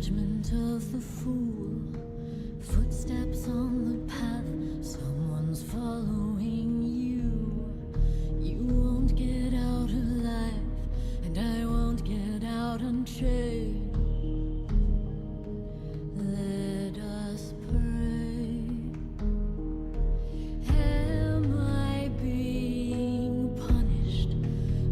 judgment of the fool. Footsteps on the path, someone's following you. You won't get out alive, and I won't get out unchained. Let us pray. Am I being punished,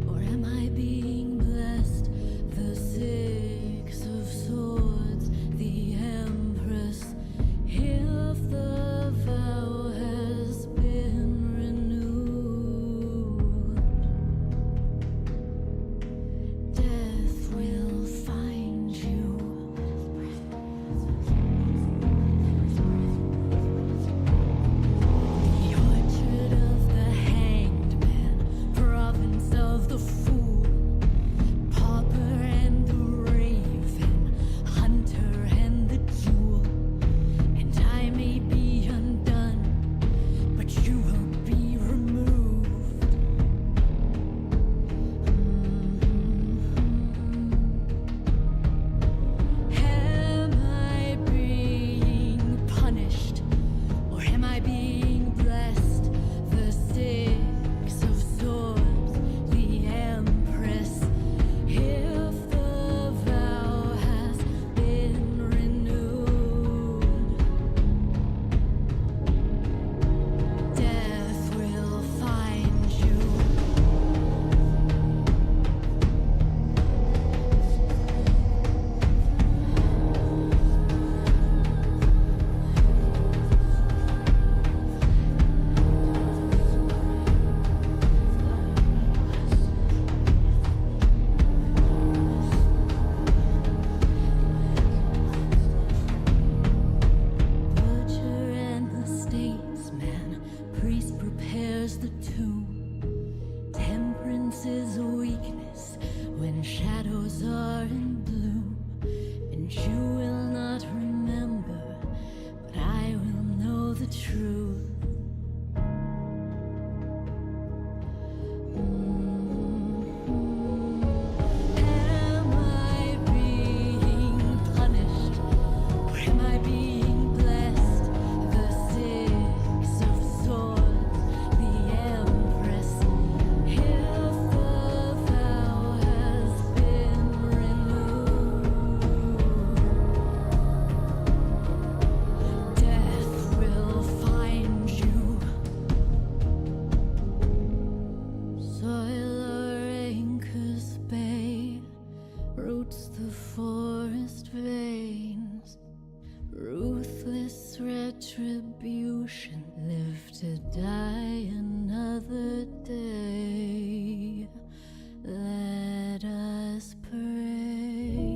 or am I being blessed? The Six of Swords, the Empress the forest veins. Ruthless retribution, live to die another day. Let us pray.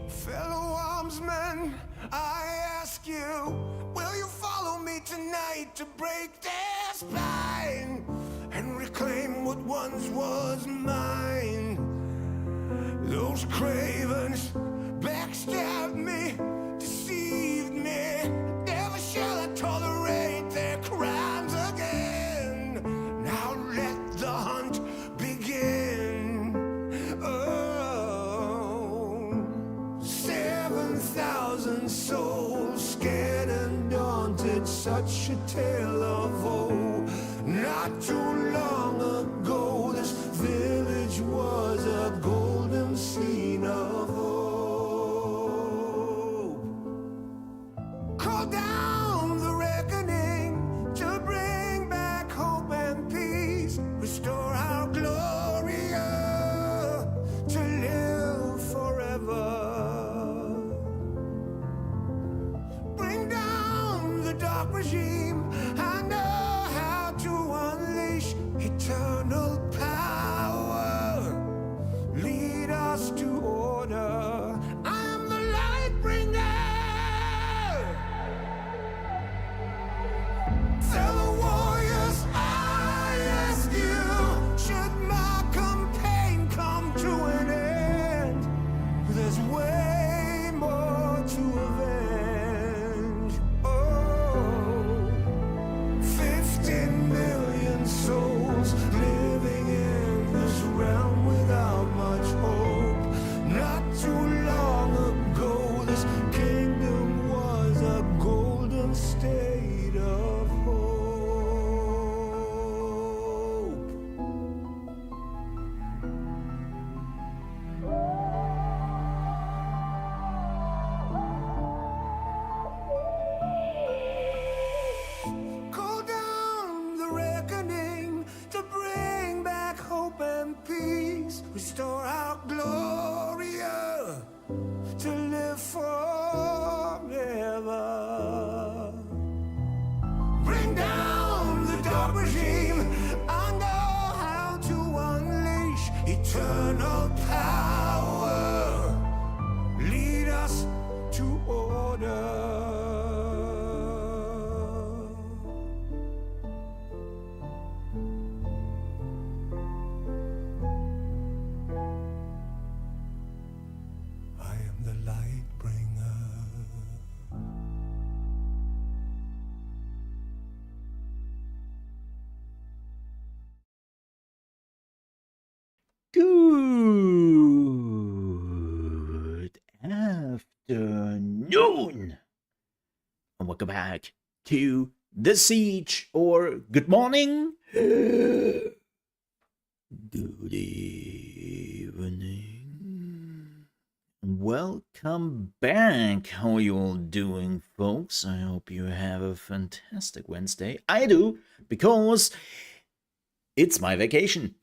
Fellow armsmen, I ask you, will you follow me tonight to break their spine and reclaim what once was mine? Those cravens backstabbed me, deceived me. Never shall I tolerate their crimes again. Now let the hunt begin. Oh, 7,000 souls scared and daunted, such a tale of woe. Not too long ago, this village was a golden scene of hope. Call down the reckoning to bring back hope and peace, restore our glory to live forever. Bring down the dark regime. I know how to unleash eternal power. Lead us to order. I am the light bringer. Fellow warriors, I ask you, should my campaign come to an end? There's way more to avenge. Oh, 15 million souls living in this realm without much hope. Not too long ago, this kingdom was a golden state of hope. Call down the reckoning to bring back hope and peace, restore our Gloria to live forever. Bring down the dark regime. I know how to unleash eternal power. Lead us to order. I am the light bringer. Good afternoon, and welcome back to The Siege, or good morning, good evening, welcome back. How are you all doing, folks? I hope you have a fantastic Wednesday. I do, because it's my vacation.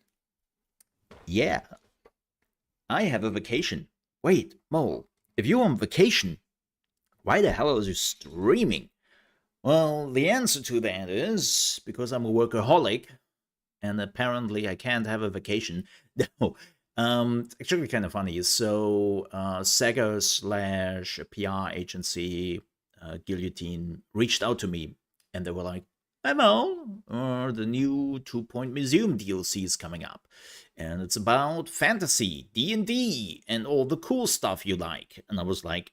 Yeah, I have a vacation. Wait, Mole, if you're on vacation, why the hell are you streaming? Well, the answer to that is because I'm a workaholic, and apparently I can't have a vacation. No, it's actually kind of funny. So, Sega slash PR agency, Guillotine, reached out to me, and they were like, "Hey Mo, the new 2-Point Museum DLC is coming up, and it's about fantasy, D&D, and all the cool stuff you like." And I was like,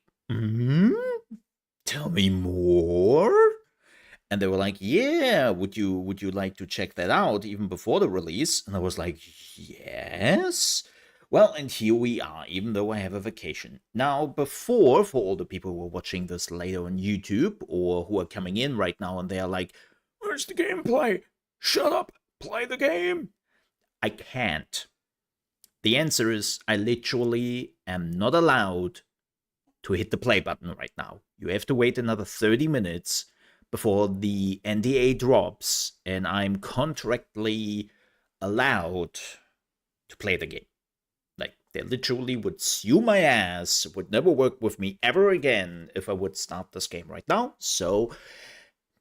tell me more? And they were like, "Yeah, would you like to check that out even before the release?" And I was like, "Yes." Well, and here we are, even though I have a vacation. Now, before, for all the people who are watching this later on YouTube, or who are coming in right now and they are like, Where's the gameplay? Shut up. Play the game. I can't. The answer is I literally am not allowed to hit the play button right now. You have to wait another 30 minutes before the NDA drops, and I'm contractually allowed to play the game. Like, they literally would sue my ass, would never work with me ever again if I would start this game right now. So,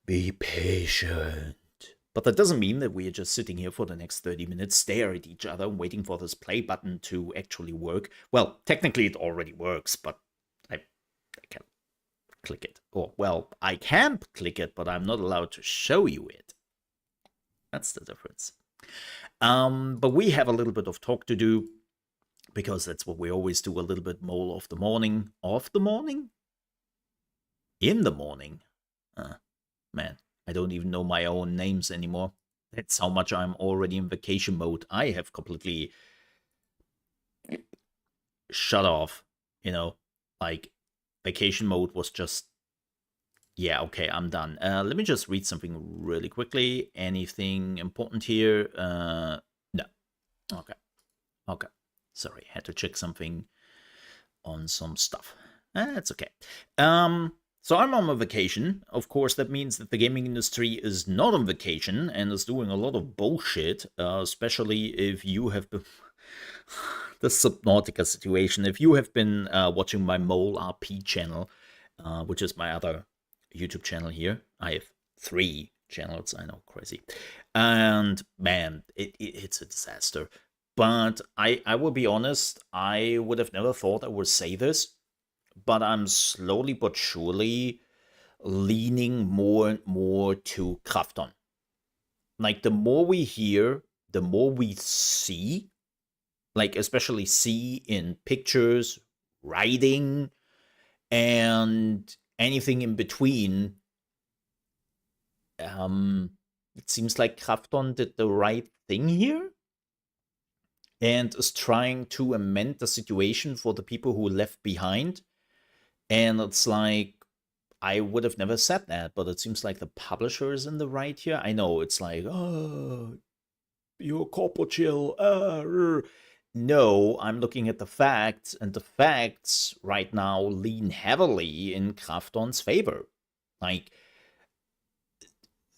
be patient. But that doesn't mean that we are just sitting here for the next 30 minutes, stare at each other, waiting for this play button to actually work. Well, technically it already works, but I can't click it. Or, well, I can click it, but I'm not allowed to show you it. That's the difference. But we have a little bit of talk to do, because that's what we always do, a little bit more of the morning. Of the morning? In the morning? Man, I don't even know my own names anymore. That's how much I'm already in vacation mode. I have completely shut off, you know, like vacation mode was just, yeah, okay, I'm done. Let me just read something really quickly. Anything important here? No. Okay. Sorry, had to check something on some stuff. That's okay. So I'm on a vacation. Of course, that means that the gaming industry is not on vacation and is doing a lot of bullshit, especially if you have been... the Subnautica situation. If you have been watching my Mole RP channel, which is my other YouTube channel here. I have 3 channels, I know, crazy. And man, it's a disaster. But I will be honest, I would have never thought I would say this, but I'm slowly but surely leaning more and more to Krafton. Like, the more we hear, the more we see, like, especially see in pictures, writing, and anything in between. It seems like Krafton did the right thing here and is trying to amend the situation for the people who left behind. And it's like, I would have never said that, but it seems like the publisher is in the right here. I know it's like, oh, you're corporate chill. No, I'm looking at the facts, and the facts right now lean heavily in Krafton's favor. Like,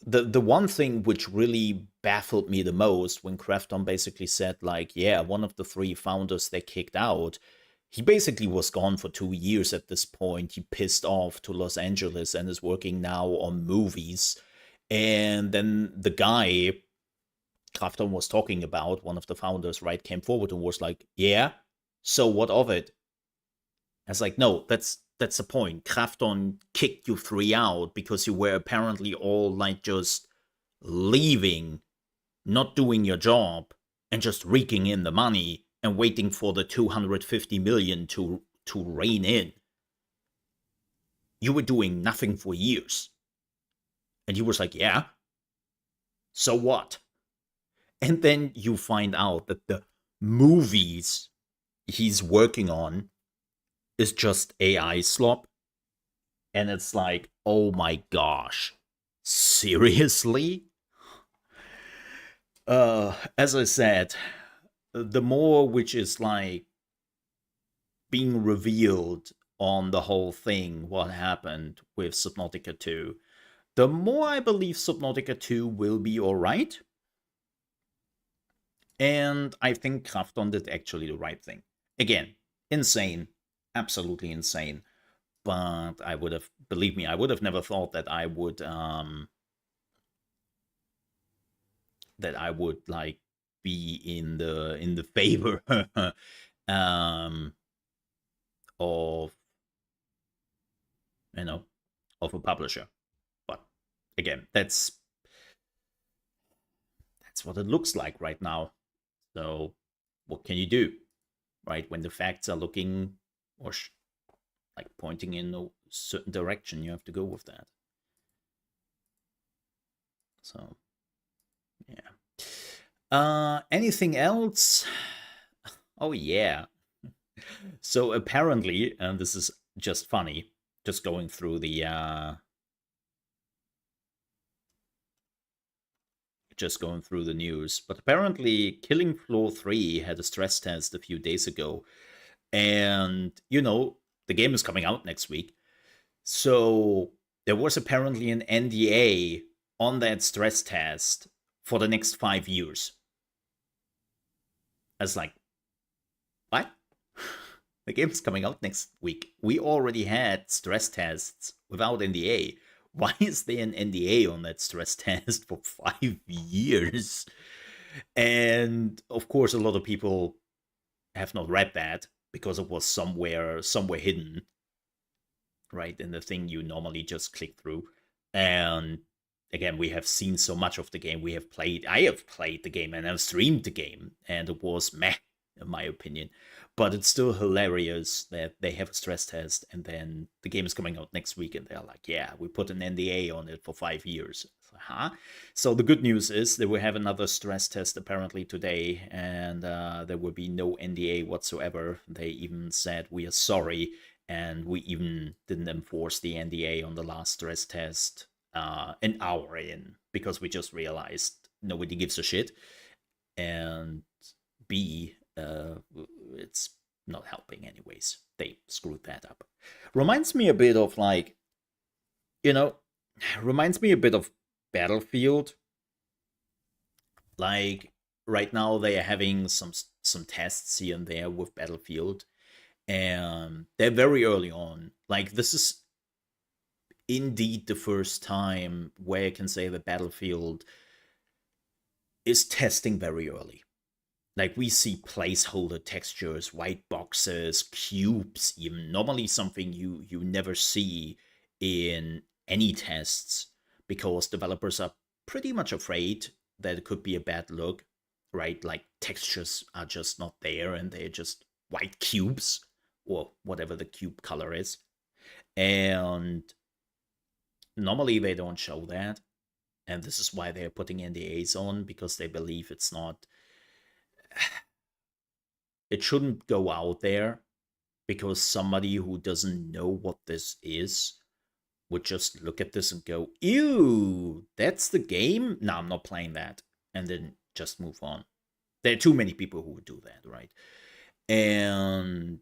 the one thing which really baffled me the most when Krafton basically said, like, yeah, one of the 3 founders they kicked out, he basically was gone for 2 years at this point. He pissed off to Los Angeles and is working now on movies. And then the guy Krafton was talking about, one of the founders, right, came forward and was like, yeah, so what of it? I was like, no, that's the point. Krafton kicked you 3 out because you were apparently all like just leaving, not doing your job, and just raking in the money and waiting for the 250 million to rein in. You were doing nothing for years. And he was like, yeah, so what? And then you find out that the movies he's working on is just AI slop. And it's like, oh my gosh, seriously? As I said, the more which is like being revealed on the whole thing, what happened with Subnautica 2, the more I believe Subnautica 2 will be alright. And I think Krafton did actually the right thing. Again, insane, absolutely insane. But I would have, believe me, I would have never thought that I would like be in the favor of, you know, of a publisher. But again, that's what it looks like right now. So what can you do, right? When the facts are looking or like pointing in a certain direction, you have to go with that. So, yeah. Anything else? Oh, yeah. So apparently, and this is just funny, just going through the just going through the news. But apparently, Killing Floor 3 had a stress test a few days ago. And, the game is coming out next week. So there was apparently an NDA on that stress test for the next 5 years. I was like, what? The game is coming out next week. We already had stress tests without NDA. Why is there an NDA on that stress test for 5 years? And of course, a lot of people have not read that because it was somewhere hidden, right, in the thing you normally just click through. And again, we have seen so much of the game. I have played the game and I've streamed the game, and it was meh, in my opinion. But it's still hilarious that they have a stress test and then the game is coming out next week and they're like, yeah, we put an NDA on it for 5 years. Huh? So the good news is that we have another stress test apparently today, and there will be no NDA whatsoever. They even said, we are sorry, and we even didn't enforce the NDA on the last stress test an hour in, because we just realized nobody gives a shit, and B, it's not helping anyways. They screwed that up. Reminds me a bit of Battlefield. Like right now they are having some tests here and there with Battlefield, and they're very early on. Like, this is indeed the first time where I can say that Battlefield is testing very early. Like, we see placeholder textures, white boxes, cubes, even normally something you never see in any tests, because developers are pretty much afraid that it could be a bad look, right? Like, textures are just not there and they're just white cubes, or whatever the cube color is. And normally they don't show that. And this is why they're putting NDAs on, because they believe it's not... It shouldn't go out there, because somebody who doesn't know what this is would just look at this and go, ew, that's the game? No, I'm not playing that. And then just move on. There are too many people who would do that, right? And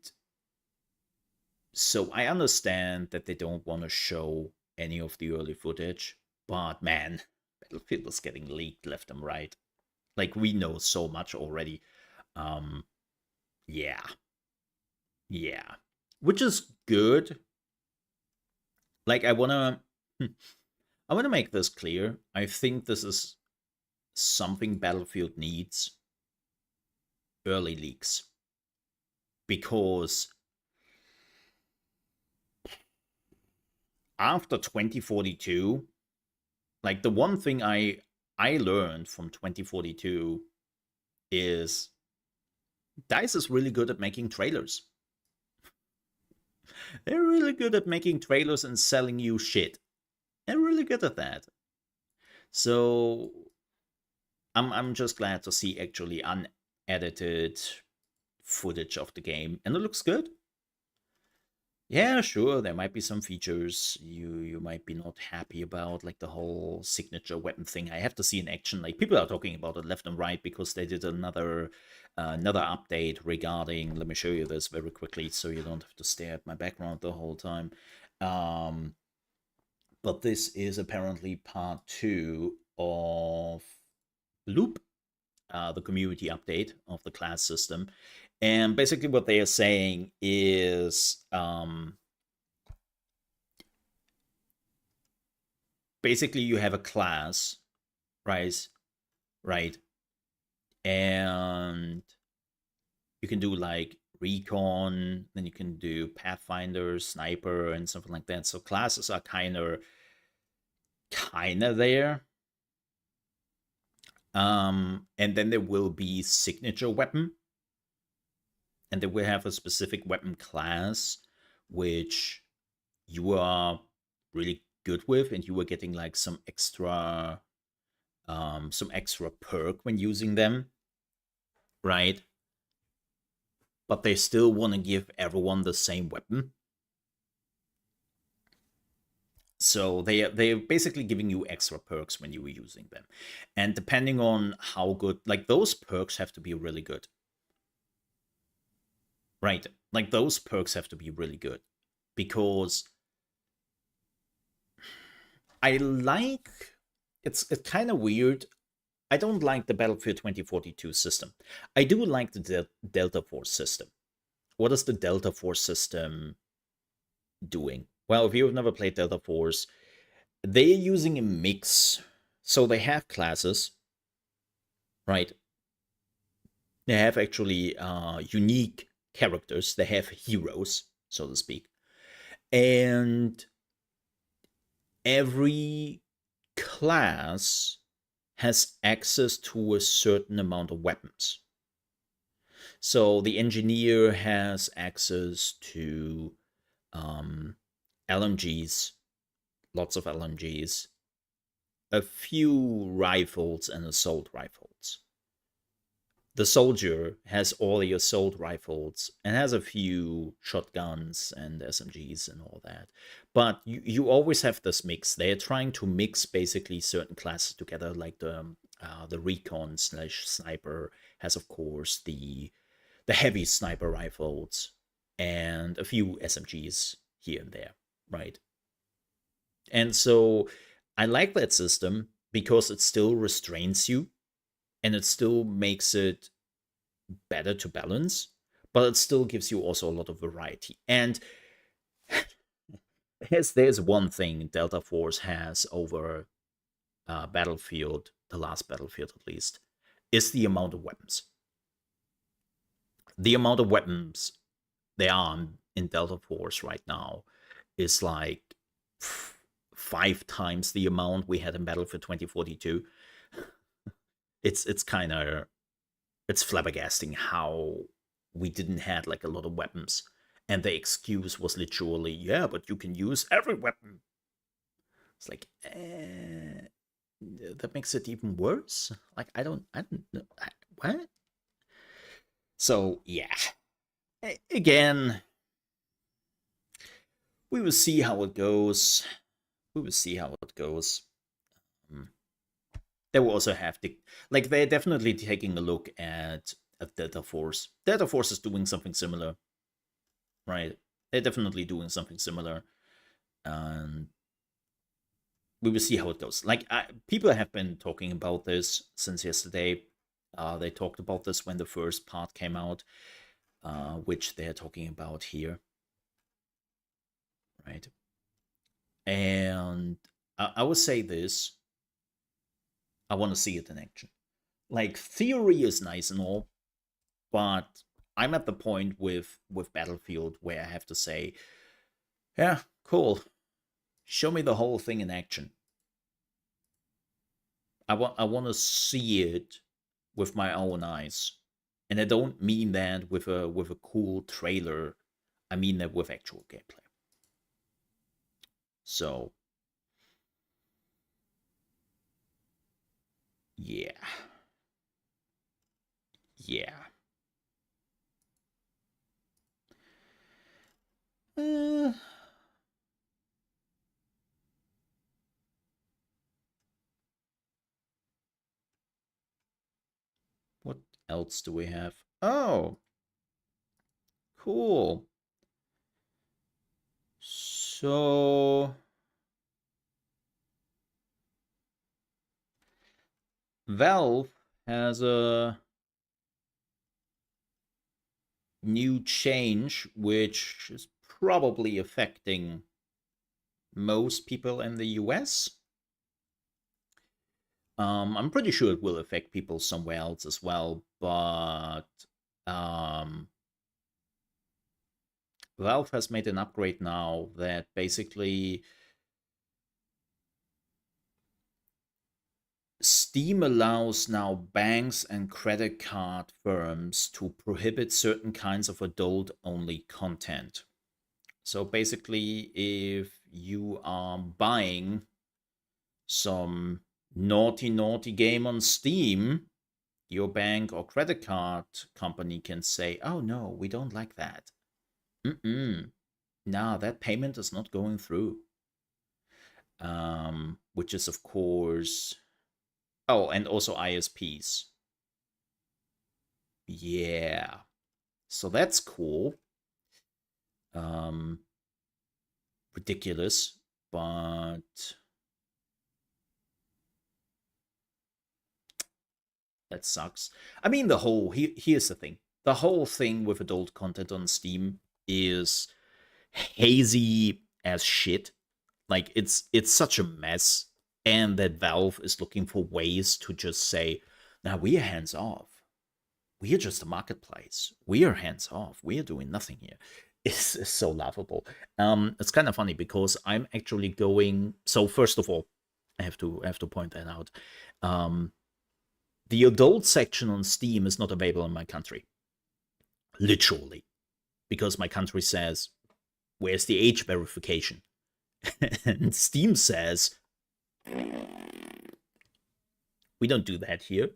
so I understand that they don't want to show any of the early footage, but man, Battlefield is getting leaked left and right. Like, we know so much already. Yeah. Which is good. Like, I wanna make this clear. I think this is something Battlefield needs. Early leaks. Because after 2042, like, the one thing I learned from 2042 is DICE is really good at making trailers. They're really good at making trailers and selling you shit. They're really good at that. So I'm just glad to see actually unedited footage of the game, and it looks good. Yeah, sure, there might be some features you might be not happy about, like the whole signature weapon thing. I have to see in action. Like, people are talking about it left and right because they did another update regarding... Let me show you this very quickly so you don't have to stare at my background the whole time. But this is apparently part 2 of Loop, the community update of the class system. And basically what they are saying is, basically you have a class, right? And you can do like recon, then you can do pathfinder, sniper, and something like that. So classes are kind of there. And then there will be signature weapon. And then we have a specific weapon class, which you are really good with, and you are getting like some extra perk when using them, right? But they still want to give everyone the same weapon. So they're basically giving you extra perks when you were using them. And depending on how good, like those perks have to be really good. Right. Like those perks have to be really good. Because I like it's kind of weird. I don't like the Battlefield 2042 system. I do like the Delta Force system. What is the Delta Force system doing? Well, if you've never played Delta Force, they're using a mix. So they have classes, right? They have actually unique characters. They have heroes, so to speak. And every class has access to a certain amount of weapons. So the engineer has access to LMGs, lots of LMGs, a few rifles and assault rifles. The soldier has all the assault rifles and has a few shotguns and SMGs and all that. But you always have this mix. They're trying to mix basically certain classes together, like the recon slash sniper has, of course, the heavy sniper rifles and a few SMGs here and there, right? And so I like that system because it still restrains you and it still makes it better to balance, but it still gives you also a lot of variety. And there's one thing Delta Force has over Battlefield, the last Battlefield at least, is the amount of weapons. The amount of weapons there are in Delta Force right now is like 5 times the amount we had in Battlefield 2042. It's kind of it's flabbergasting how we didn't had like a lot of weapons, and the excuse was literally, yeah, but you can use every weapon. It's like, that makes it even worse. Like I don't know what. So yeah, again, we will see how it goes. We will see how it goes. They will also have to, like, they're definitely taking a look at Delta Force. Delta Force is doing something similar, right? They're definitely doing something similar, and we will see how it goes. Like, people have been talking about this since yesterday. They talked about this when the first part came out, which they're talking about here, right? And I would say this. I want to see it in action. Like, theory is nice and all, but I'm at the point with Battlefield where I have to say, yeah, cool. Show me the whole thing in action. I want to see it with my own eyes. And I don't mean that with a cool trailer. I mean that with actual gameplay. So yeah. Yeah. Uh, what else do we have? Oh, cool. So Valve has a new change which is probably affecting most people in the US. I'm pretty sure it will affect people somewhere else as well, but Valve has made an upgrade now that basically Steam allows now banks and credit card firms to prohibit certain kinds of adult only content. So basically, if you are buying some naughty game on Steam, your bank or credit card company can say, oh no, we don't like that. Nah, that payment is not going through. which is of course, oh, and also ISPs. Yeah, so that's cool. Um, Ridiculous, but that sucks. I mean, here's the thing: the whole thing with adult content on Steam is hazy as shit. Like it's such a mess, and that Valve is looking for ways to just say, "Now we are hands off. We are just a marketplace. We are hands off. We are doing nothing here." It's so laughable. It's kind of funny because I'm actually going. So first of all, I have to point that out. The adult section on Steam is not available in my country, literally, because my country says, "Where's the age verification?" And Steam says, "We don't do that here."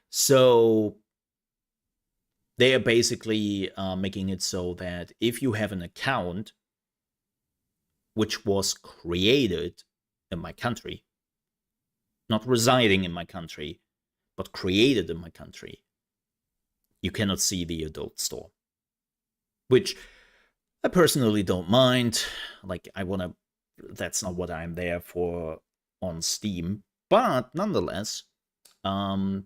So they are basically making it so that if you have an account which was created in my country, not residing in my country, but created in my country, you cannot see the adult store. Which I personally don't mind. Like, that's not what I'm there for on Steam. But nonetheless, I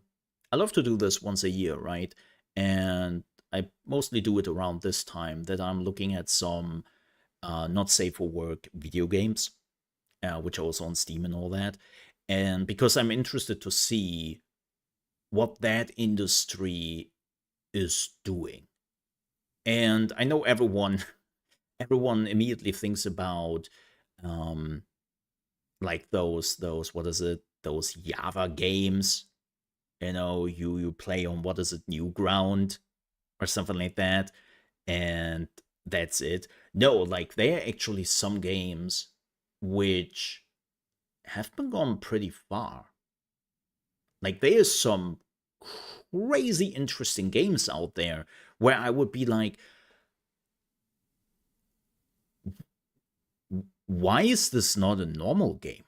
love to do this once a year, right? And I mostly do it around this time that I'm looking at some not safe for work video games, which are also on Steam and all that. And because I'm interested to see what that industry is doing. And I know everyone immediately thinks about like those what is it, those Java games, you play on, what is it, Newground or something like that, and that's it. No, like there are actually some games which have been gone pretty far. Like there's some crazy interesting games out there where I would be like, why is this not a normal game?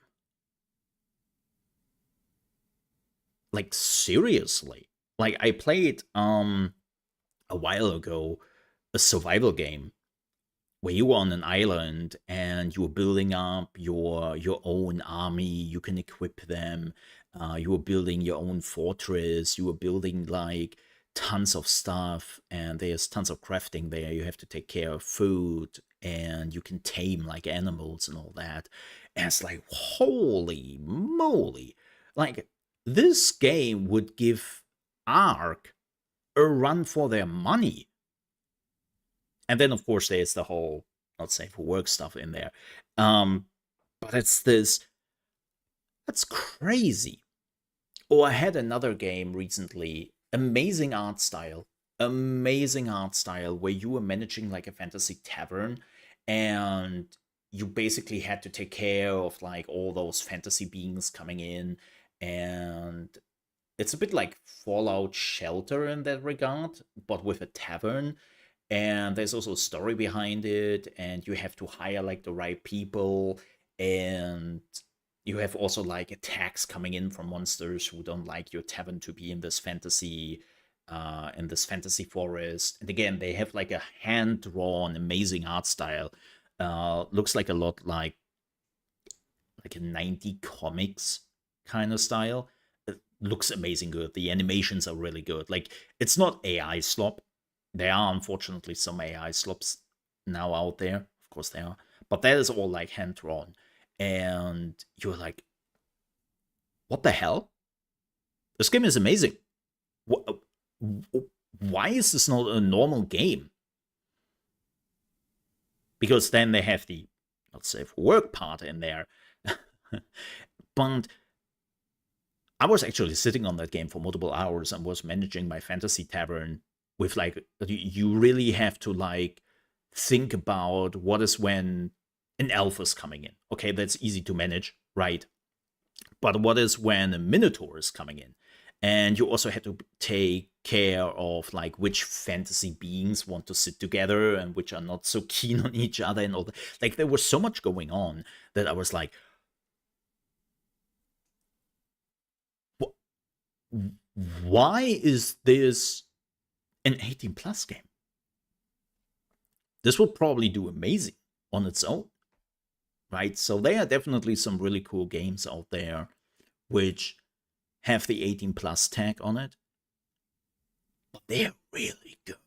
Like seriously. Like I played a while ago a survival game where you were on an island and you were building up your own army. You can equip them. You were building your own fortress. You were building like tons of stuff, and there's tons of crafting there. You have to take care of food, and you can tame like animals and all that. And it's like, holy moly! Like this game would give Ark a run for their money. And then, of course, there's the whole not safe for work stuff in there. But it's this. That's crazy. Oh, I had another game recently. Amazing art style. Amazing art style where you were managing like a fantasy tavern, and you basically had to take care of like all those fantasy beings coming in. And it's a bit like Fallout Shelter in that regard, but with a tavern. And there's also a story behind it, and you have to hire like the right people, and you have also like attacks coming in from monsters who don't like your tavern to be in this fantasy forest. And again, they have like a hand drawn amazing art style. Looks like a lot like a 90 comics kind of style. It looks amazing good. The animations are really good. Like it's not AI slop. There are unfortunately some AI slops now out there. Of course there are. But that is all like hand drawn. And you're like, what the hell? This game is amazing. Why is this not a normal game? Because then they have the not safe work part in there. But I was actually sitting on that game for multiple hours and was managing my fantasy tavern with like, you really have to like think about what is when an elf is coming in. Okay, that's easy to manage, right? But what is when a minotaur is coming in? And you also had to take care of like which fantasy beings want to sit together and which are not so keen on each other and all that. Like there was so much going on that I was like, why is this an 18 plus game? This would probably do amazing on its own, right? So there are definitely some really cool games out there which have the 18 plus tag on it, but they're really good.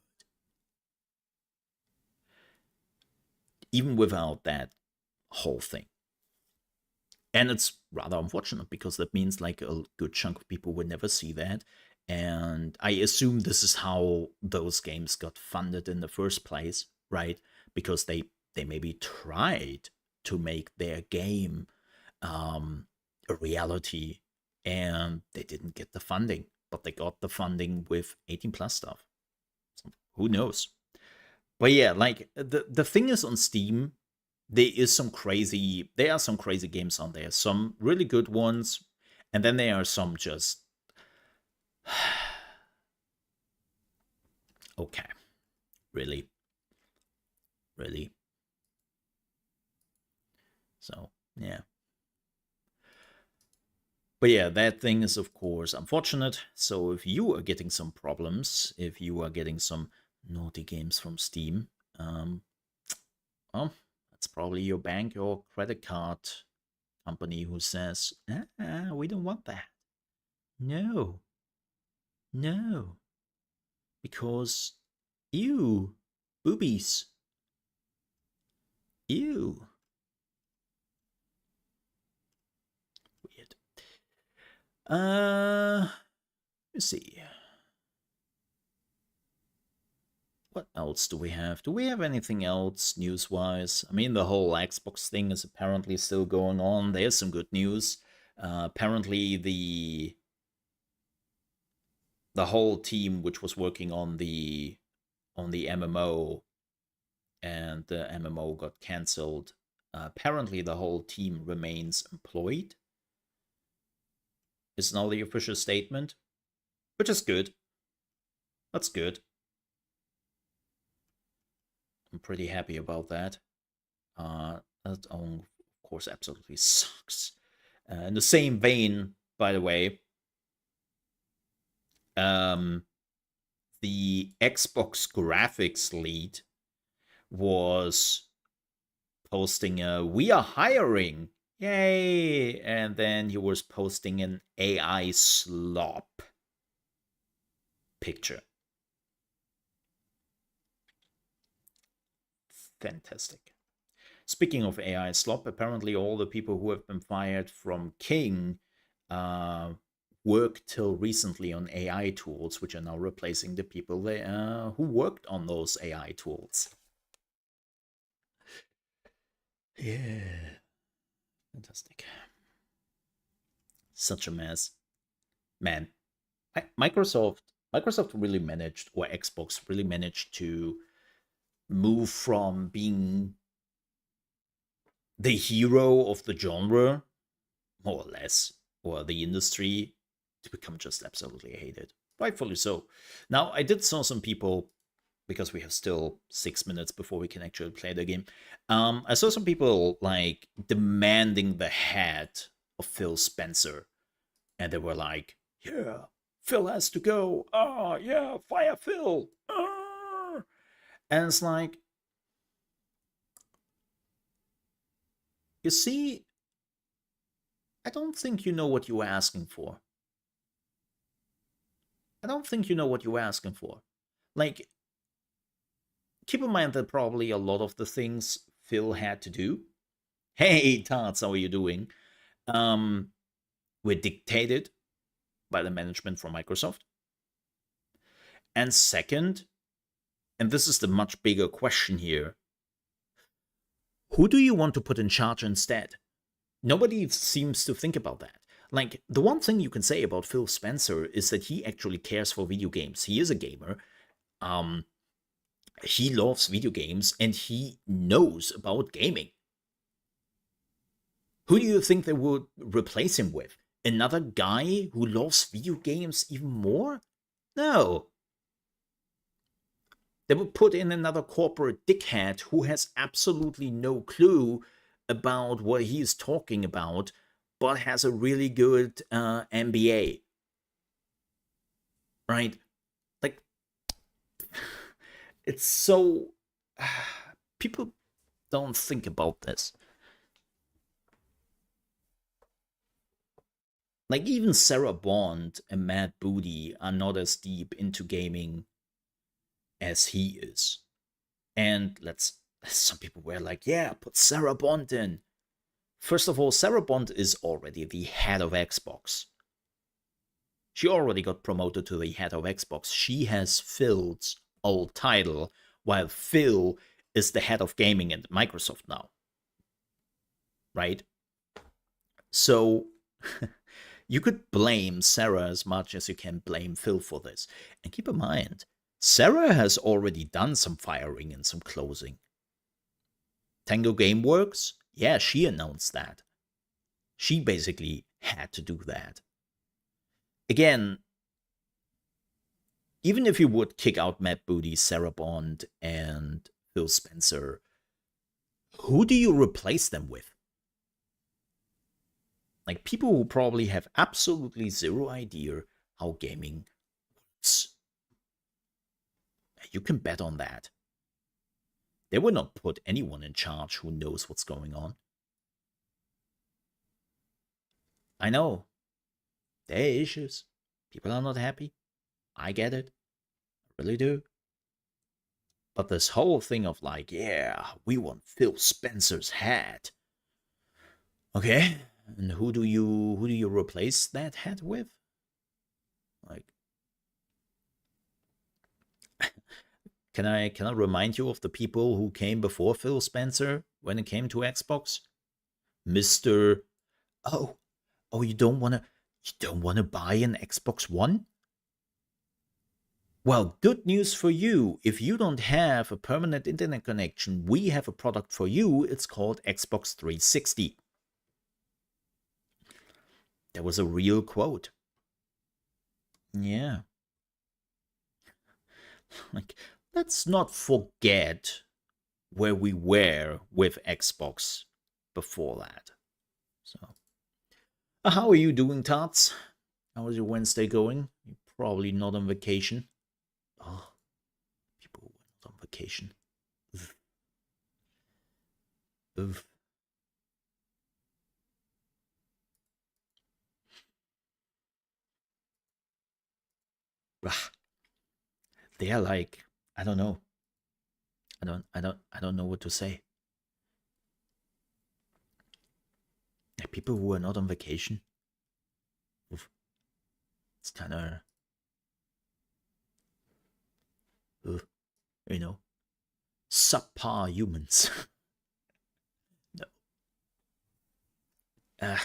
Even without that whole thing. And it's rather unfortunate because that means like a good chunk of people would never see that. And I assume this is how those games got funded in the first place, right? Because they maybe tried to make their game a reality and they didn't get the funding, but they got the funding with 18 plus stuff. So who knows? But yeah, like the thing is on Steam, there are some crazy games on there, some really good ones, and then there are some just okay, really. So yeah, but yeah, that thing is of course unfortunate. So if you are getting some problems, if you are getting some naughty games from Steam, well, that's probably your bank or credit card company who says, we don't want that. No. Because, ew, boobies. Ew. Weird. Let's see. What else do we have? Do we have anything else news-wise? I mean, the whole Xbox thing is apparently still going on. There's some good news. Apparently, the whole team which was working on the MMO and the MMO got cancelled. Apparently, the whole team remains employed. Is now the official statement, which is good. That's good. I'm pretty happy about that. That, of course, absolutely sucks. In the same vein, by the way, the Xbox graphics lead was posting a "We are hiring, yay!" and then he was posting an AI slop picture. Fantastic. Speaking of AI slop, apparently all the people who have been fired from King worked till recently on AI tools, which are now replacing the people who worked on those AI tools. Yeah. Fantastic. Such a mess. Man, Microsoft really managed, or Xbox really managed to move from being the hero of the genre, more or less, or the industry, to become just absolutely hated. Rightfully so. Now, I did saw some people, because we have still 6 minutes before we can actually play the game. I saw some people like demanding the head of Phil Spencer, and they were like, "Yeah, Phil has to go. Oh, yeah, fire Phil." And it's like, you see, I don't think you know what you were asking for. I don't think you know what you were asking for. Like, keep in mind that probably a lot of the things Phil had to do, hey, Tarts, how are you doing? Were dictated by the management from Microsoft. And second, and this is the much bigger question here, who do you want to put in charge instead? Nobody seems to think about that. Like, the one thing you can say about Phil Spencer is that he actually cares for video games. He is a gamer. He loves video games and he knows about gaming. Who do you think they would replace him with? Another guy who loves video games even more? No. They would put in another corporate dickhead who has absolutely no clue about what he is talking about, but has a really good MBA. right? Like, it's so... people don't think about this. Like, even Sarah Bond and Matt Booty are not as deep into gaming as he is. And some people were like, yeah, put Sarah Bond in. First of all, Sarah Bond is already the head of Xbox. She already got promoted to the head of Xbox. She has Phil's old title, while Phil is the head of gaming at Microsoft now. Right? So you could blame Sarah as much as you can blame Phil for this. And keep in mind, Sarah has already done some firing and some closing. Tango Gameworks, yeah, she announced that. She basically had to do that. Again, even if you would kick out Matt Booty, Sarah Bond, and Phil Spencer, who do you replace them with? Like, people who probably have absolutely zero idea how gaming works. You can bet on that. They will not put anyone in charge who knows what's going on. I know. There are issues. People are not happy. I get it. I really do. But this whole thing of like, yeah, we want Phil Spencer's hat. Okay. And who do you replace that hat with? Like, can I remind you of the people who came before Phil Spencer when it came to Xbox? Mr. Oh, you don't wanna buy an Xbox One? Well, good news for you. If you don't have a permanent internet connection, we have a product for you. It's called Xbox 360. That was a real quote. Yeah. Like, let's not forget where we were with Xbox before that. So, how are you doing, Tots? How is your Wednesday going? You're probably not on vacation. Oh, people who are not on vacation. Ugh. They are like, I don't know. I don't know what to say. People who are not on vacation. Oof. It's kind of, you know, subpar humans. No.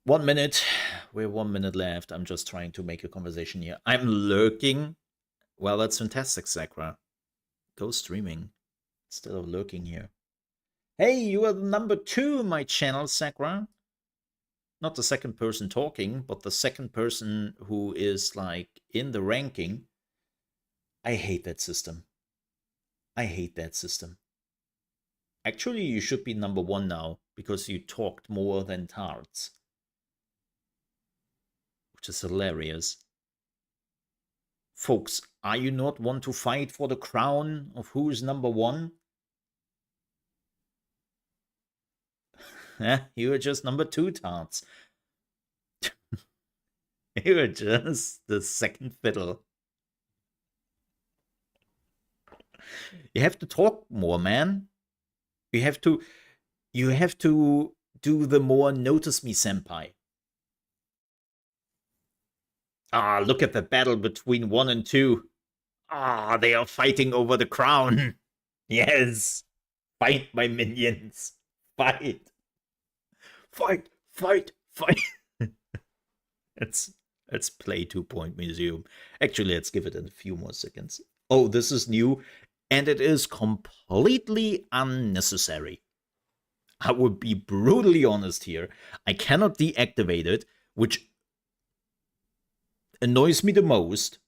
1 minute. We're 1 minute left. I'm just trying to make a conversation here. I'm lurking. Well, that's fantastic, Sakura. Go streaming instead of lurking here. Hey, you are number 2 in my channel, Sakura. Not the second person talking, but the second person who is like in the ranking. I hate that system. I hate that system. Actually, you should be number 1 now because you talked more than Tarts. Which is hilarious. Folks, are you not one to fight for the crown of who's number 1? You are just number 2, Tarts. You are just the second fiddle. You have to talk more, man. You have to do the more notice me, senpai. Ah, look at the battle between 1 and 2. Ah, they are fighting over the crown. Yes. Fight, my minions. Fight. Fight, fight, fight. Let's play 2 Point Museum. Actually, let's give it a few more seconds. Oh, this is new, and it is completely unnecessary. I would be brutally honest here. I cannot deactivate it, which annoys me the most.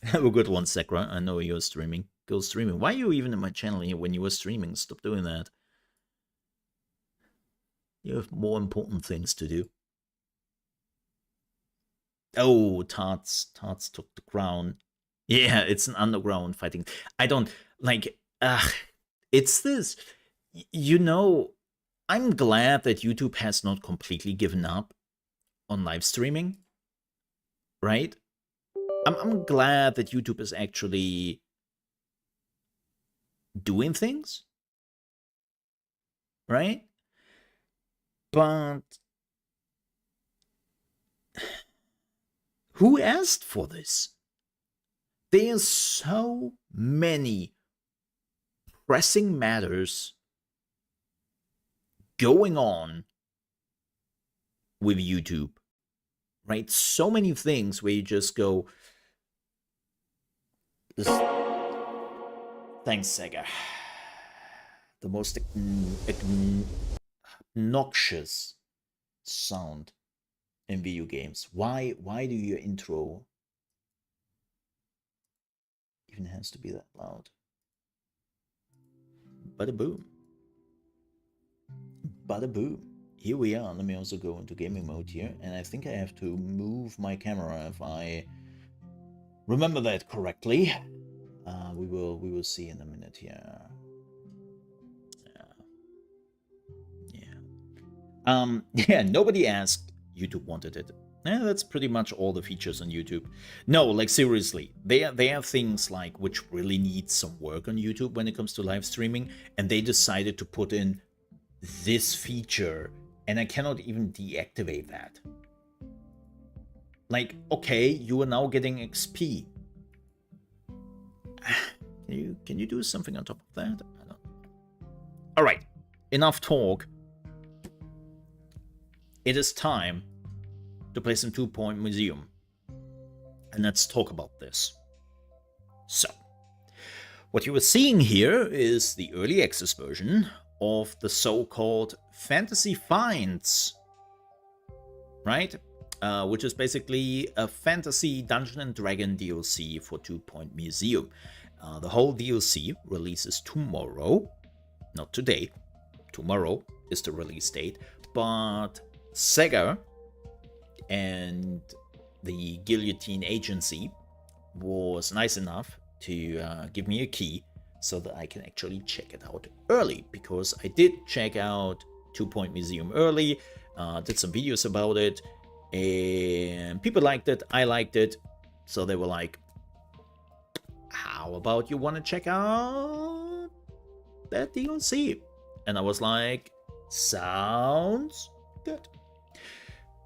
Have a good one, Sakura. I know you're streaming. Go streaming. Why are you even in my channel here when you were streaming? Stop doing that. You have more important things to do. Oh, Tarts took the crown. Yeah, it's an underground fighting. I don't like. It's this. You know, I'm glad that YouTube has not completely given up on live streaming. Right? I'm glad that YouTube is actually doing things. Right? But who asked for this? There's so many pressing matters going on with YouTube, right? So many things where you just go, thanks, Sega. The most obnoxious sound in video games. Why do your intro even has to be that loud? Bada boom. Bada boom. Here we are. Let me also go into gaming mode here, and I think I have to move my camera if I remember that correctly. We will see in a minute here. Yeah, nobody asked. YouTube wanted it. Yeah, that's pretty much all the features on YouTube. No, like seriously, there are things like which really need some work on YouTube when it comes to live streaming, and they decided to put in this feature, and I cannot even deactivate that. Like, okay, you are now getting XP. Can you do something on top of that? I don't. All right, enough talk. It is time to play some 2 Point Museum. And let's talk about this. So, what you are seeing here is the early access version of the so-called Fantasy Finds, right? Which is basically a fantasy Dungeon and Dragon DLC for 2 Point Museum. The whole DLC releases tomorrow, not today. Tomorrow is the release date, but Sega and the Guillotine Agency was nice enough to give me a key so that I can actually check it out early, because I did check out 2 Point Museum early, did some videos about it, and people liked it, I liked it, so they were like, how about you want to check out that DLC? And I was like, sounds good.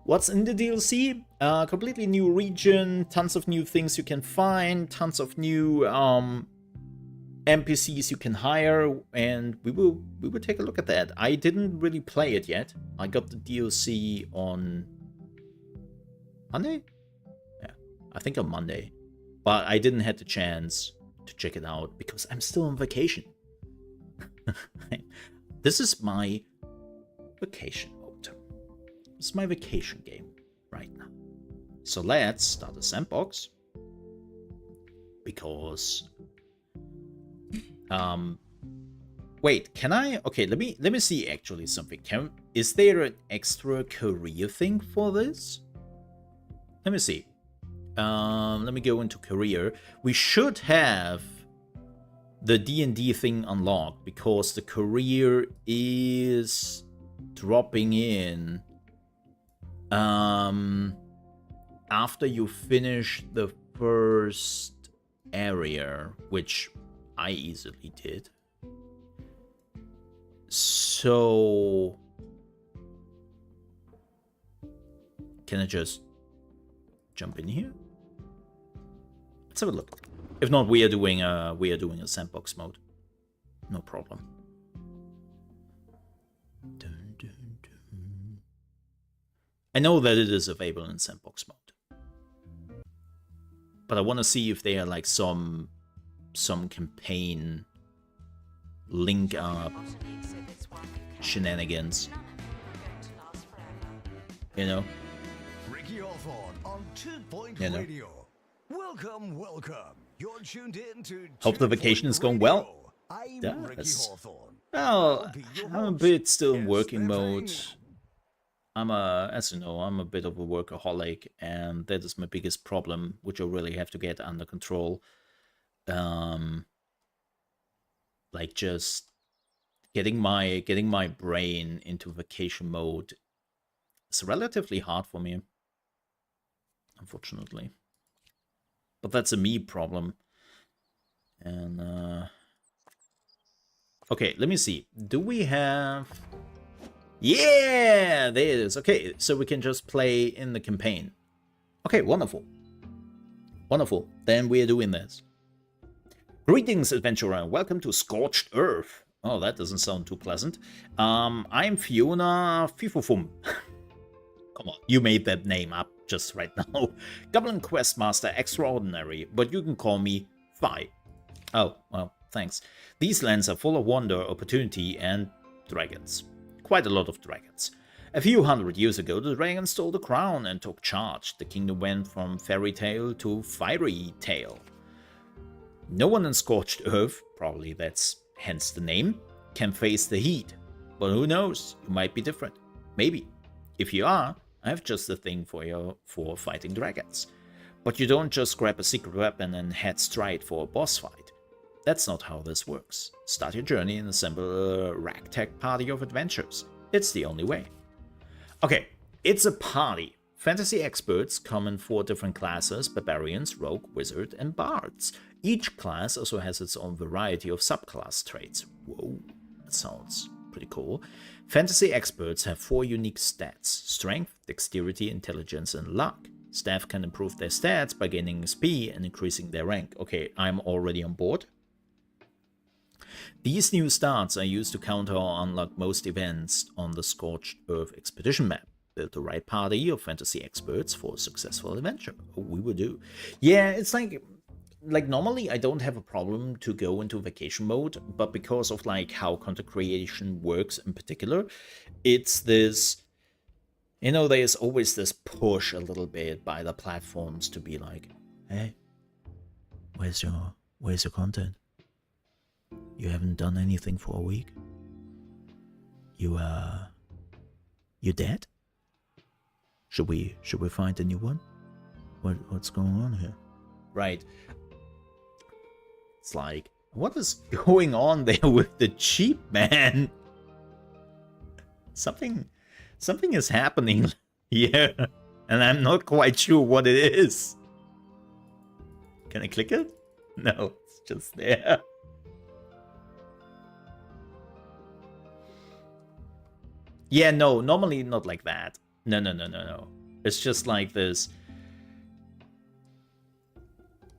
What's in the DLC? Completely new region, tons of new things you can find, tons of new NPCs you can hire, and we will take a look at that. I didn't really play it yet. I got the DLC on Monday? Yeah, I think on Monday. But I didn't have the chance to check it out because I'm still on vacation. This is my vacation mode. This is my vacation game right now. So let's start a sandbox. Because wait, can I? Okay, let me see actually something. Is there an extra career thing for this? Let me see. Let me go into career. We should have the D&D thing unlocked because the career is dropping in after you finish the first area, which I easily did. So can I just jump in here? Let's have a look. If not, we are doing a sandbox mode. No problem. Dun, dun, dun. I know that it is available in sandbox mode, but I want to see if they are like some campaign link up shenanigans. You know. Ricky Hawthorne on 2 Point You know. Radio. Welcome. You're tuned in to Hope the 2 vacation Point is going well. Radio. I'm Ricky Yes. Hawthorne. Well, I'll be your I'm a host. bit still in Yes, working they're mode. playing as you know, I'm a bit of a workaholic, and that is my biggest problem, which I really have to get under control. Like just getting my brain into vacation mode is relatively hard for me, unfortunately. But that's a me problem. And okay, let me see. Do we have? Yeah, there it is. Okay, so we can just play in the campaign. Okay, wonderful. Wonderful. Then we're doing this. Greetings, adventurer. Welcome to Scorched Earth. Oh, that doesn't sound too pleasant. I'm Fiona Fifufum. Come on, you made that name up just right now. Goblin Questmaster Extraordinary, but you can call me Fi. Oh, well, thanks. These lands are full of wonder, opportunity, and dragons. Quite a lot of dragons. A few hundred years ago, the dragons stole the crown and took charge. The kingdom went from fairy tale to fiery tale. No one in Scorched Earth, probably that's hence the name, can face the heat. But who knows, you might be different. Maybe. If you are, I have just the thing for fighting dragons. But you don't just grab a secret weapon and head straight for a boss fight. That's not how this works. Start your journey and assemble a ragtag party of adventures. It's the only way. Okay, it's a party. Fantasy experts come in 4 different classes: barbarians, rogue, wizard, and bards. Each class also has its own variety of subclass traits. Whoa, that sounds pretty cool. Fantasy experts have 4 unique stats: strength, dexterity, intelligence, and luck. Staff can improve their stats by gaining XP and increasing their rank. Okay, I'm already on board. These new stats are used to counter or unlock most events on the Scorched Earth expedition map. Build the right party of fantasy experts for a successful adventure. Oh, we will do. Yeah, it's like normally I don't have a problem to go into vacation mode, but because of like how content creation works in particular, it's this, you know, there's always this push a little bit by the platforms to be like, hey, where's your content? You haven't done anything for a week? You dead? Should we find a new one? What's going on here? Right. It's like, what is going on there with the cheap man? Something is happening here, and I'm not quite sure what it is. Can I click it? No, it's just there. Yeah, no, normally not like that. No. It's just like this.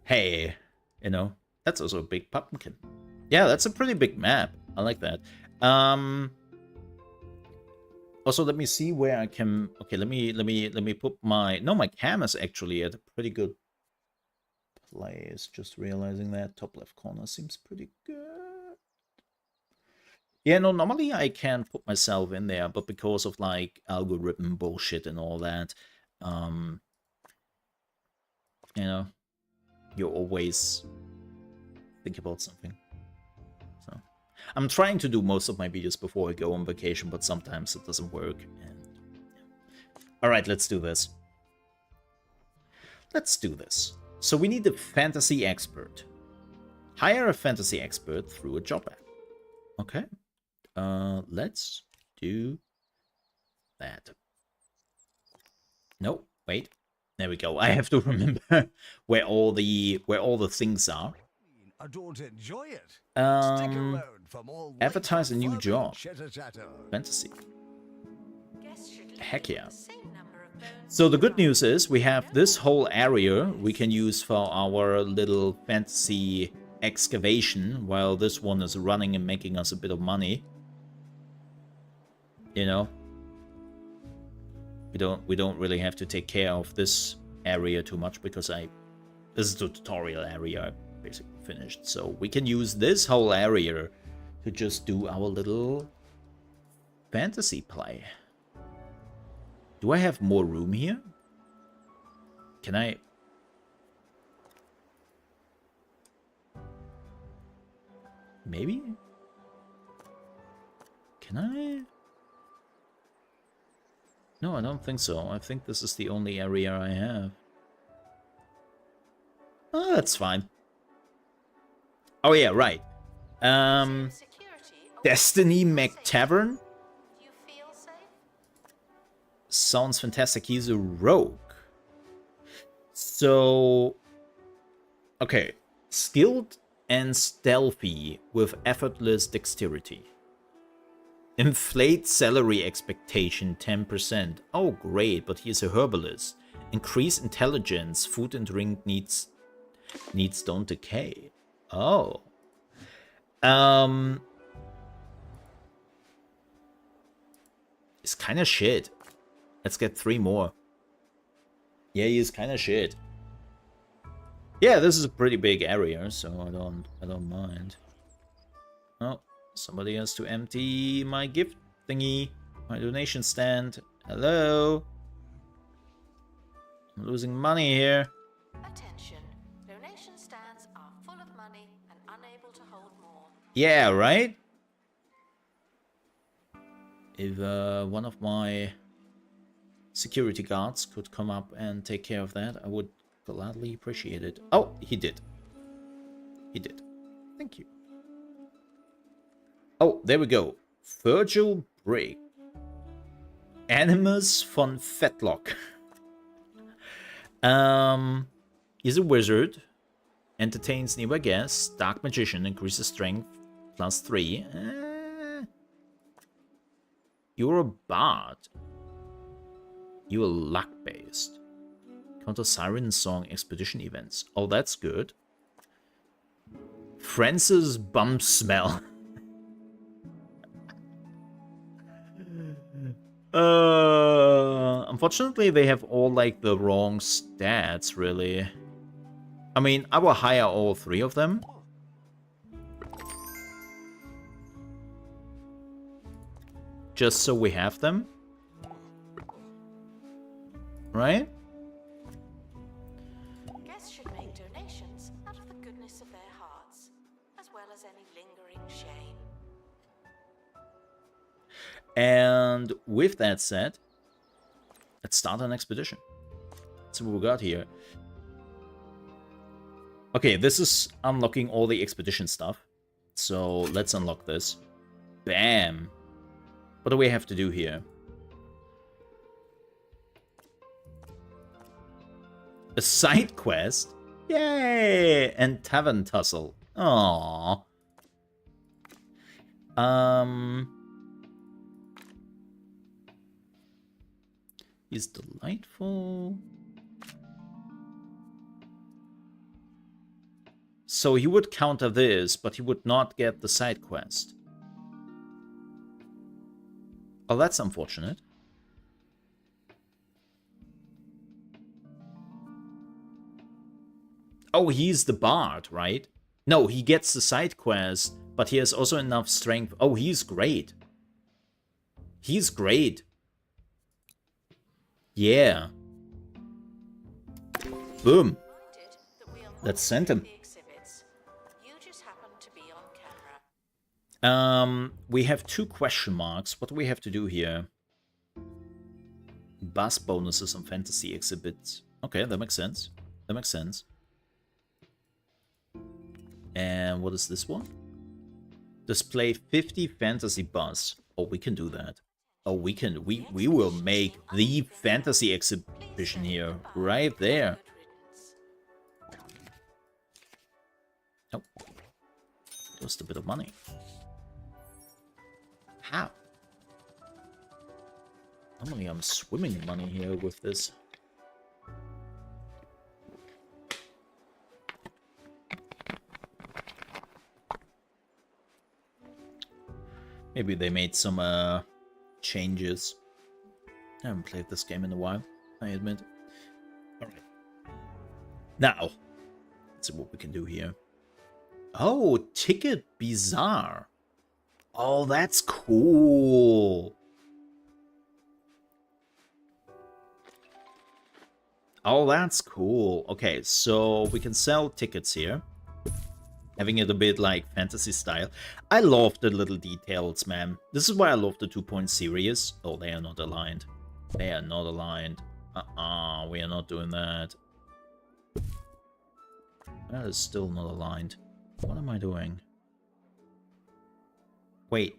Hey, you know, that's also a big pumpkin. Yeah, that's a pretty big map. I like that. Also, let me see where I can. Okay, let me put my. No, my cam is actually at a pretty good place. Just realizing that top left corner seems pretty good. Yeah, no, normally I can put myself in there, but because of like algorithm bullshit and all that, you know, you always think about something. So I'm trying to do most of my videos before I go on vacation, but sometimes it doesn't work. And yeah. All right, let's do this. Let's do this. So we need a fantasy expert. Hire a fantasy expert through a job app. Okay. Let's do that. No, wait. There we go. I have to remember where all the things are. I don't enjoy it. Stick around for more Advertise a new fun job. chatter. Fantasy. Heck yeah. So the good news is we have this whole area we can use for our little fantasy excavation while this one is running and making us a bit of money. You know, we don't really have to take care of this area too much because this is the tutorial area I basically finished. So we can use this whole area to just do our little fantasy play. Do I have more room here? Can I? Maybe? Can I? No, I don't think so. I think this is the only area I have. Oh, that's fine. Oh yeah, right. Destiny McTavern? Sounds fantastic. He's a rogue. So, okay. Skilled and stealthy with effortless dexterity. Inflate salary expectation 10%. Oh, great, but he's a herbalist. Increase intelligence. Food and drink needs don't decay. Oh. It's kind of shit. Let's get 3 more. Yeah, he's kind of shit. Yeah, this is a pretty big area, so I don't mind. Oh, somebody has to empty my gift thingy, my donation stand. Hello. I'm losing money here. Attention. Donation stands are full of money and unable to hold more. Yeah, right? If one of my security guards could come up and take care of that, I would gladly appreciate it. Oh, he did. He did. Thank you. Oh, there we go. Virgil Brigg. Animus von Fetlock. He's a wizard. Entertains nearby guests. Dark magician. Increases strength. +3. You're a bard. You're luck-based. Counter Siren Song Expedition events. Oh, that's good. Francis Bum Smell. Unfortunately, they have all, like, the wrong stats, really. I mean, I will hire all 3 of them. Just so we have them. Right? Guests should make donations out of the goodness of their hearts, as well as any lingering shame. And with that said, let's start an expedition. Let's see what we got here. Okay, this is unlocking all the expedition stuff. So let's unlock this. Bam! What do we have to do here? A side quest? Yay! And Tavern Tussle. Aww. He's delightful. So he would counter this, but he would not get the side quest. Oh, that's unfortunate. Oh, he's the bard, right? No, he gets the side quest, but he has also enough strength. Oh, he's great. He's great. Yeah. Boom. Let's send him. We have 2 question marks. What do we have to do here? Bus bonuses on fantasy exhibits. Okay, that makes sense. That makes sense. And what is this one? Display 50 fantasy bus. Oh, we can do that. Oh, we can. We will make the fantasy exhibition here, right there. Oh, just a bit of money. How? Normally I'm swimming in money here with this. Maybe they made some changes. I haven't played this game in a while, I admit. Alright. Now, let's see what we can do here. Oh, Ticket Bizarre. Oh, that's cool. Oh, that's cool. Okay, so we can sell tickets here. Having it a bit like fantasy style. I love the little details, man. This is why I love the 2-point series. Oh, they are not aligned. They are not aligned. We are not doing that. That is still not aligned. What am I doing? Wait.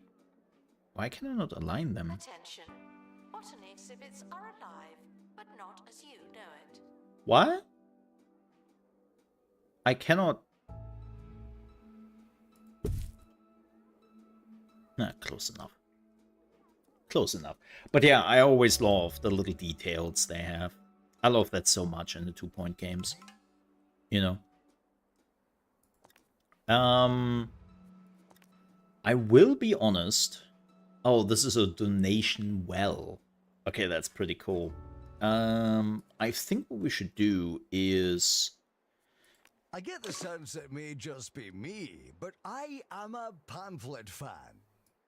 Why can I not align them? Attention. Botany exhibits are alive, but not as you know it. What? I cannot... close enough. Close enough. But yeah, I always love the little details they have. I love that so much in the 2-point games. You know? I will be honest. Oh, this is a donation well. Okay, that's pretty cool. I think what we should do is... I get the sense it may just be me, but I am a pamphlet fan.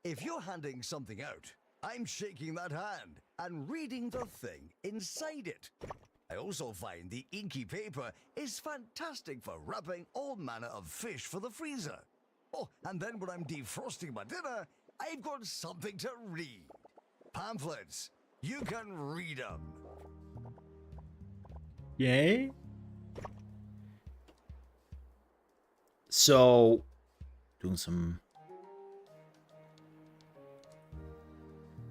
If you're handing something out, I'm shaking that hand and reading the thing inside it. I also find the inky paper is fantastic for wrapping all manner of fish for the freezer. Oh, and then when I'm defrosting my dinner, I've got something to read. Pamphlets. You can read them. Yay? So, doing some...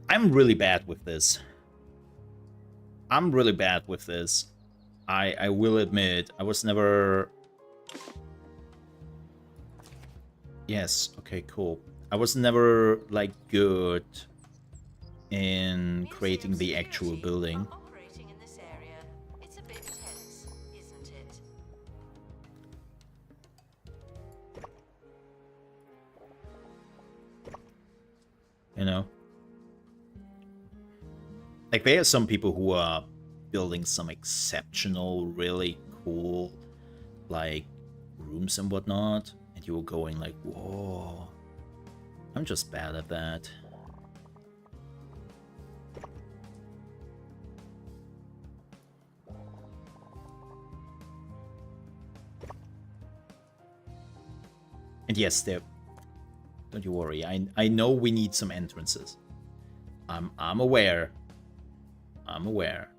I'm really bad with this. I'm really bad with this. I will admit, I was never... Yes, okay, cool. I was never, like, good in creating the actual building. Operating in this area, it's a bit tense, isn't it? You know? Like, there are some people who are building some exceptional, really cool, like, rooms and whatnot, and you are going like, whoa. I'm just bad at that. And yes, there. Don't you worry. I know we need some entrances. I'm aware. I'm aware.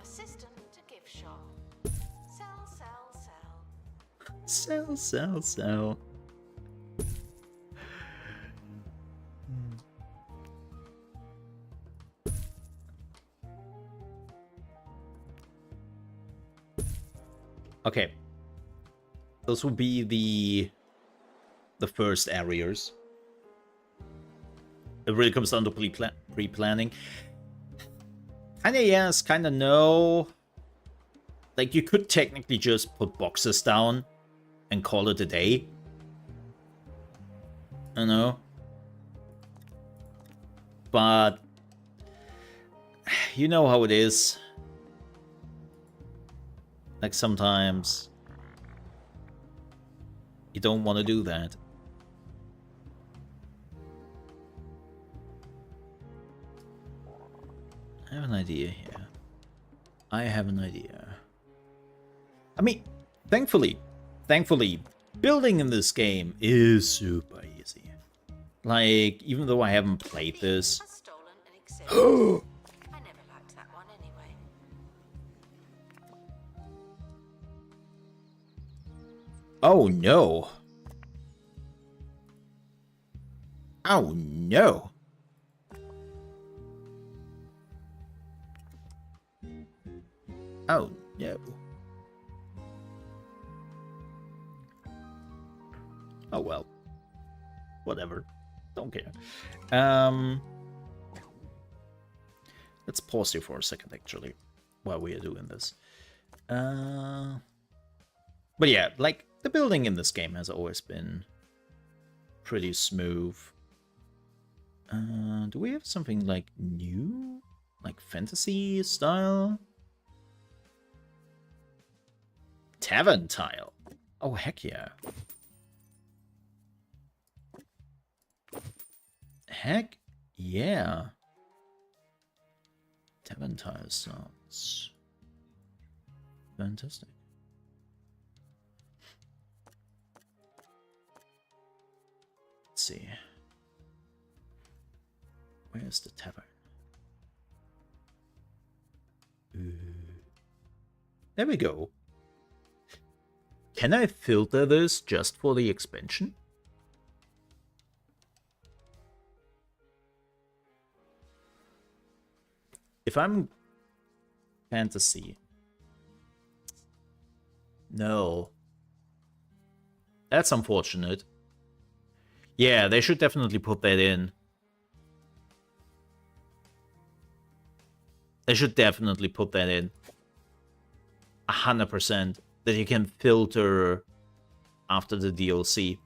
Assistant to gift shop. Sell, sell, sell. Sell, sell, sell. Okay. Those will be the first areas. It really comes down to pre-planning. Kinda yes, kinda no. Like, you could technically just put boxes down and call it a day. I know. But you know how it is. Like, sometimes you don't want to do that. I have an idea here. I have an idea. I mean, thankfully, building in this game is super easy. Like, even though I haven't played this... Has stolen an exhibit. I never liked that one anyway. Oh no. Oh no. Oh no. Oh well. Whatever. Don't care. Let's pause here for a second actually while we are doing this. But yeah, like, the building in this game has always been pretty smooth. Do we have something like new? Like fantasy style? Tavern tile. Oh, heck yeah. Heck yeah. Tavern tile sounds fantastic. see. Where's the tavern? There we go. Can I filter this just for the expansion? If I'm fantasy. No. That's unfortunate. Yeah, they should definitely put that in. They should definitely put that in. 100%. That you can filter after the DLC.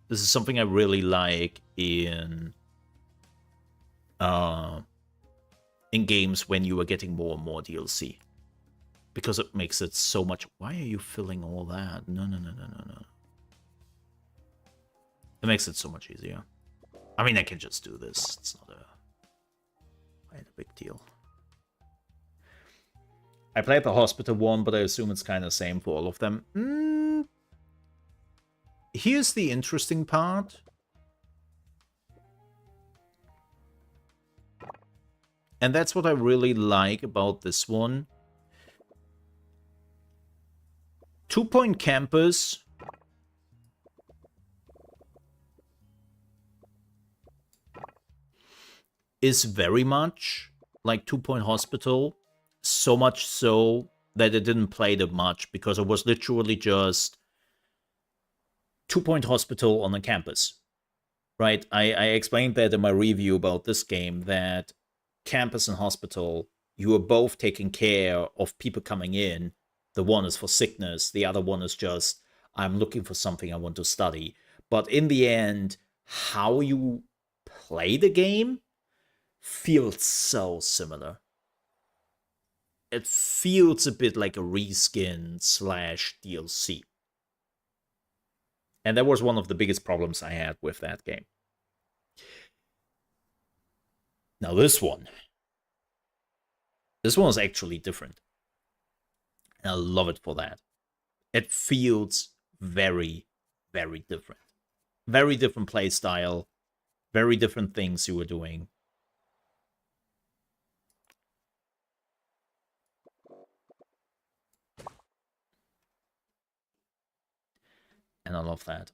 This is something I really like in games when you are getting more and more DLC. Because it makes it so much... Why are you filling all that? No. It makes it so much easier. I mean, I can just do this. It's not a big deal. I played the hospital one, but I assume it's kind of same for all of them. Here's the interesting part. And that's what I really like about this one. 2 Point Campus is very much like 2 Point Hospital. So much so that it didn't play that much because it was literally just 2 Point Hospital on the campus. Right? I explained that in my review about this game, that campus and hospital, you are both taking care of people coming in. The one is for sickness, the other one is just, I'm looking for something I want to study. But in the end, how you play the game feels so similar. It feels a bit like a reskin / DLC. And that was one of the biggest problems I had with that game. Now this one is actually different. And I love it for that. It feels very, very different. Very different play style. Very different things you were doing. And I love that.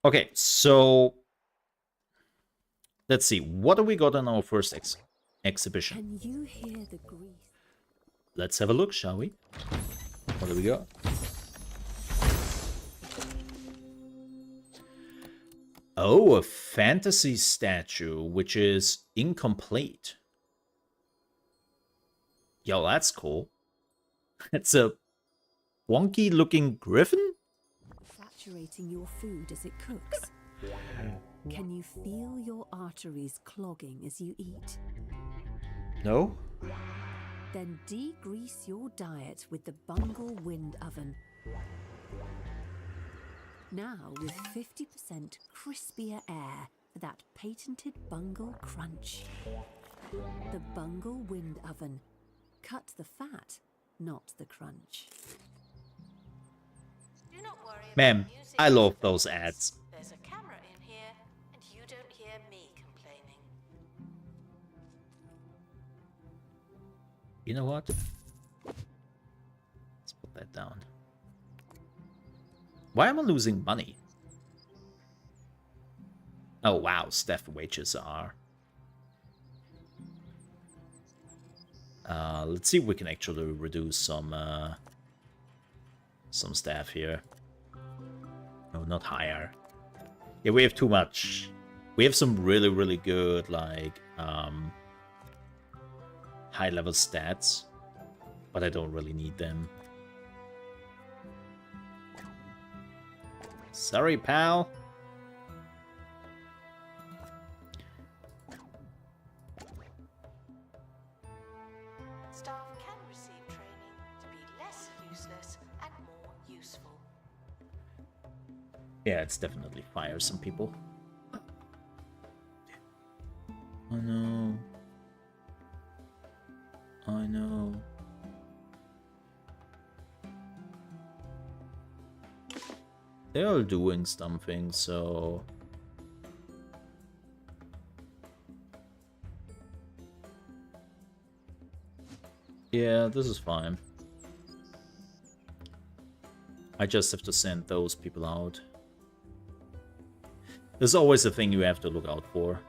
Okay, so let's see. What do we got on our first exhibition? Can you hear the grief? Let's have a look, shall we? What do we got? Oh, a fantasy statue, which is incomplete. Yo, that's cool. It's a wonky looking griffin? Saturating your food as it cooks. Can you feel your arteries clogging as you eat? No? Then degrease your diet with the Bungle Wind Oven. Now with 50% crispier air for that patented Bungle crunch. The Bungle Wind Oven. Cut the fat, not the crunch. Do not worry about Ma'am, music. I love those ads. There's a camera in here, and you don't hear me complaining. You know what? Let's put that down. Why am I losing money? Oh wow, staff wages are. Let's see if we can actually reduce some staff here. No, not higher. Yeah, we have too much. We have some really, really good, like, high-level stats, but I don't really need them. Sorry, pal. Staff can receive training to be less useless and more useful. Yeah, it's definitely fire some people. I know. I know. They're all doing something, so... Yeah, this is fine. I just have to send those people out. There's always a thing you have to look out for.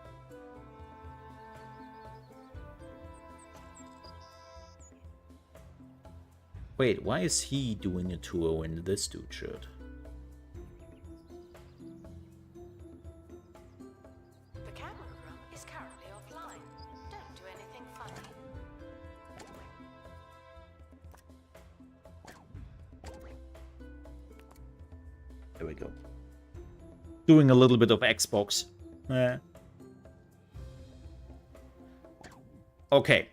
Wait, why is he doing a tour in this dude shirt? The camera room is currently offline. Don't do anything funny. There we go. Doing a little bit of Xbox. Okay.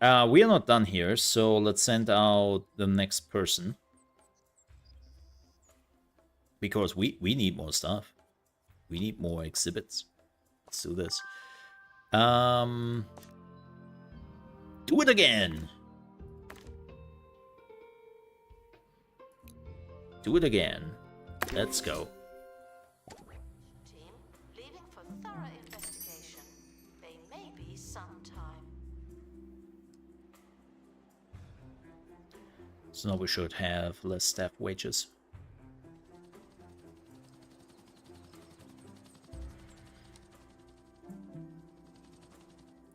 We are not done here, so let's send out the next person. Because we need more stuff. We need more exhibits. Let's do this. Do it again. Do it again. Let's go. Team, leaving for thorough investigation. They may be some time. So now we should have less staff wages.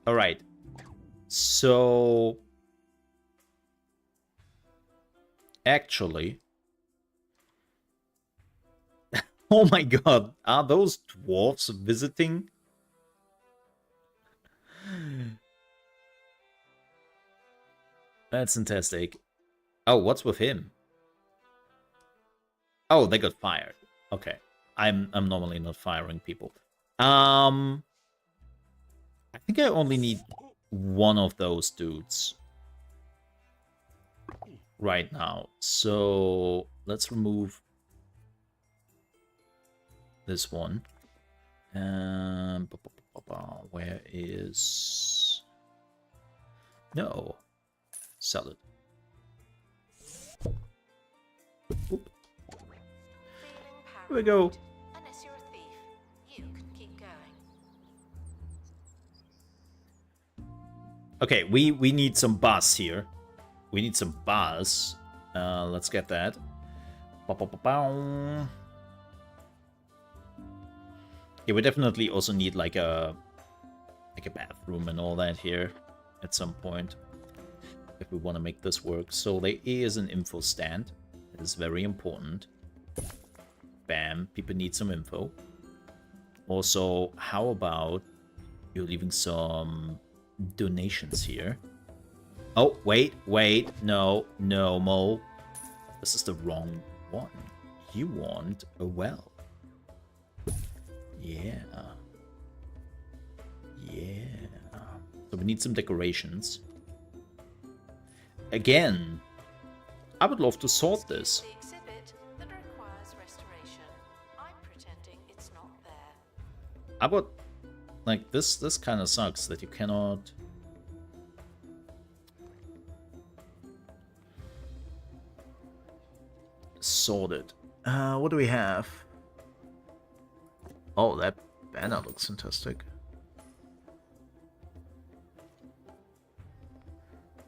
All right. So actually, oh my god, are those dwarves visiting? That's fantastic. Oh, what's with him? Oh, they got fired. Okay. I'm normally not firing people. I think I only need one of those dudes right now. So let's remove this one. Where is... No. Sell it. Oop. Here we go. Unless you're a thief, you can keep going. Okay, we need some buzz here. We need some buzz. Let's get that. Yeah, we definitely also need like a bathroom and all that here at some point if we want to make this work. So there is an info stand. It is very important. Bam, people need some info. Also, how about you leaving some donations here? Oh, wait, no, Mole. This is the wrong one. You want a well. Yeah. Yeah. So we need some decorations. Again, I would love to sort this. The exhibit that requires restoration. I'm pretending it's not there. I would... Like, this kind of sucks that you cannot... sort it. What do we have? Oh, that banner looks fantastic.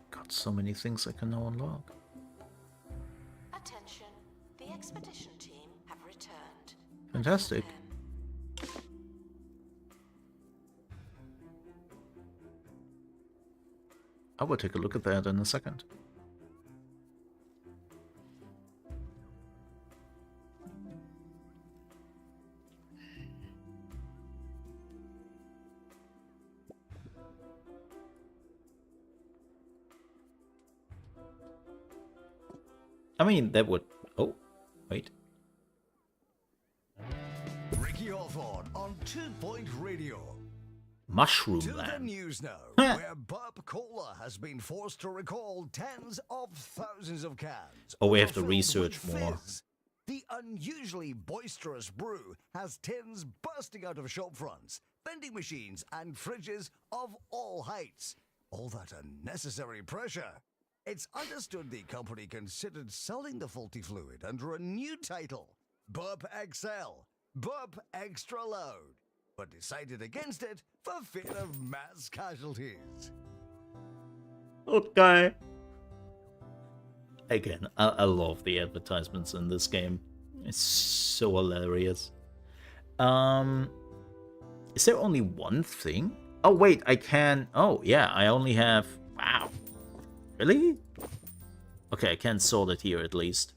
Got so many things I can now unlock. Attention, the expedition team have returned. Fantastic. I will take a look at that in a second. I mean, that would... Oh, wait. Ricky Hawthorne on 2 Point Radio. Mushroom To the Land. news now, where Bob Cola has been forced to recall tens of thousands of cans. Oh, we have to overfilled research with more. fizz. The unusually boisterous brew has tins bursting out of shop fronts, vending machines, and fridges of all heights. All that unnecessary pressure. It's understood the company considered selling the faulty fluid under a new title, Burp XL, Burp Extra Loud, but decided against it for fear of mass casualties. Okay. Again, I love the advertisements in this game. It's so hilarious. Is there only one thing? Oh wait, I can... Oh yeah, I only have... Wow. Really? Okay, I can sort it here at least.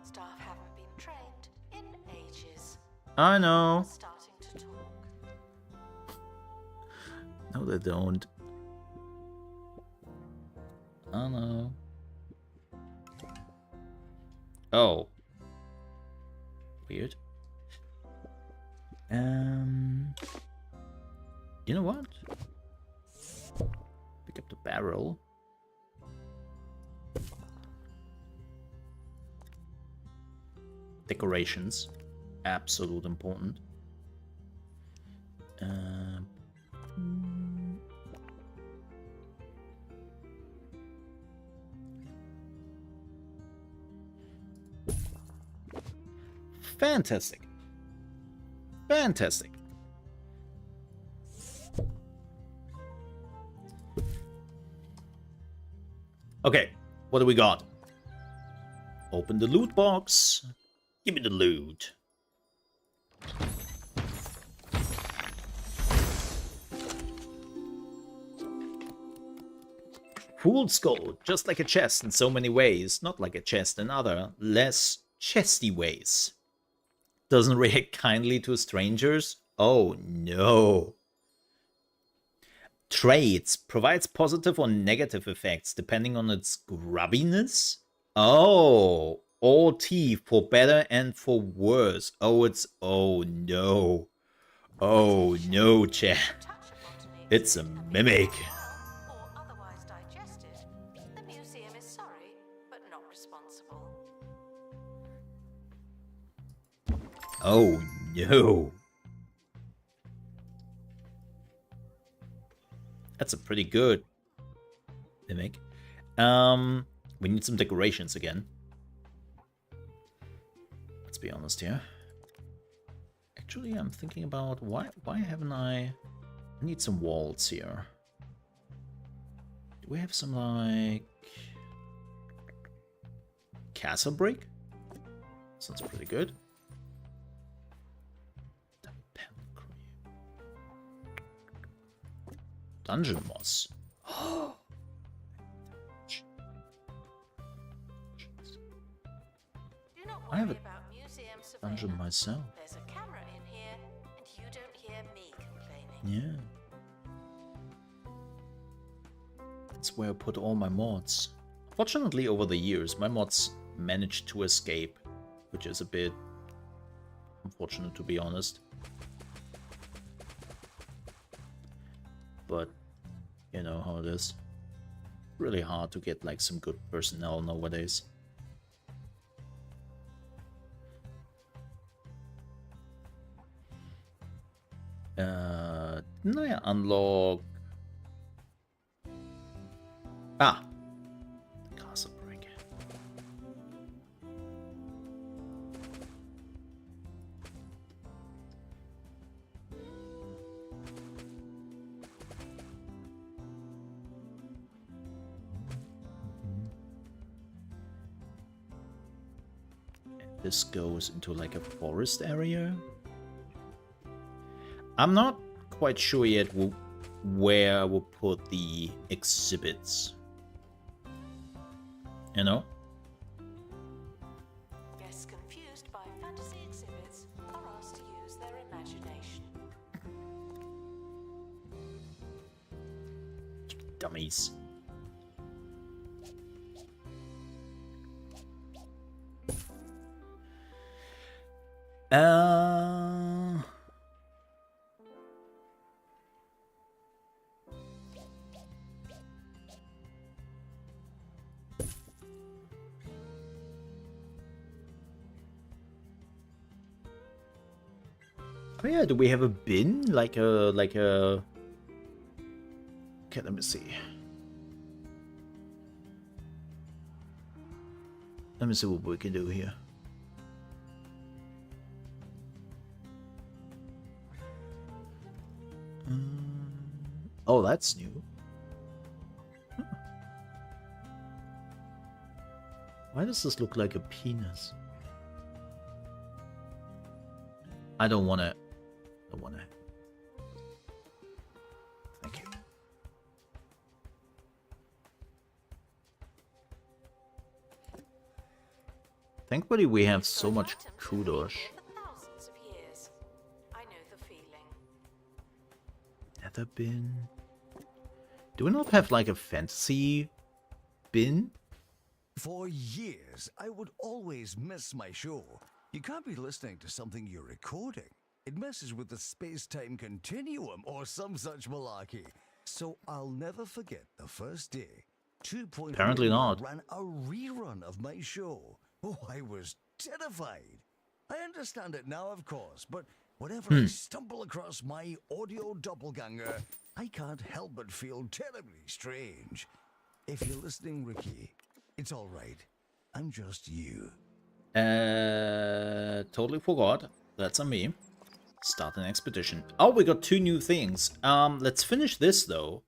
Staff haven't been trained in ages. I know. Starting to talk. No, they don't. I know. Oh. Weird. You know what? Pick up the barrel. Decorations. Absolute important. Fantastic. Fantastic. Okay, what do we got? Open the loot box. Give me the loot. Fool's skull, just like a chest in so many ways, not like a chest in other, less chesty ways. Doesn't react kindly to strangers? Oh no. Traits, provides positive or negative effects depending on its grubbiness? Oh, all teeth for better and for worse. Oh, it's... Oh no. Oh no, chat. It's a mimic. Or otherwise digested. The museum is sorry, but not responsible. Oh no. That's a pretty good mimic. We need some decorations again. Let's be honest here. Actually, I'm thinking about why haven't I need some walls here. Do we have some like castle brick? Sounds pretty good. Dungeon moss. Do not I have worry a about museum dungeon surveillance. myself. There's a camera in here, and you don't hear me complaining. Yeah. That's where I put all my mods. Fortunately, over the years, my mods managed to escape, which is a bit unfortunate, to be honest. But you know how it is. Really hard to get like some good personnel nowadays. Didn't I unlock... Ah! Castle break. This goes into like a forest area. I'm not quite sure yet where I will put the exhibits. You know? Guests confused by fantasy exhibits are asked to use their imagination. Dummies. Oh Oh yeah, do we have a bin? Like a... Okay, let me see. Let me see what we can do here. Oh, that's new. Huh. Why does this look like a penis? I don't wanna... Thank you. Thankfully we have so much kudos. Thousands of years. I know the feeling. Nether bin. Do we not have like a fantasy bin? For years, I would always miss my show. You can't be listening to something you're recording. It messes with the space-time continuum or some such malarkey. So I'll never forget the first day. 2.0 Apparently not. ran a rerun of my show. Oh, I was terrified. I understand it now, of course, but whenever I stumble across my audio doppelganger, I can't help but feel terribly strange. If you're listening, Ricky, it's all right. I'm just you. Totally forgot. That's on me. Start an expedition. Oh, we got 2 new things. Let's finish this though.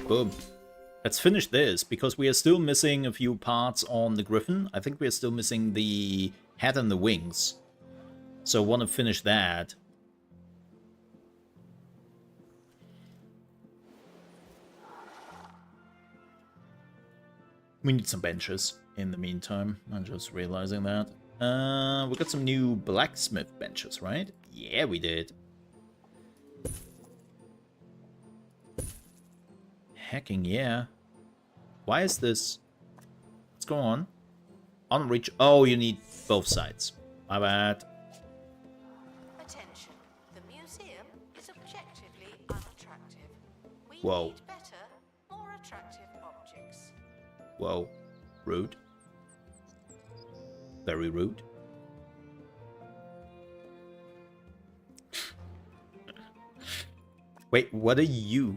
Boom. Let's finish this because we are still missing a few parts on the Griffin. I think we are still missing the head and the wings. So I want to finish that. We need some benches in the meantime. I'm just realizing that. We got some new blacksmith benches, right? Yeah, we did. Hacking, yeah. Why is this? What's going on? Unreach. Oh, you need both sides. My bad. Attention. The museum is objectively unattractive. We Whoa. need better, more attractive objects. Whoa. Rude. Very rude. Wait, what are you?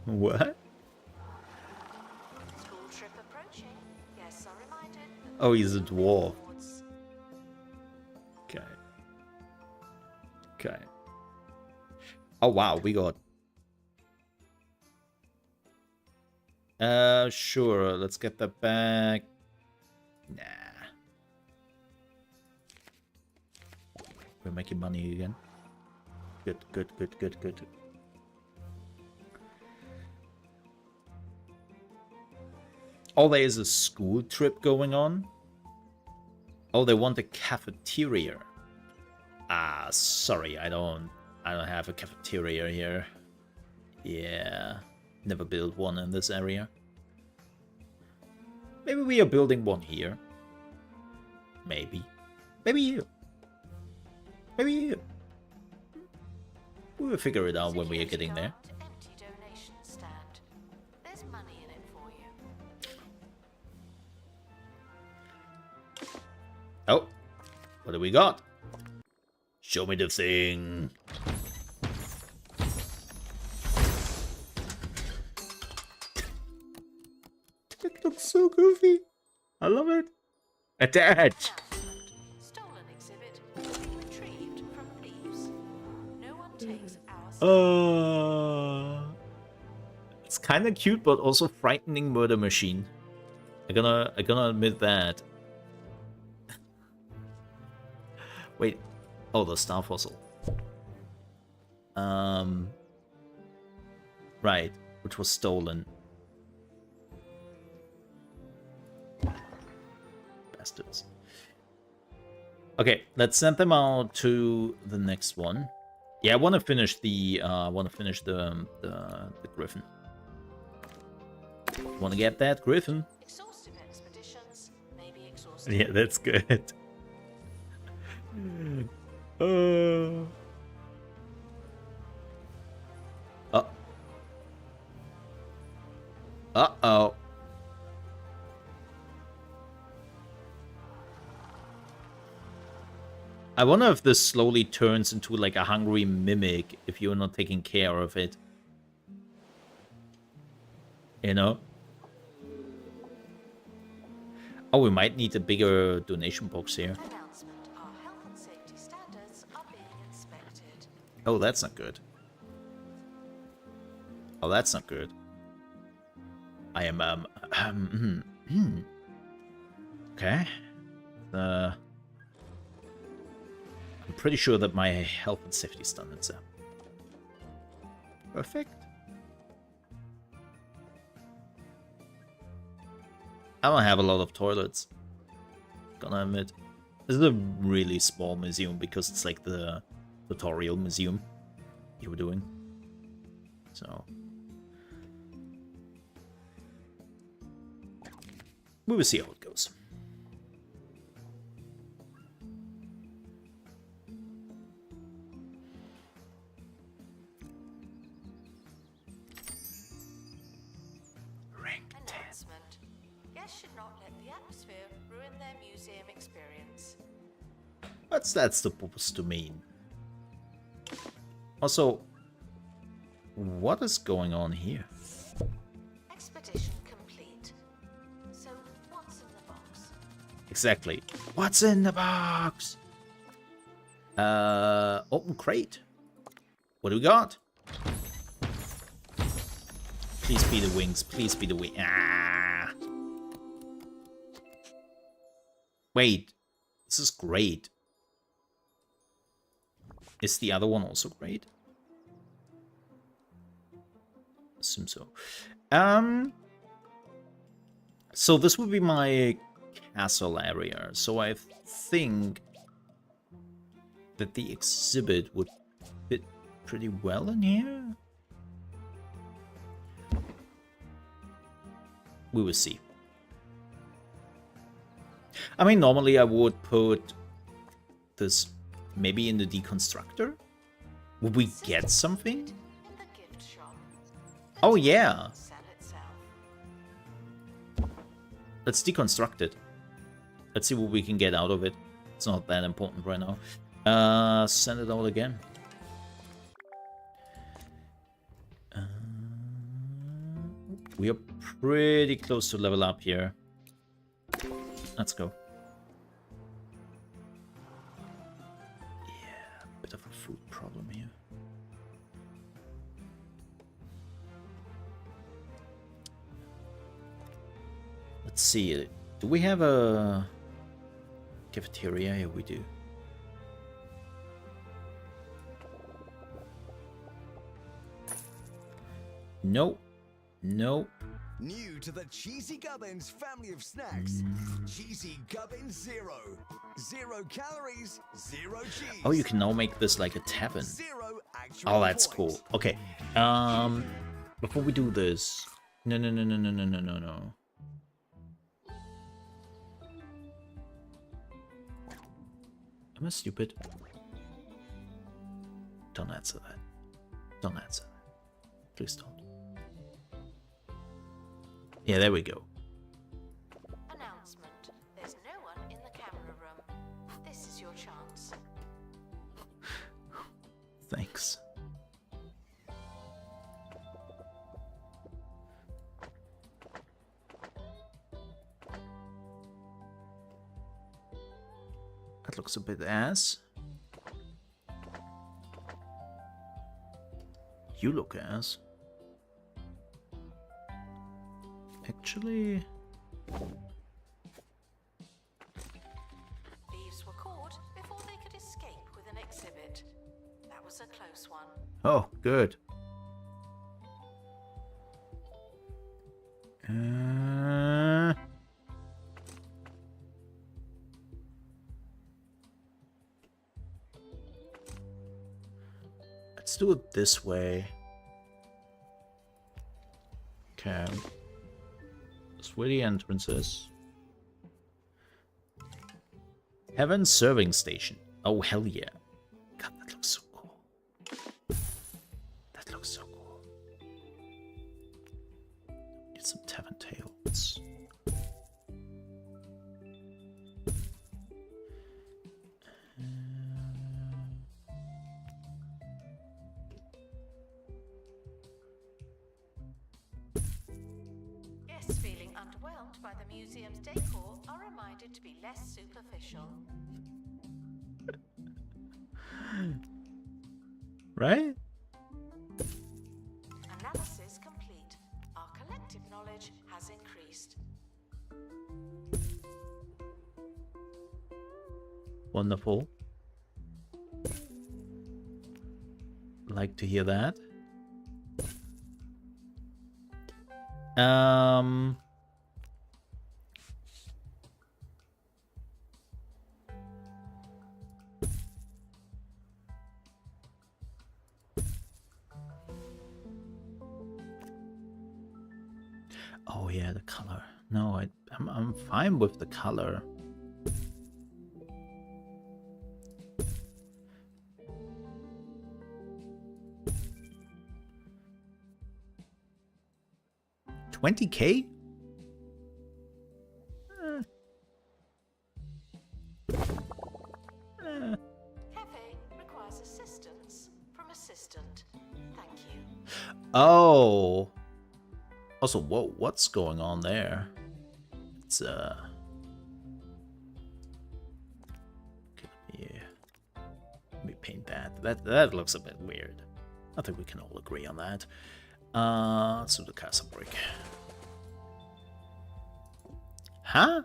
What? School trip approaching. Yes, I'm reminded. Oh, he's a dwarf. Okay. Okay. Oh, wow, we got... sure, let's get that back. Nah. We're making money again. Good, good, good, good, good. Oh, there is a school trip going on. Oh, they want a cafeteria. Ah, sorry, I don't have a cafeteria here. Yeah, never built one in this area. Maybe we are building one here. Maybe. Maybe here. Maybe here. We will figure it out when we are getting there. Empty donation stand. There's money in it for you. Oh, what do we got? Show me the thing. It looks so goofy. I love it. Attach. Stolen exhibit will be retrieved from thieves. No one takes our It's kind of cute, but also frightening murder machine. I'm gonna admit that. Wait. Oh, the star fossil. Right, which was stolen. Bastards. Okay, let's send them out to the next one. Yeah, I want to finish the the Griffin. Want to get that Griffin? exhaustive expeditions may be exhaustive. Yeah, that's good. Oh. Uh-oh. I wonder if this slowly turns into like a hungry mimic if you're not taking care of it. You know? Oh, we might need a bigger donation box here. Announcement. Our health and safety standards are being inspected. Oh, that's not good. Oh, that's not good. I am, okay. I'm pretty sure that my health and safety standards are perfect. I don't have a lot of toilets. Gonna admit. This is a really small museum because it's like the tutorial museum you were doing. So we will see how it goes. Announcement. Guests should not let the atmosphere ruin their museum experience. What's that supposed to mean? Also, what is going on here? Expedition complete. So, what's in the box? Exactly. What's in the box? Open crate. What do we got? Please be the wings. Please be the wing. Ah. Wait. This is great. Is the other one also great? Assume so. So this would be my castle area. So I think that the exhibit would fit pretty well in here. We will see. I mean, normally I would put this maybe in the deconstructor. Would we get something? In the gift shop. Oh yeah. Sell itself. Let's deconstruct it. Let's see what we can get out of it. It's not that important right now. Send it out again. We are pretty close to level up here. Let's go. Yeah, bit of a food problem here. Let's see. Do we have a cafeteria? Yeah, we do. Nope. Nope. New to the Cheesy Gubbins family of snacks. Cheesy Gubbins Zero. 0 calories, 0 cheese. Oh, you can now make this like a tavern. 0 actual Oh, that's points. cool. Okay. Before we do this, no. Am I stupid? Don't answer that. Don't answer that. Please don't. Yeah, there we go. Announcement. There's no one in the camera room. This is your chance. Thanks. That looks a bit ass. You look ass. Actually, Thieves were caught before they could escape with an exhibit. That was a close one. oh, good. Let's do it this way. Okay. That's where the entrance is. Heaven Serving Station. Oh, hell yeah. God, that looks so cool. That looks so cool. Get some tavern tails. overwhelmed by the museum's decor are reminded to be less superficial. Right? Analysis complete. Our collective knowledge has increased. Wonderful. Like to hear that. Oh yeah, the color. No, I'm fine with the color. $20K? Cafe requires assistance from assistant. Thank you. Oh. Also, whoa, what's going on there? It's okay, let me paint that. That looks a bit weird. I think we can all agree on that. Let's do the castle brick. Huh?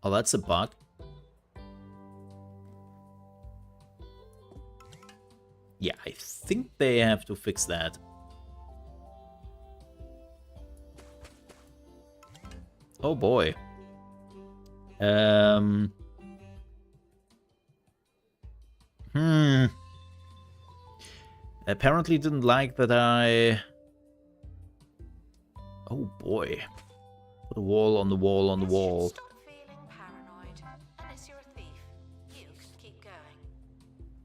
Oh, that's a bug. Yeah, I think they have to fix that. Oh boy. Apparently didn't like that I... Oh boy. Put a wall on the wall on the This should wall. stop feeling paranoid. Unless you're a thief, you can keep going.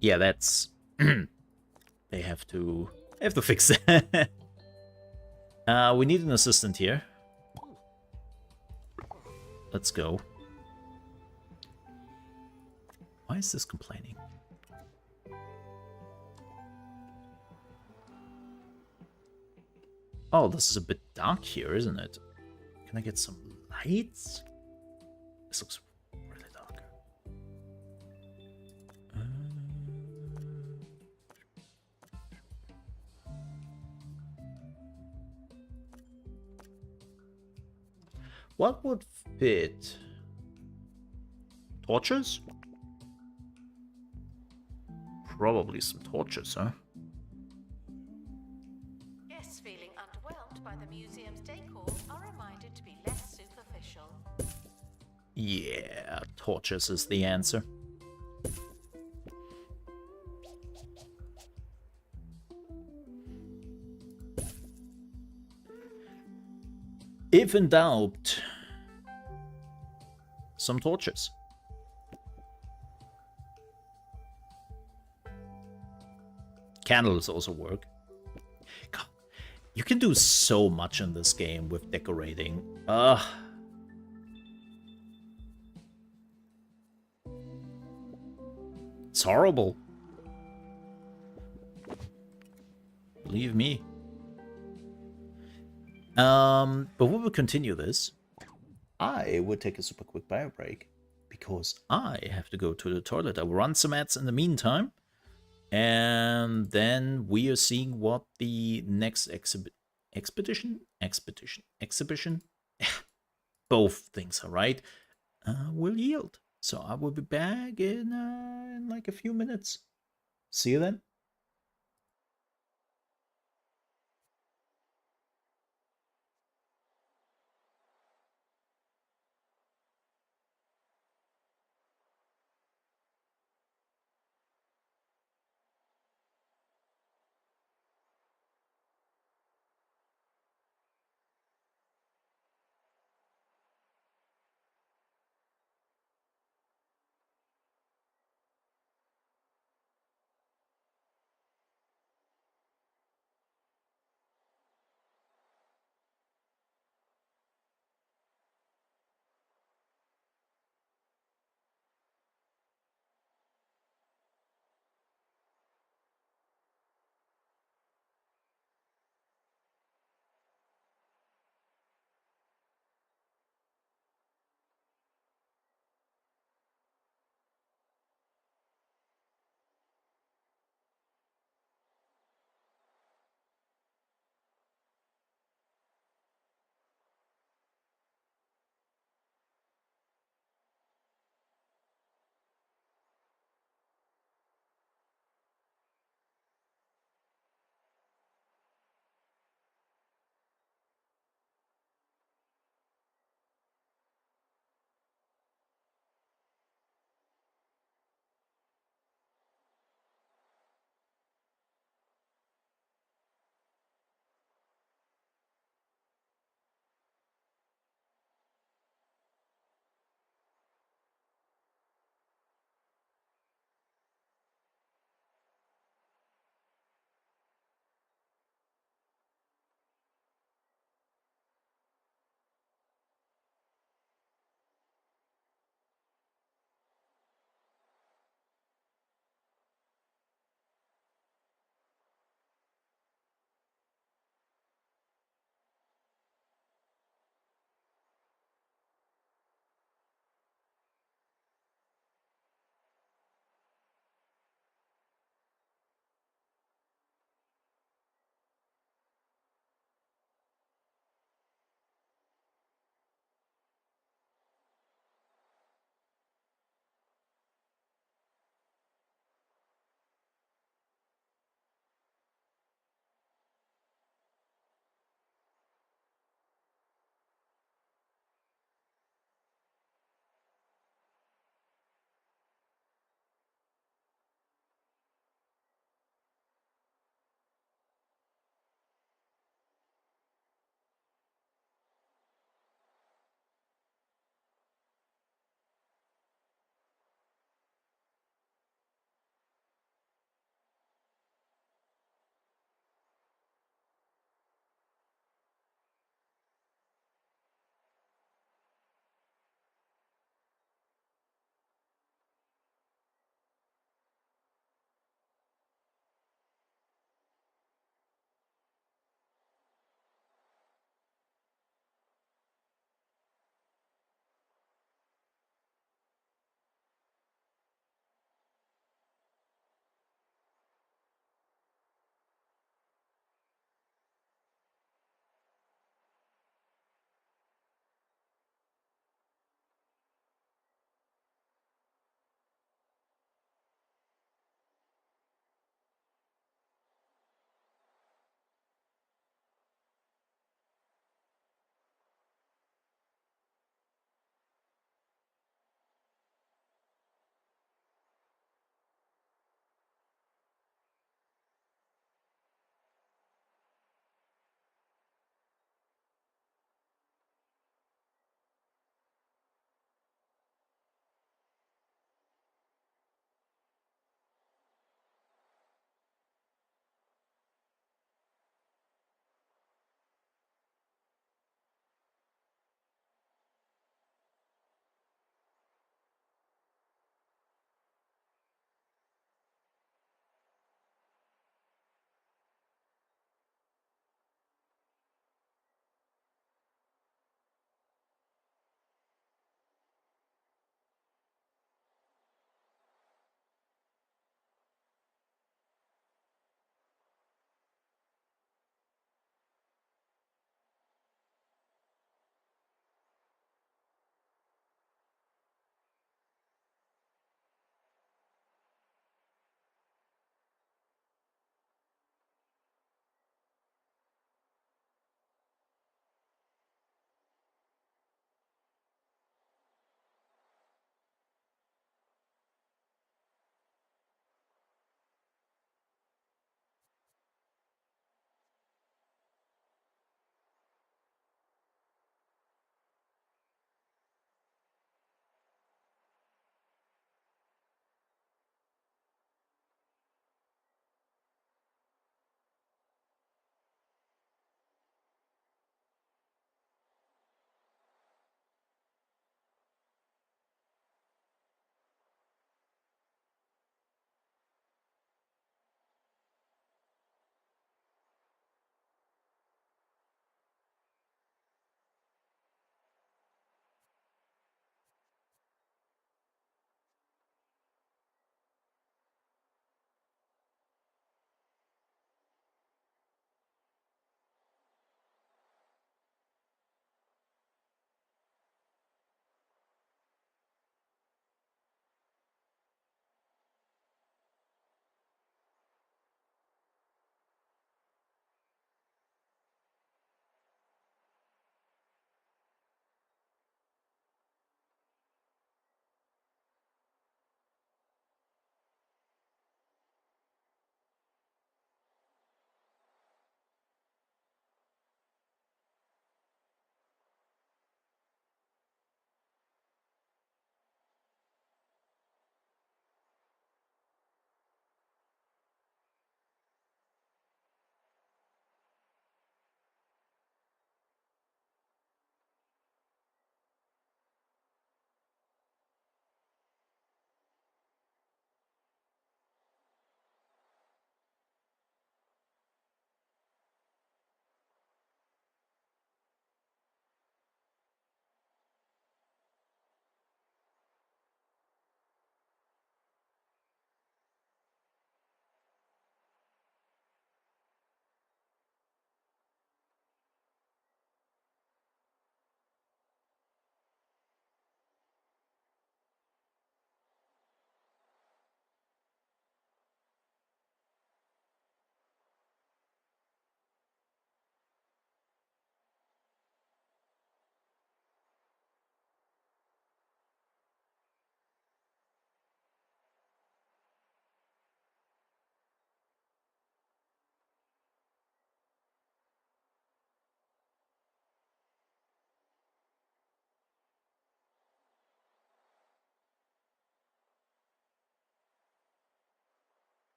Yeah, that's... They have to fix that. We need an assistant here. Let's go. Why is this complaining? Oh, this is a bit dark here, isn't it? Can I get some lights? This looks really dark. What would fit? Torches? Probably some torches, huh? Guests feeling underwhelmed by the museum's decor are reminded to be less superficial. Yeah, torches is the answer. If in doubt, some torches. Candles also work. God, you can do so much in this game with decorating. It's horrible. Believe me. But we will continue this. I would take a super quick bio break because I have to go to the toilet. I will run some ads in the meantime. And then we are seeing what the next exhibition? Both things are right. Will yield. So I will be back in like a few minutes. See you then.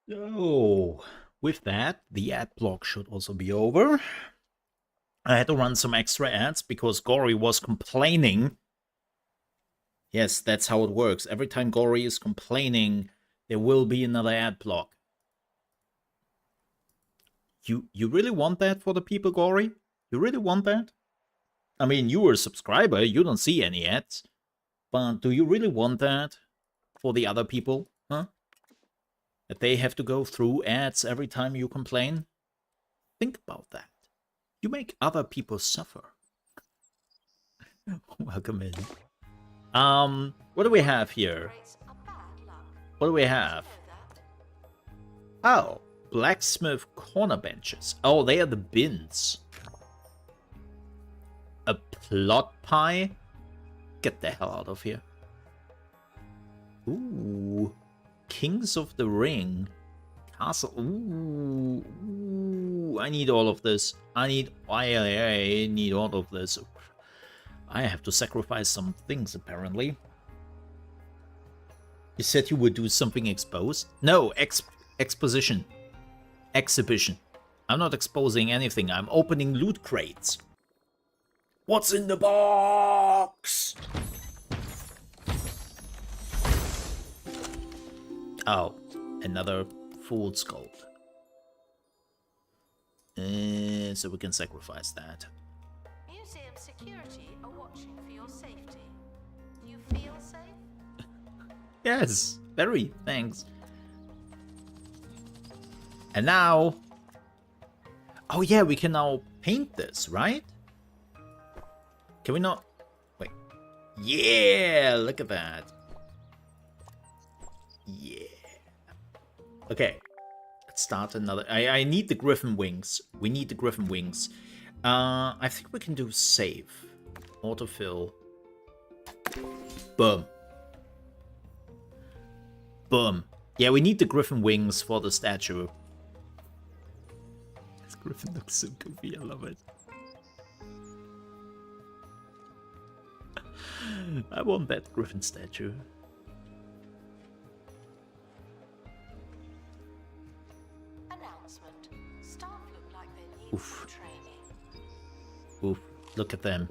So, with that, the ad block should also be over. I had to run some extra ads because Gory was complaining. Yes, that's how it works. Every time Gory is complaining, there will be another ad block. You really want that for the people, Gory? You really want that? I mean, you are a subscriber, you don't see any ads. But do you really want that for the other people? Huh? That they have to go through ads every time you complain? Think about that. You make other people suffer. Welcome in. What do we have here? What do we have? Oh, blacksmith corner benches. Oh, they are the bins. A plot pie? Get the hell out of here. Ooh. Kings of the Ring. Castle. Ooh. Ooh. I need all of this. I need all of this. I have to sacrifice some things, apparently. You said you would do something exposed? No, exposition. Exhibition. I'm not exposing anything. I'm opening loot crates. What's in the box? Oh, another fool's gold. So we can sacrifice that. Museum security are watching for your safety. Do you feel safe? Yes, very, thanks. And now... Oh yeah, we can now paint this, right? Can we not... Wait. Yeah, look at that. Yeah. Okay. Let's start another... I need the griffin wings. We need the griffin wings. I think we can do save. Autofill. Boom. Boom. Yeah, we need the griffin wings for the statue. This griffin looks so goofy, I love it. I want that griffin statue. Announcement. Staff look like they need Oof. training. Oof, look at them.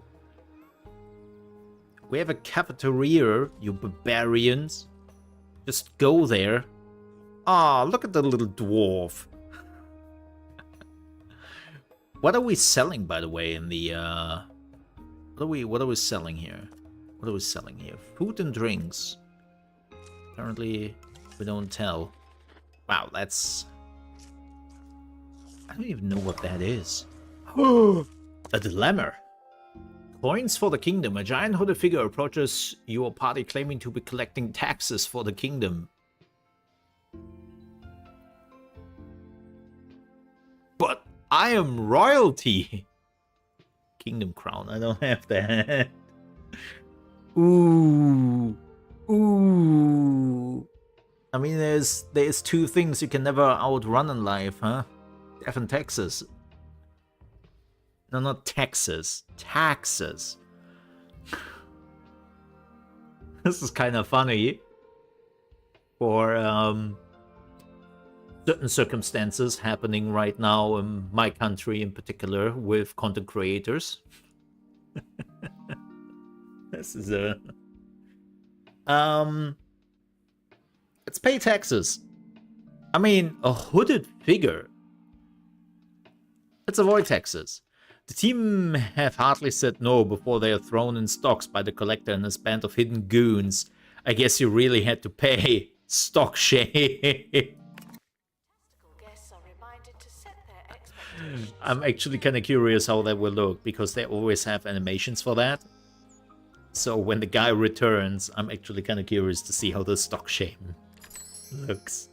We have a cafeteria, you barbarians. Just go there. Ah, look at the little dwarf. What are we selling, by the way, in the what are we selling here? What are we selling here? Food and drinks. Apparently we don't tell. Wow, that's... I don't even know what that is. A dilemma. Coins for the kingdom. A giant hooded figure approaches your party claiming to be collecting taxes for the kingdom. But I am royalty. Kingdom crown. I don't have that. Ooh. Ooh. I mean, there's two things you can never outrun in life, huh? Death and taxes. No, not Texas. Taxes. This is kind of funny. For certain circumstances happening right now in my country in particular with content creators. This is a... Let's pay taxes. I mean, a hooded figure. Let's avoid taxes. The team have hardly said no before they are thrown in stocks by the collector and his band of hidden goons. I guess you really had to pay stock share. Guests are reminded to set their expectations. I'm actually kind of curious how that will look, because they always have animations for that. So when the guy returns, I'm actually kind of curious to see how the stock shame looks.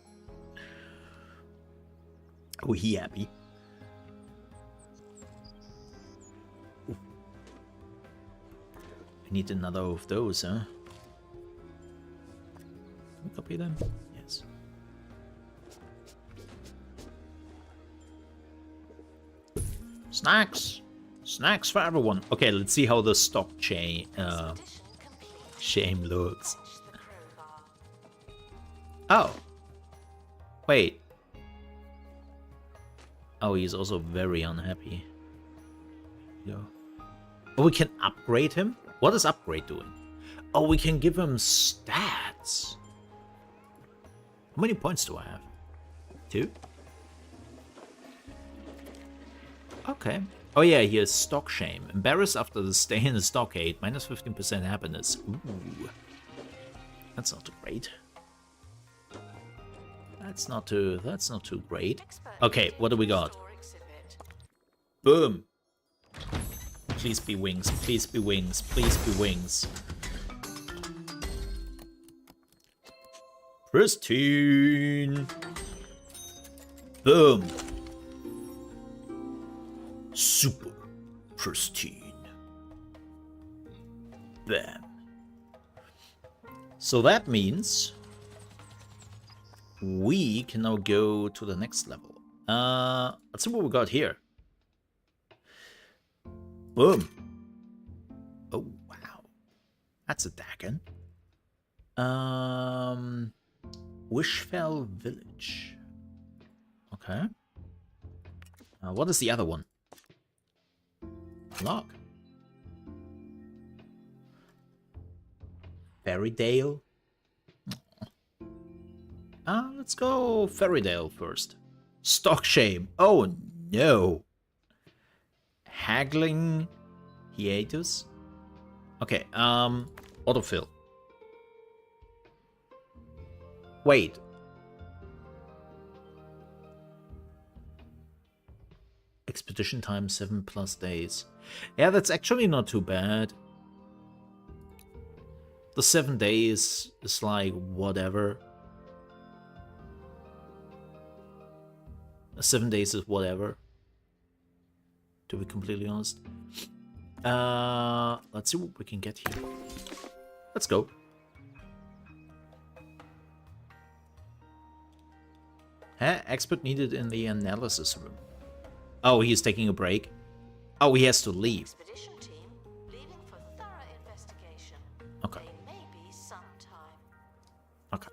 Oh, he happy. Need another of those, huh? Can we copy them? Yes. Snacks! Snacks for everyone! Okay, let's see how the stock chain shame looks. Oh. Wait. Oh, he's also very unhappy. Yeah. Oh, we can upgrade him? What is upgrade doing? Oh, we can give him stats. How many points do I have? 2? Okay. Oh yeah, here's stock shame. Embarrassed after the stay in the stockade. Minus 15% happiness. Ooh. That's not too great. That's not too great. Okay, what do we got? Boom. Please be wings, please be wings, please be wings. Pristine. Boom. Super pristine. Bam. So that means we can now go to the next level. Let's see what we got here. Boom. Oh, wow. That's a Dagon. Wishfell Village. Okay. What is the other one? Lock. Ferrydale. Let's go Ferrydale first. Stock shame. Oh no. Haggling hiatus. Okay, autofill. Wait. Expedition time 7+ days. Yeah, that's actually not too bad. The 7 days is like whatever. 7 days is whatever. To be completely honest. Let's see what we can get here. Let's go. Expert needed in the analysis room. Oh, he's taking a break. Oh, he has to leave. Expedition team leaving for thorough investigation. Okay. They may be some time. Okay.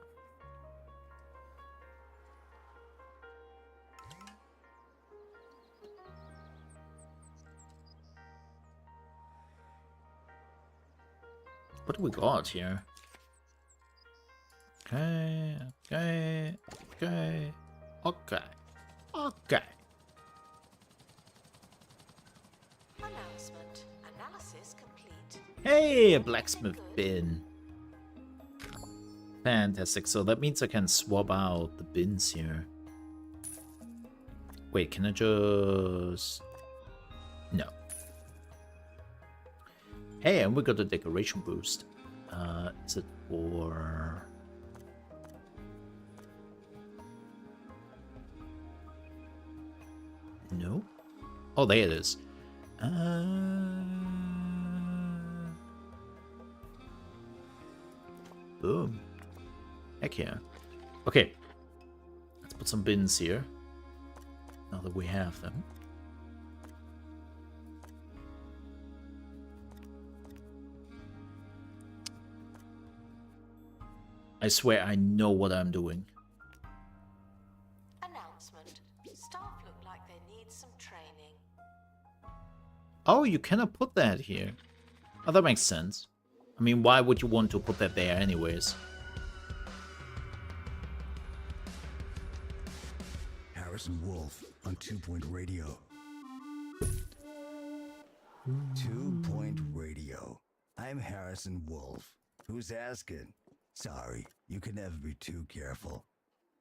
What do we got here? Okay, okay, okay, okay, okay. Announcement. Analysis complete. Hey, a blacksmith bin. Fantastic. So that means I can swap out the bins here. Wait, can I just... No. Hey, and we got a decoration boost. Is it for... No? Oh, there it is. Boom. Heck yeah. Okay. Let's put some bins here. Now that we have them. I swear I know what I'm doing. Announcement. Staff look like they need some training. Oh, you cannot put that here. Oh, that makes sense. I mean, why would you want to put that there anyways? Harrison Wolf on 2-Point Radio. 2-Point Radio. I'm Harrison Wolf. Who's asking? Sorry, you can never be too careful.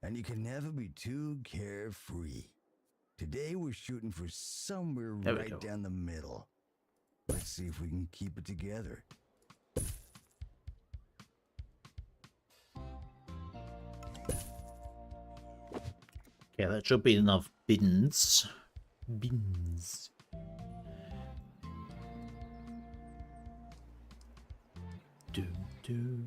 And you can never be too carefree. Today we're shooting for somewhere There we right go. down the middle. Let's see if we can keep it together. Okay, that should be enough bins. Bins. Do, do.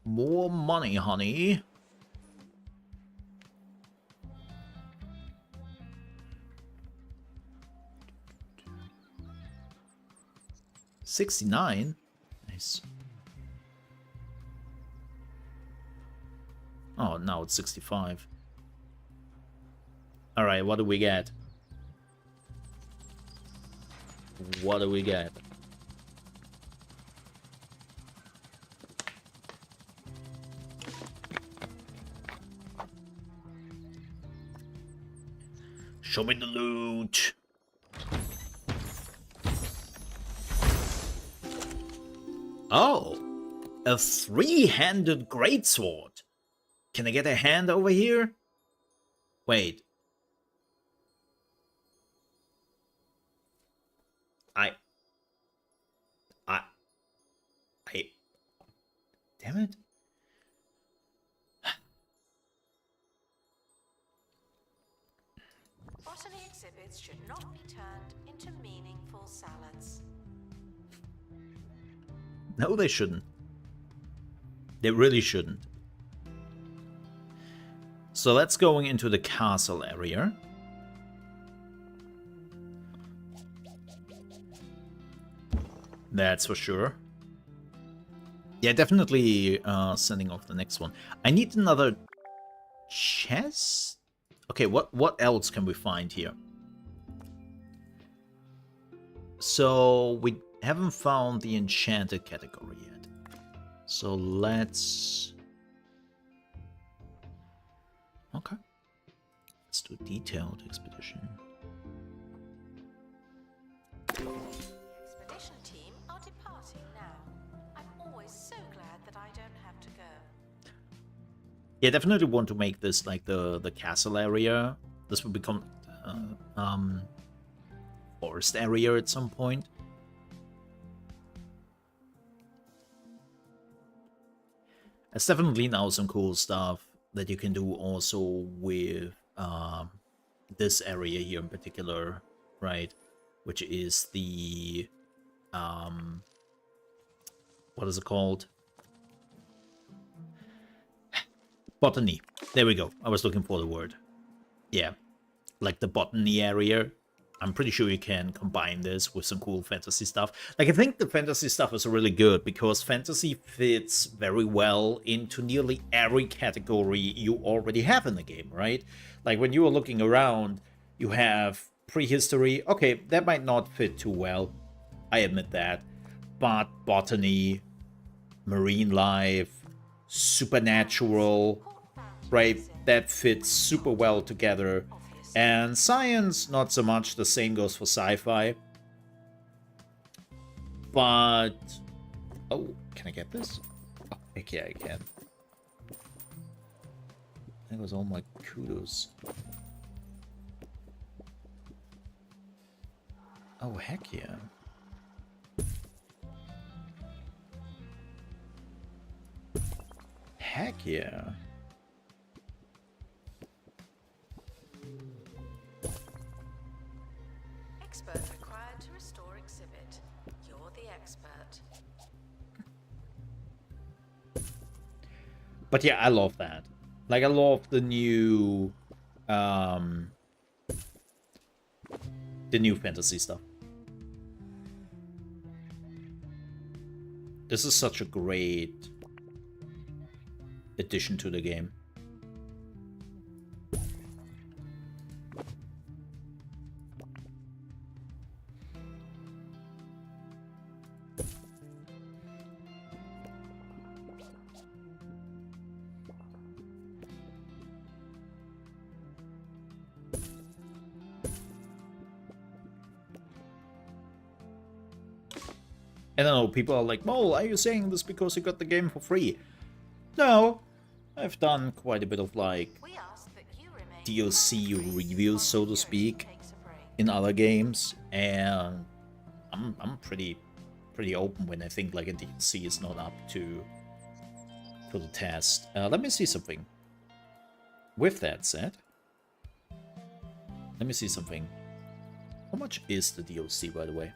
More money, honey. $69. Nice. Oh, now it's 65. Alright, what do we get? What do we get? Show me the loot. Oh, a three-handed greatsword. Can I get a hand over here? Wait. Damn it. Botany exhibits should not be turned into meaningful salads. No, they shouldn't. They really shouldn't. So let's go into the castle area. That's for sure. Yeah, definitely sending off the next one. I need another chest? Okay, what else can we find here? So we haven't found the enchanted category yet. So let's... Okay. Let's do detailed expedition. Expedition team are departing now. I'm always so glad that I don't have to go. Yeah, definitely want to make this like the castle area. This will become forest area at some point. There's definitely now some cool stuff that you can do also with this area here in particular, right? Which is the what is it called? Botany. There we go. I was looking for the word. Yeah, like the botany area. I'm pretty sure you can combine this with some cool fantasy stuff. Like, I think the fantasy stuff is really good because fantasy fits very well into nearly every category you already have in the game, right? Like, when you are looking around, you have prehistory. Okay, that might not fit too well. I admit that. But botany, marine life, supernatural, right? That fits super well together. And science, not so much. The same goes for sci-fi. But... Oh, can I get this? Oh, heck yeah, I can. That was all my kudos. Oh, heck yeah. Heck yeah. Expert required to restore exhibit. You're the expert. But yeah, I love that. Like, I love the new fantasy stuff. This is such a great addition to the game. I don't know, people are like, Mole, are you saying this because you got the game for free? No, I've done quite a bit of, like, We ask that you remain DLC reviews, so to speak, takes a break. in other games, and I'm pretty open when I think, like, a DLC is not up to the test. Let me see something. With that said, let me see something. How much is the DLC, by the way?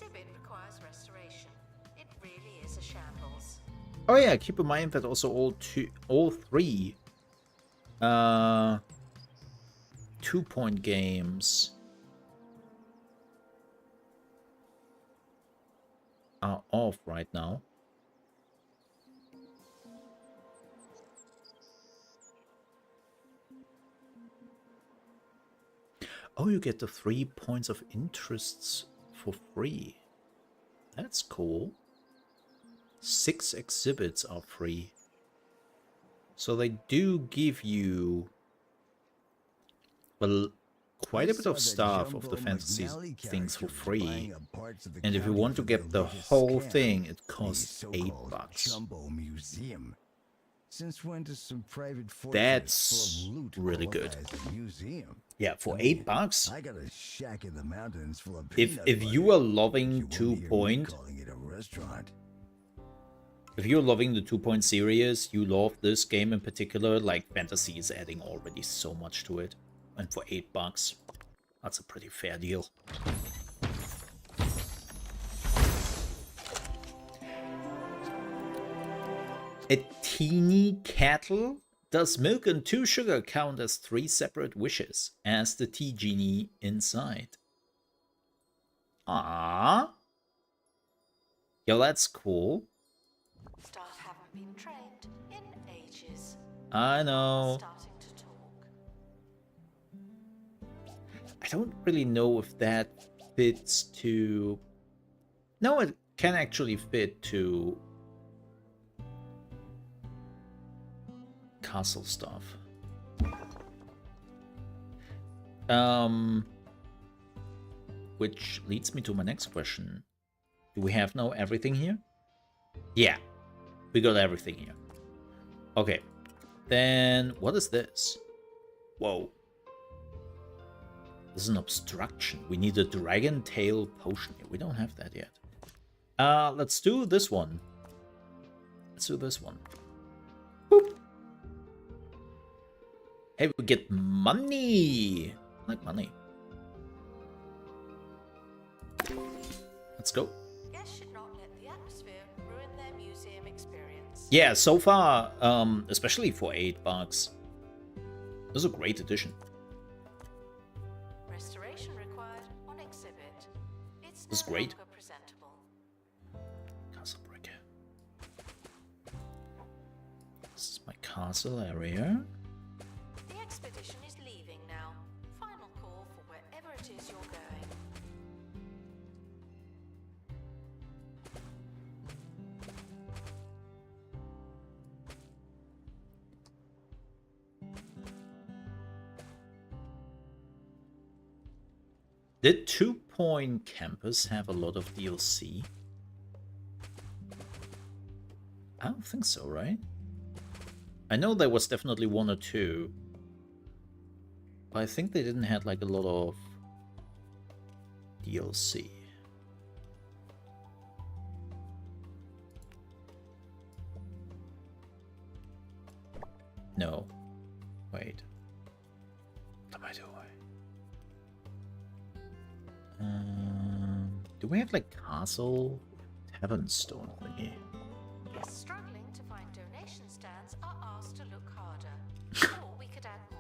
exhibit requires restoration. It really is a shambles. Oh yeah, keep in mind that also all three 2-point games are off right now. Oh, you get the 3 points of interests for free. That's cool. 6 exhibits are free. So they do give you, well, quite a bit of stuff of the fantasy things for free. And if you want to get the whole thing, it costs $8. Jumbo Museum. Since when does some private That's full of loot really good. qualify as a museum? Yeah, for $8. I got a shack in the mountains full of If peanut you butter. are loving You won't 2 hear me point, calling it a restaurant. if you're loving the 2 point series, you love this game in particular, like fantasy is adding already so much to it. And for $8, that's a pretty fair deal. A teeny cattle? Does milk and 2 sugar count as 3 separate wishes? As the tea genie inside. Ah, yo, that's cool. Staff haven't been trained in ages. I know. Starting to talk. I don't really know if that fits to... No, it can actually fit to castle stuff. Which leads me to my next question. Do we have now everything here? Yeah, we got everything here. Okay, then what is this? Whoa. This is an obstruction. We need a dragon tail potion here. We don't have that yet. Let's do this one. Let's do this one. Boop. Hey, we get money. I like money. Let's go. Guests should not let the atmosphere ruin their museum experience. Yeah, so far, especially for $8, this is a great addition. Restoration required on exhibit. It's This is no great. longer presentable. Castle Breaker. This is my castle area. The expedition is leaving now. Final call for wherever it is you're going. Did 2 Point Campus have a lot of DLC? I don't think so, right? I know there was definitely 1 or 2. But I think they didn't have like a lot of DLC. No. Wait. What am I doing? Do we have like castle tavern stone thingy? Guests struggling to find donation stands are asked to look harder. Or we could add more.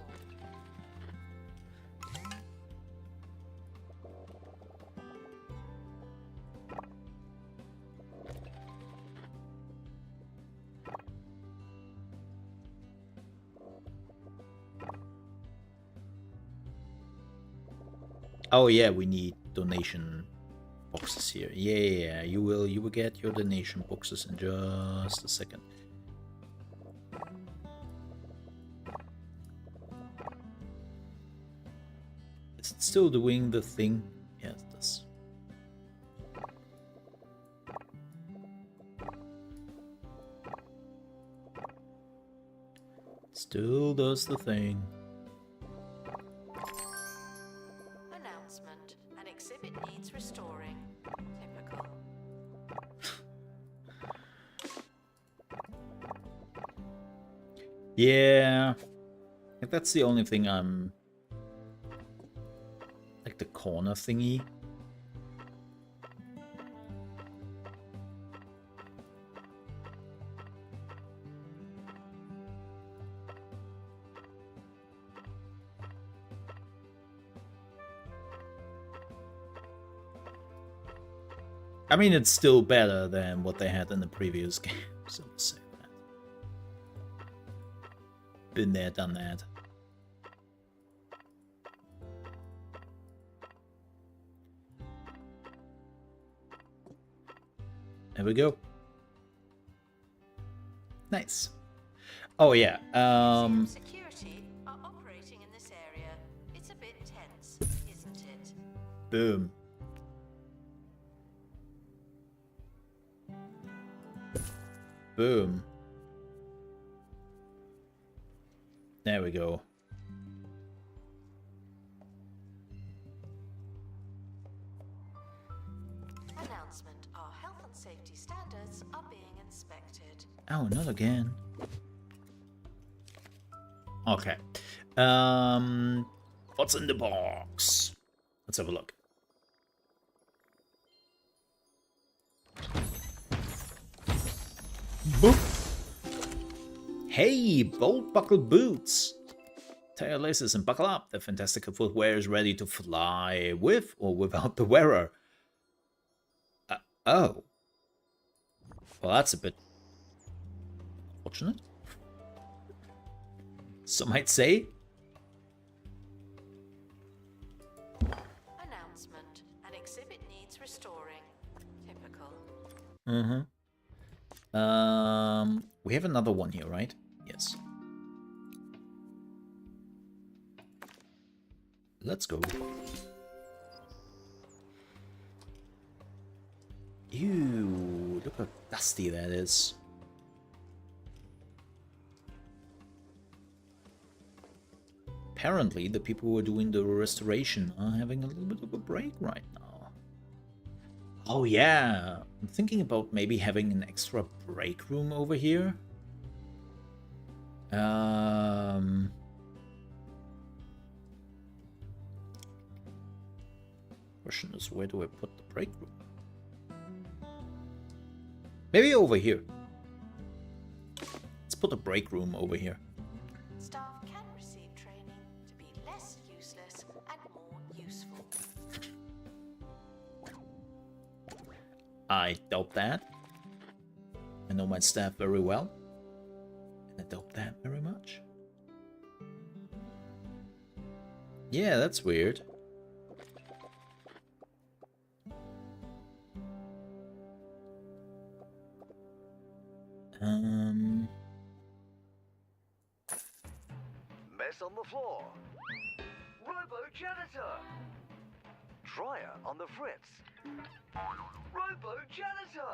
Oh yeah, we need donation boxes here. Yeah, you will get your donation boxes in just a second. Is it still doing the thing? Yes, it does. Still does the thing. Announcement. An exhibit needs restoring. Typical. Yeah, I think that's the only thing I'm... Like the corner thingy. I mean, it's still better than what they had in the previous game, so we'll say that. Been there, done that. There we go. Nice. Oh yeah. Security are operating in this area. It's a bit tense, isn't it? Boom. Boom. There we go. Announcement: our health and safety standards are being inspected. Oh, not again. Okay. What's in the box? Let's have a look. Boop. Hey, bolt buckle boots. Tie your laces and buckle up. The fantastical footwear is ready to fly with or without the wearer. Oh. Well, that's a bit fortunate. Some might say. Announcement: an exhibit needs restoring. Typical. We have another one here, right? Yes. Let's go. Ew, look how dusty that is. Apparently, the people who are doing the restoration are having a little bit of a break right now. Oh yeah, I'm thinking about maybe having an extra break room over here. Question is, where do I put the break room? Maybe over here. Let's put a break room over here. Staff can receive training to be less useless and more useful. I doubt that. I know my staff very well. And I doubt that very much. Yeah, that's weird. Mess on the floor. Robo-janitor. Dryer on the fritz. Robo-janitor.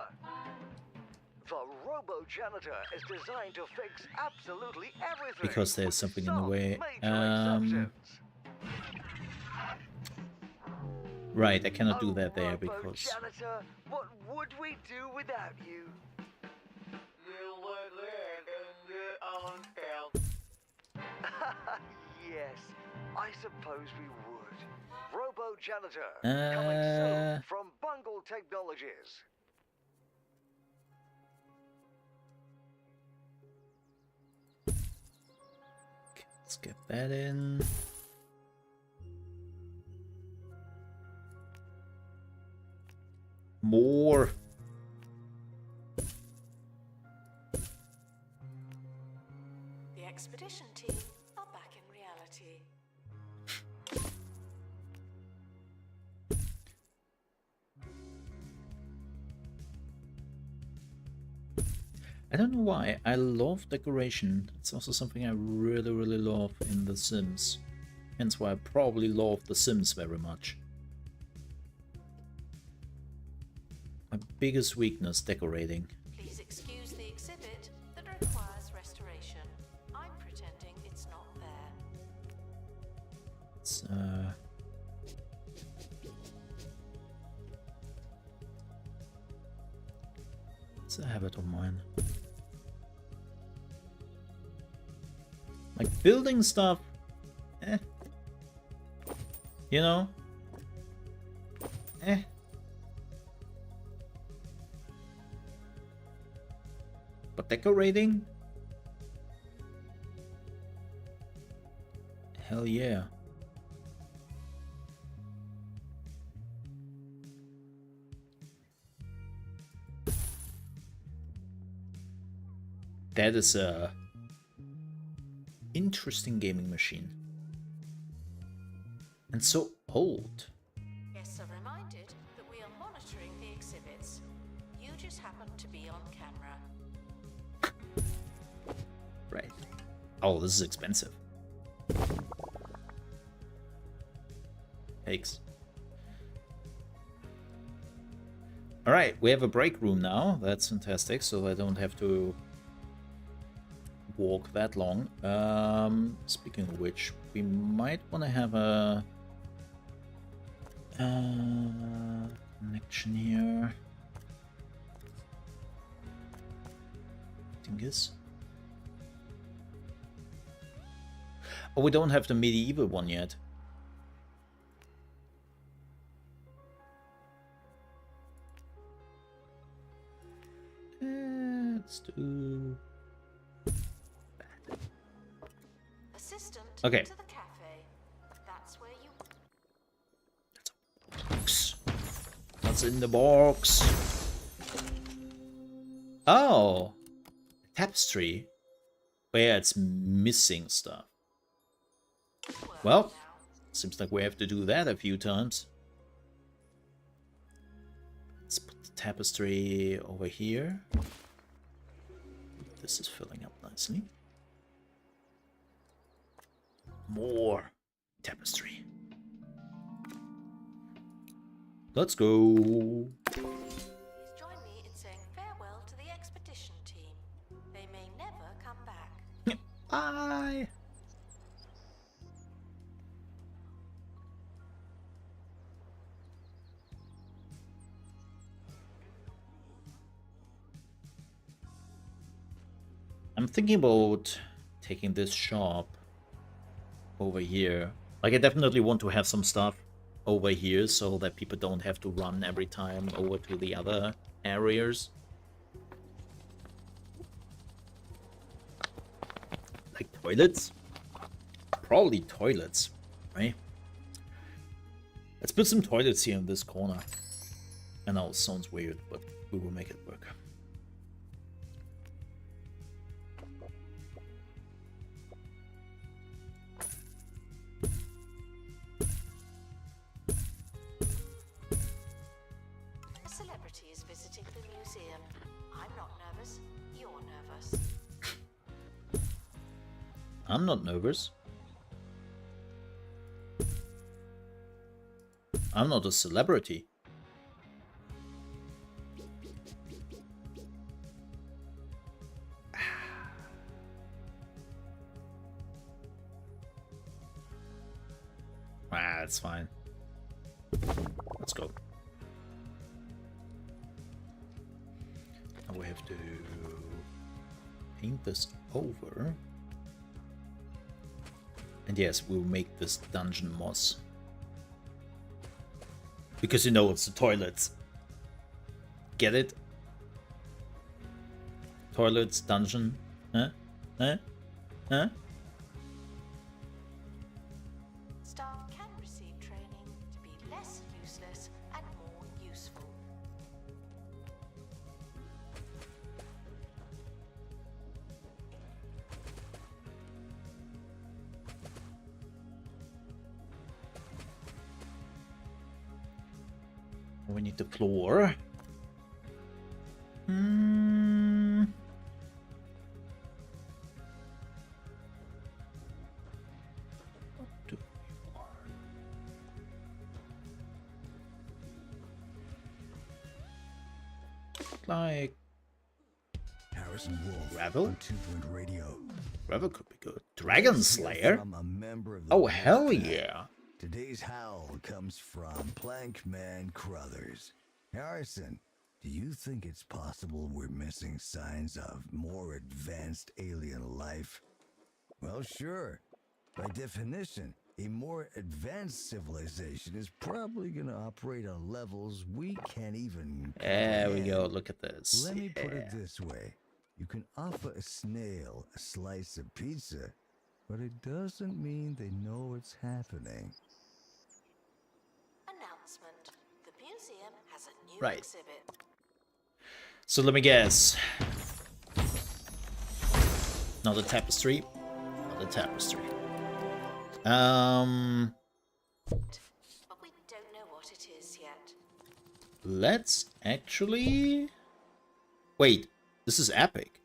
The Robo-janitor is designed to fix absolutely everything. Because there's with something in the some way. major exceptions. Right, I cannot do Oh, that there because... Robo-janitor, what would we do without you? Yes, I suppose we would. Robo-janitor, coming soon from Bungle Technologies. Okay, let's get that in. More. The expedition team are back in reality. I don't know why. I love decoration. It's also something I really, really love in The Sims. Hence why I probably love The Sims very much. My biggest weakness, decorating. Please excuse the exhibit that requires restoration. I'm pretending it's not there. It's, it's a habit of mine. Like building stuff, you know, but decorating, hell yeah. That is a interesting gaming machine. And so old. Guests are reminded that we are monitoring the exhibits. You just happen to be on camera. Right. Oh, this is expensive. Thanks. Alright, we have a break room now. That's fantastic, so I don't have to walk that long. Speaking of which, we might want to have a connection here. Dingus. Oh, we don't have the medieval one yet. Let's do that. Assistant Okay. to the cafe. That's where you. Box. What's in the box? Oh, tapestry. Oh yeah, it's missing stuff. Well, seems like we have to do that a few times. Let's put the tapestry over here. This is filling up nicely. More tapestry. Let's go. Please join me in saying farewell to the expedition team. They may never come back. Bye. I'm thinking about taking this shop over here. Like, I definitely want to have some stuff over here so that people don't have to run every time over to the other areas. Like toilets? Probably toilets, right? Let's put some toilets here in this corner. I know it sounds weird, but we will make it work. A celebrity is visiting the museum. I'm not nervous. You're nervous. I'm not nervous. I'm not a celebrity. Ah, that's fine. Let's go. Now we have to paint this over. And yes, we'll make this dungeon moss. Because you know it's the toilets. Get it? Toilets, dungeon. Huh? Huh? Huh? Staff can receive training to be less useless and more useful. We need the floor. What do we want? Like Harrison Wolf Gravel? on 2 Point Radio. Gravel could be good. Dragon Slayer? From a member of the Oh hell Wolf Pack. yeah! Today's howl comes from Plankman Crothers. Harrison, do you think it's possible we're missing signs of more advanced alien life? Well, sure. By definition, a more advanced civilization is probably going to operate on levels we can't even There we go. comprehend. Look at this. Let me put it Yeah. this way. You can offer a snail a slice of pizza, but it doesn't mean they know it's happening. Announcement. The museum has a new Right. exhibit. So let me guess. Not a tapestry. Not a tapestry. But we don't know what it is yet. Let's actually... Wait, this is epic.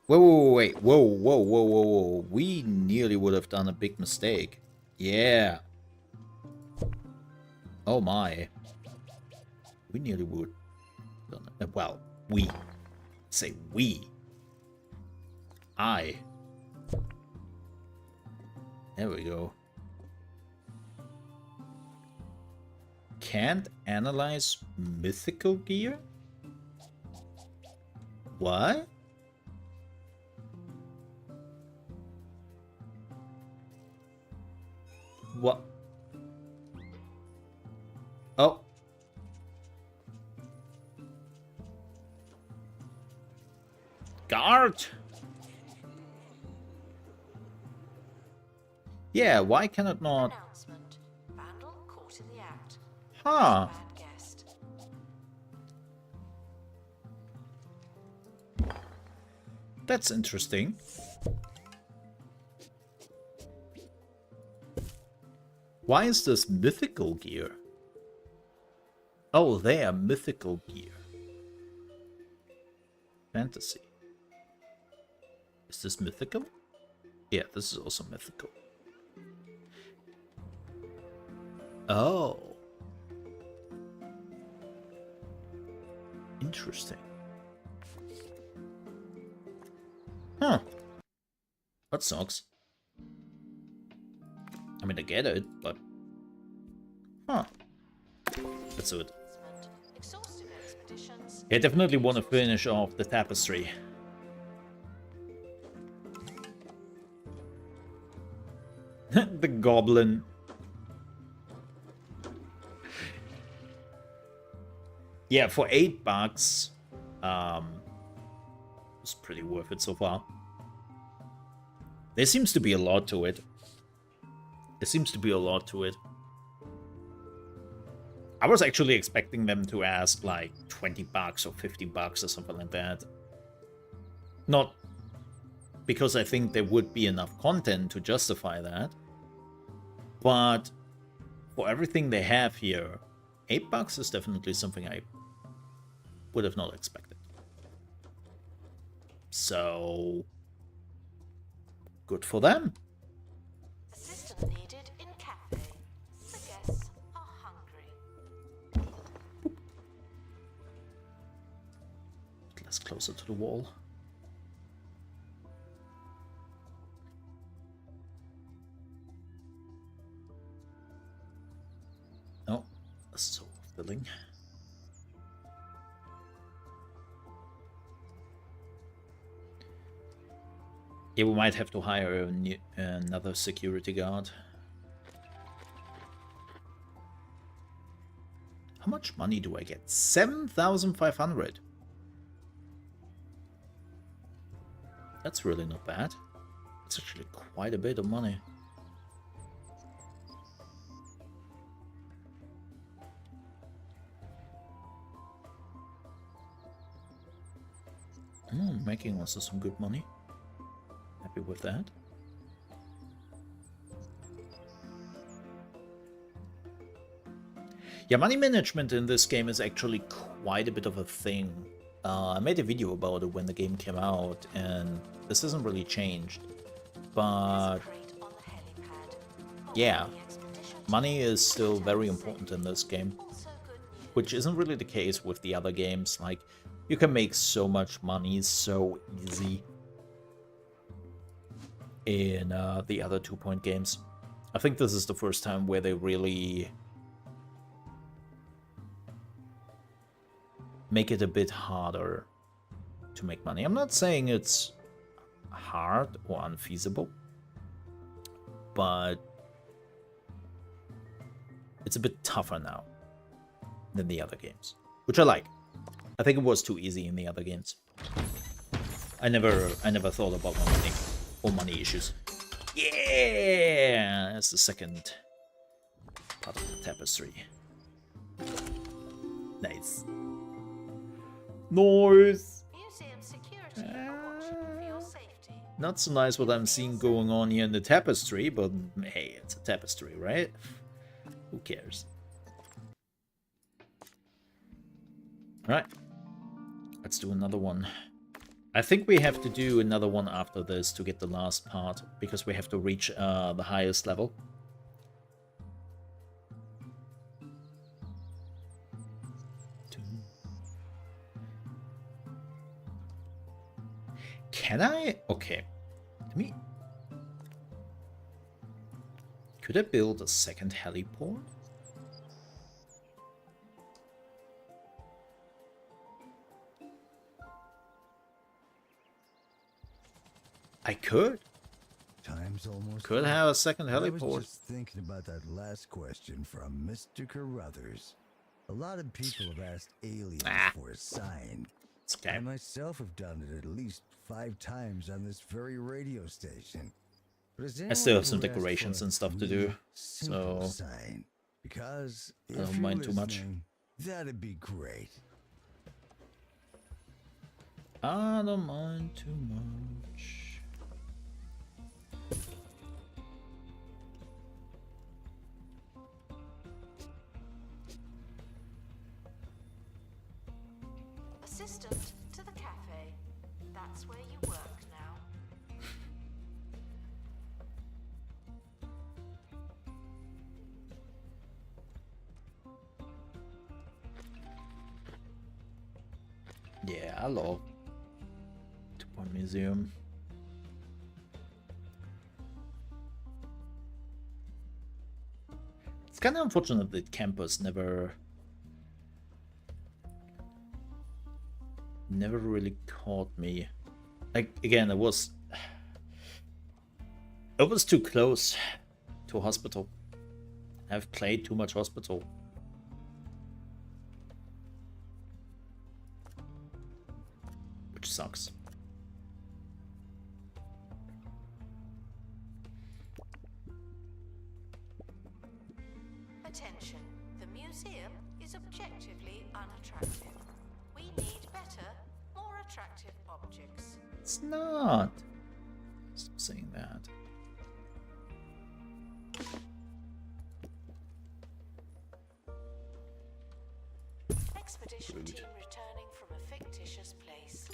Wait. Whoa. We nearly would have done a big mistake. Yeah. Oh my. We nearly would. Well, we. Say we. I. There we go. Can't analyze mythical gear? What? What? Oh. Guard! Yeah, why can it not? Announcement. Vandal caught in the act. Huh. Bad guest. That's interesting. Why is this mythical gear? Oh, they are mythical gear. Fantasy. Is this mythical? Yeah, this is also mythical. Oh. Interesting. Huh. That sucks. I mean, I get it, but... Huh. That's it. Exhaustive expeditions. I definitely want to finish off the tapestry. The goblin. Yeah, for $8, it's pretty worth it so far. There seems to be a lot to it. There seems to be a lot to it. I was actually expecting them to ask like $20 or $50 or something like that. Not because I think there would be enough content to justify that, but for everything they have here, $8 is definitely something I would have not expected. So, good for them. Assistant needed in cafe. The guests are hungry. Less closer to the wall. Oh, so filling. Yeah, we might have to hire another security guard. How much money do I get? 7,500. That's really not bad. It's actually quite a bit of money. Making also some good money. Happy with that. Yeah, money management in this game is actually quite a bit of a thing. I made a video about it when the game came out, and this hasn't really changed. But Crate on the helipad. yeah, The expedition money is still very important in this game, also good news. which isn't really the case with the other games. Like, you can make so much money so easy in the other 2 Point games. I think this is the first time where they really make it a bit harder to make money. I'm not saying it's hard or unfeasible, but it's a bit tougher now than the other games, which I like. I think it was too easy in the other games. I never thought about money or money issues. Yeah, that's the second part of the tapestry. Nice. Nice. Museum security are watching Not so nice what I'm seeing going on here in the tapestry, but hey, it's a tapestry, right? Who cares? Alright. Let's do another one. I think we have to do another one after this to get the last part, because we have to reach the highest level. Can I? Okay. Let me... Could I build a second heliport? I could. Time's almost Could up. have a second I was heliport. just thinking about that last question from Mr. Carruthers. A lot of people have asked aliens for a sign. It's okay. I myself have done it at least 5 times on this very radio station. But has I still anyone have some ever asked decorations for and stuff to a do, simple so sign? Because I if don't you're mind too much. listening, that'd be great. I don't mind too much. Assistant to the cafe. That's where you work now. Yeah, I love 2-Point Museum. It's kind of unfortunate that campus never really caught me. Like, again, it was too close to hospital. I've played too much hospital. Which sucks. Attention, the museum is objectively unattractive. We need better, more attractive objects. It's not. Stop saying that. Expedition Rude. team returning from a fictitious place.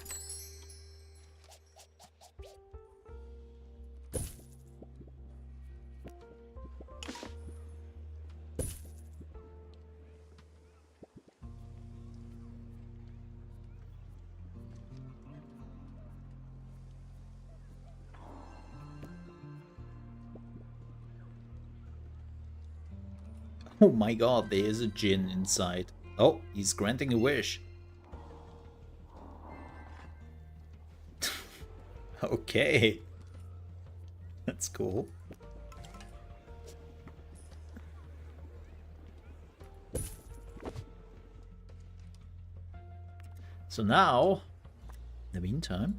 Oh my god, there is a djinn inside. Oh, he's granting a wish. Okay. That's cool. So now, in the meantime,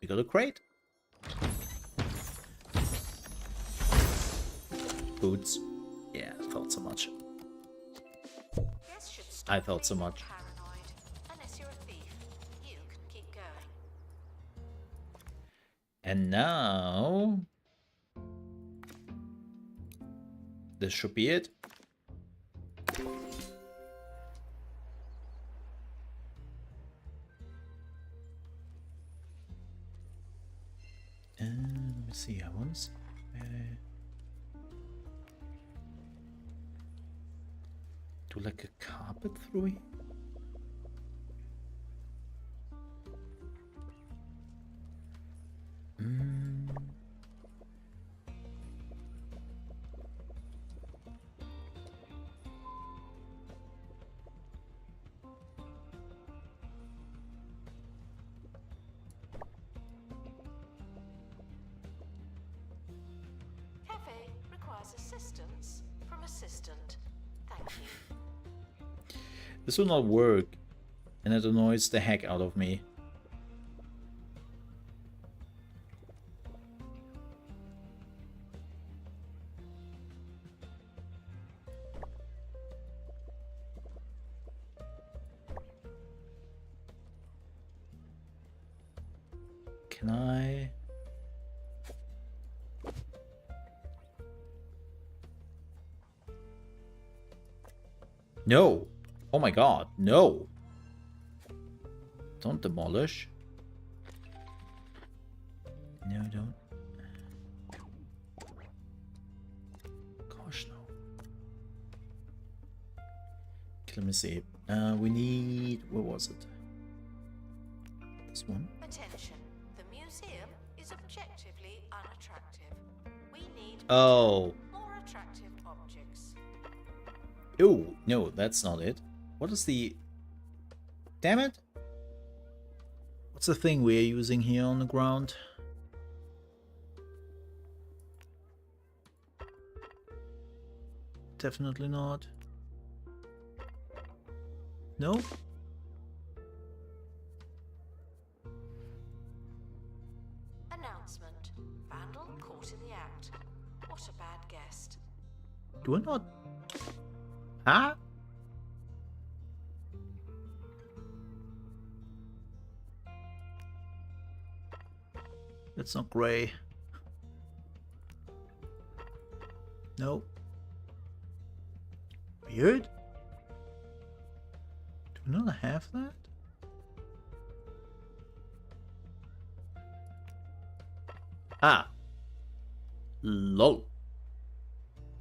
we got a crate. Boots. Yeah, I thought so much. This should I stop felt so being much. paranoid. Unless you're a thief, you can keep going. And now... this should be it. And let me see, I want to do like a carpet through it. Cafe requires assistance from assistant. Thank you. This will not work, and it annoys the heck out of me. Can I? No. Oh my god, no. Don't demolish. No, don't. Gosh, no. Okay, let me see. We need... Where was it? This one? Attention. The museum is objectively unattractive. We need Oh. more attractive objects. Oh, no, that's not it. What is the... Damn it! What's the thing we're using here on the ground? Definitely not. No? Announcement. Vandal caught in the act. What a bad guest. Do I not? Huh? That's not grey. No. Weird. Do we not have that? Ah. Lol.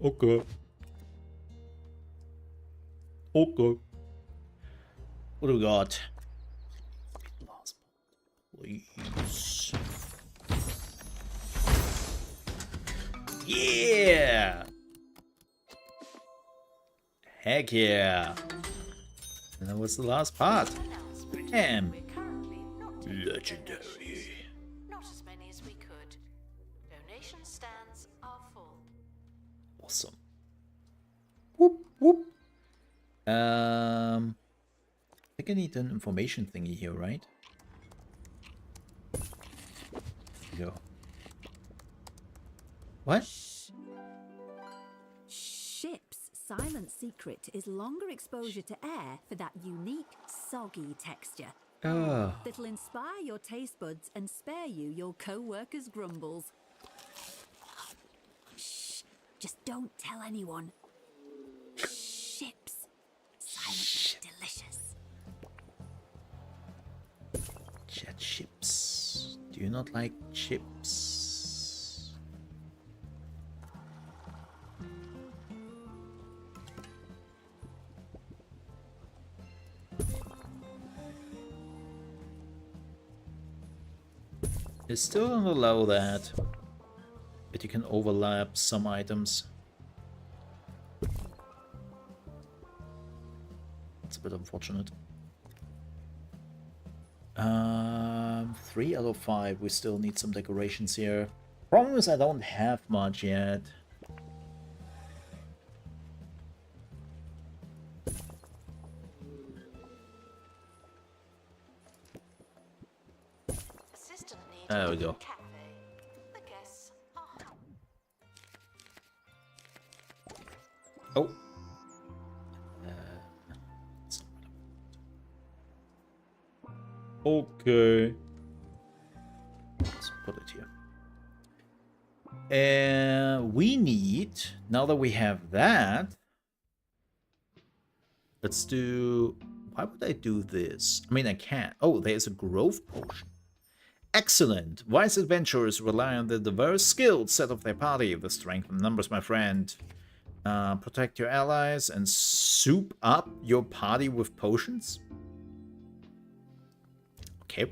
Okay. Okay. What do we got? Last please. Yeah! Heck yeah! And that was the last part. Announcement. Bam! We're currently not taking Legendary. donations. Not as many as we could. Donation stands are full. Awesome. Whoop whoop. I think I need an information thingy here, right? There you go. What? Ship's silent secret is longer exposure to air for that unique, soggy texture. Oh. That'll inspire your taste buds and spare you your co-workers' grumbles. Shh, just don't tell anyone. Ship's silently delicious. Jet chips. Do you not like chips? It's still don't allow that, but you can overlap some items. It's a bit unfortunate. 3 out of 5. We still need some decorations here. Problem is I don't have much yet. Assistant needed There we in the go. cafe. The guests are home. Oh. Okay. Let's put it here. We need, now that we have that, let's do, why would I do this? I mean, I can't. Oh, there's a growth potion. Excellent. Wise adventurers rely on the diverse skilled set of their party. The strength in numbers, my friend. Protect your allies and soup up your party with potions. Okay.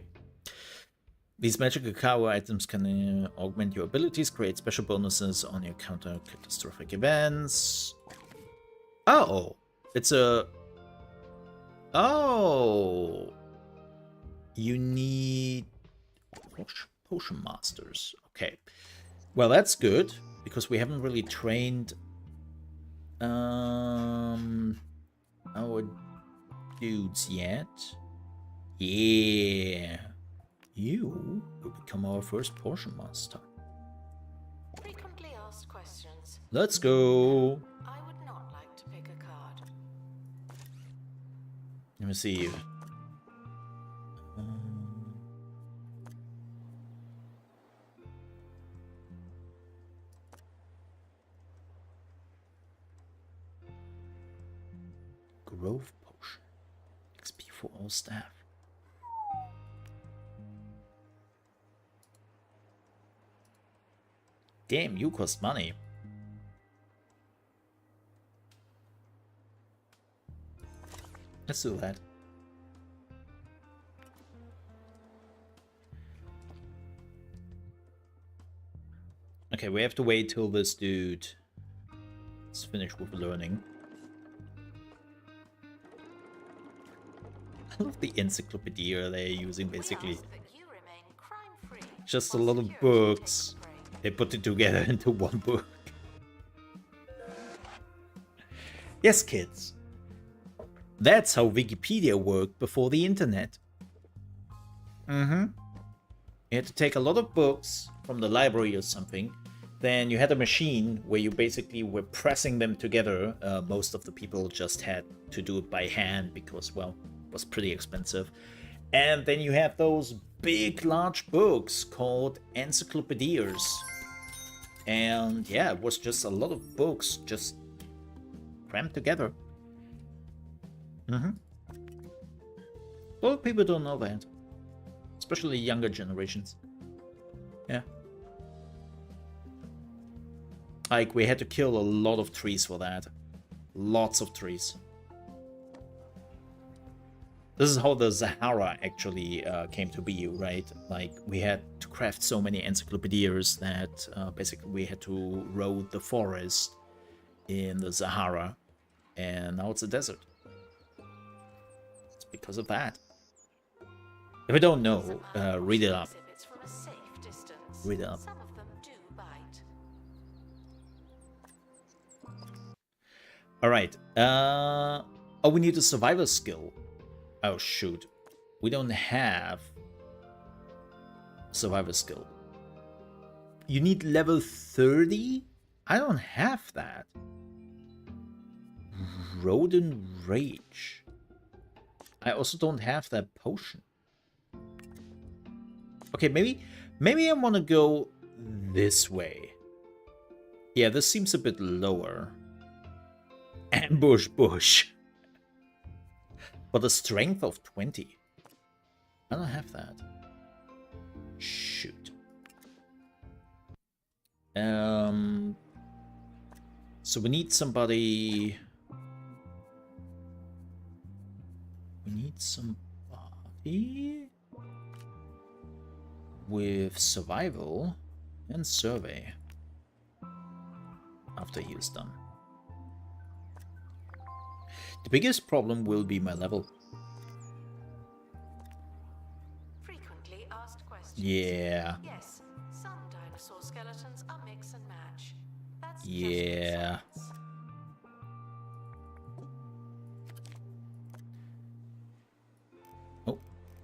These magical cargo items can augment your abilities, create special bonuses on your counter catastrophic events. Oh, it's a... Oh, you need potion masters. Okay, well that's good because we haven't really trained our dudes yet. Yeah, you will become our first potion master. Frequently asked questions. Let's go. I would not like to pick a card. Let me see. Growth potion. XP for all staff. Damn, you cost money. Let's do that. Okay, we have to wait till this dude is finished with learning. I love the encyclopedia they're using, basically. Just a lot of books. They put it together into one book. Yes, kids. That's how Wikipedia worked before the internet. You had to take a lot of books from the library or something. Then you had a machine where you basically were pressing them together. Most of the people just had to do it by hand because, well, it was pretty expensive. And then you had those big, large books called encyclopedias. And yeah, it was just a lot of books just crammed together. A lot of people don't know that. Especially younger generations. Yeah. Like, we had to kill a lot of trees for that. Lots of trees. This is how the Sahara actually came to be, right? Like, we had to craft so many encyclopedias that basically we had to road the forest in the Sahara. And now it's a desert. It's because of that. If you don't know, read it up. Read it up. Alright. Oh, we need a survival skill. Oh, shoot. We don't have survival skill. You need level 30? I don't have that. Rodent Rage. I also don't have that potion. Okay, maybe I want to go this way. Yeah, this seems a bit lower. Ambush bush. But a strength of 20. I don't have that. Shoot. So we need somebody. We need somebody with survival and survey after he is done. The biggest problem will be my level. Frequently asked questions. Yeah. Yes, some dinosaur skeletons are mix and match. That's Yeah. just Oh,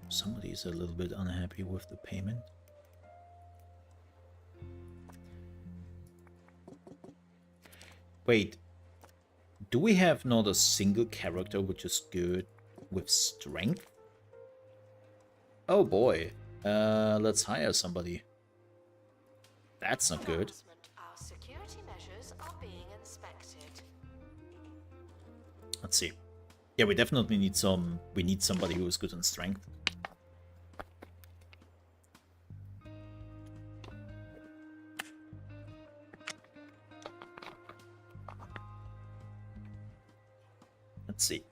somebody's a little bit unhappy with the payment. Wait. Do we have not a single character which is good with strength? Oh boy. Let's hire somebody. That's not good. Our security measures are being inspected. Let's see. Yeah, we definitely need somebody who is good in strength. Let's see.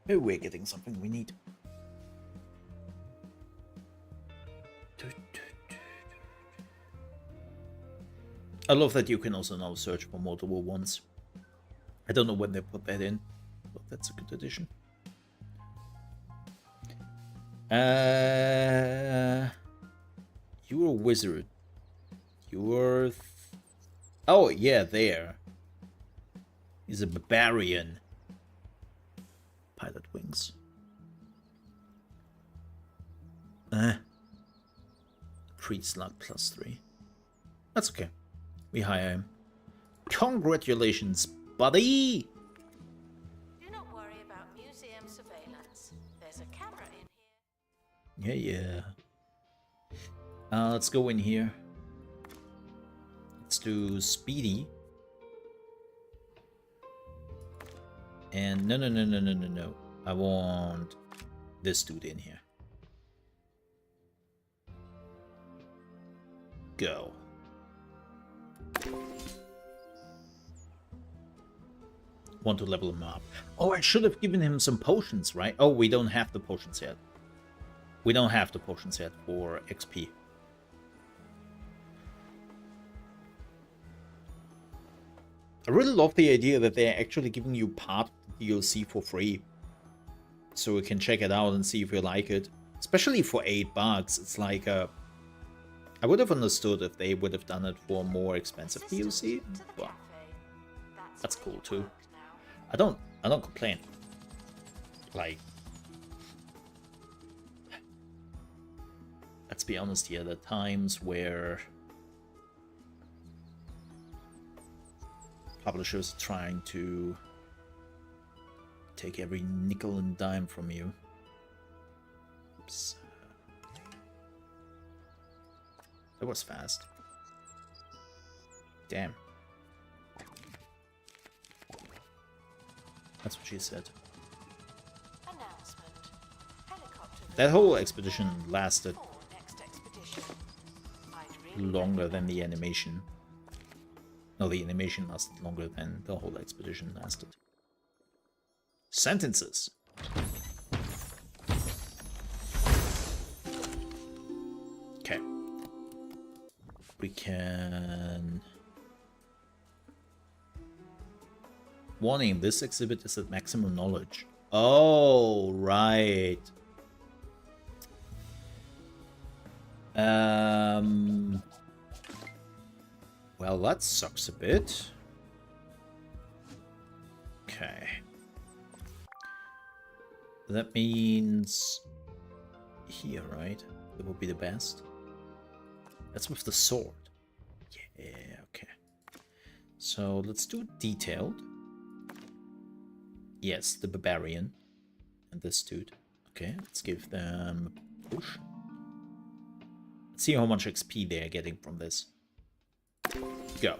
Maybe we're getting something we need. I love that you can also now search for multiple ones. I don't know when they put that in, but that's a good addition. You're a wizard. You're... Oh, yeah, there. He's a barbarian. Pilot wings. Creed slot +3. That's okay. We hire him. Congratulations, buddy! Do not worry about museum surveillance. There's a camera in here. Yeah. Let's go in here. Let's do Speedy. And no. I want this dude in here. Go. Want to level him up. Oh, I should have given him some potions, right? Oh, we don't have the potions yet. We don't have the potions yet for XP. I really love the idea that they're actually giving you part of the DLC for free. So we can check it out and see if you like it. Especially for $8. It's like I would have understood if they would have done it for more expensive DLC. Well, that's cool too. I don't complain. Like, let's be honest here, the times where publishers are trying to take every nickel and dime from you. Oops. That was fast. Damn. That's what she said. Announcement. Helicopter That whole expedition lasted for next expedition. I'd really longer than the animation. No, the animation lasted longer than the whole expedition lasted. Sentences. Okay. We can... Warning, this exhibit is at maximum knowledge. Oh, right. Well, that sucks a bit. Okay. That means here, right? That would be the best. That's with the sword. Yeah, okay. So let's do detailed. Yes, the barbarian and this dude. Okay, let's give them a push. Let's see how much XP they're getting from this. Go.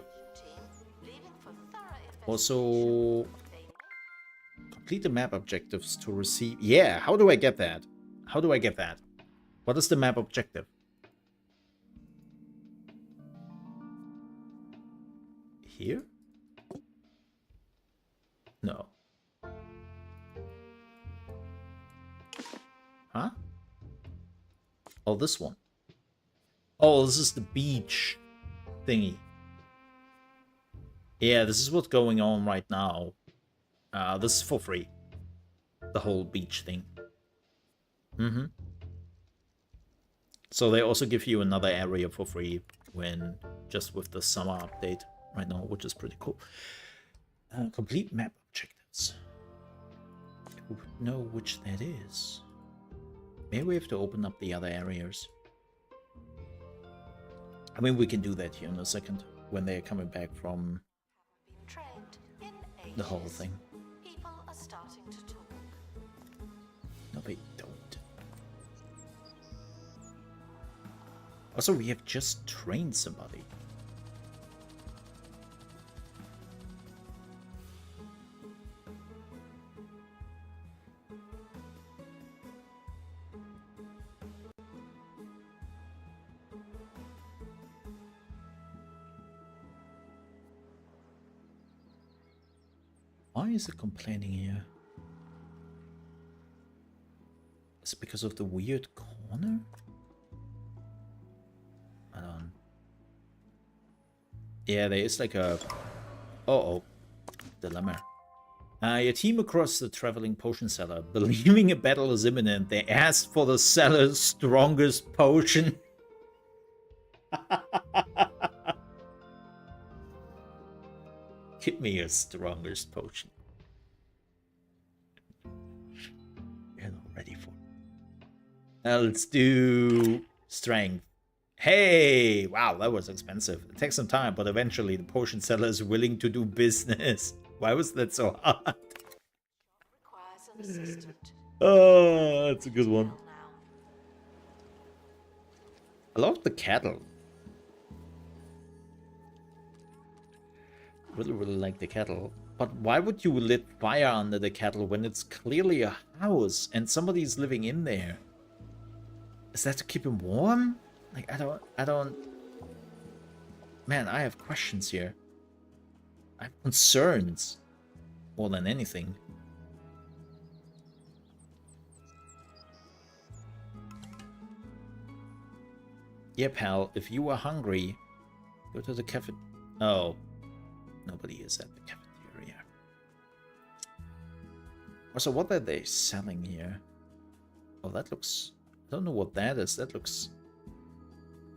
Also, complete the map objectives to receive. Yeah, how do I get that? How do I get that? What is the map objective? Here? No. Huh? Oh, this one. Oh, this is the beach thingy. Yeah, this is what's going on right now. This is for free. The whole beach thing. Mm-hmm. So they also give you another area for free when just with the summer update right now, which is pretty cool. Complete map objectives. Who would know which that is? Maybe we have to open up the other areas. I mean, we can do that here in a second when they're coming back from the whole thing. People are starting to talk. No, they don't. Also, we have just trained somebody. Why is it complaining here? Is it because of the weird corner? I don't... Yeah, there is like a... Uh-oh. Dilemma. Your team across the traveling potion cellar. Believing a battle is imminent, they asked for the cellar's strongest potion. Give me your strongest potion. You're not ready for it. Let's do strength. Hey! Wow, that was expensive. It takes some time, but eventually the potion seller is willing to do business. Why was that so hard? Requires an assistant. Oh, that's a good one. I love the cattle. really, really like the kettle. But why would you lit fire under the kettle when it's clearly a house and somebody's living in there? Is that to keep him warm? Like, I don't... Man, I have questions here. I have concerns more than anything. Yeah, pal, if you are hungry, go to the cafe. Oh, nobody is at the cafeteria. Also, what are they selling here? Oh, that looks... I don't know what that is. That looks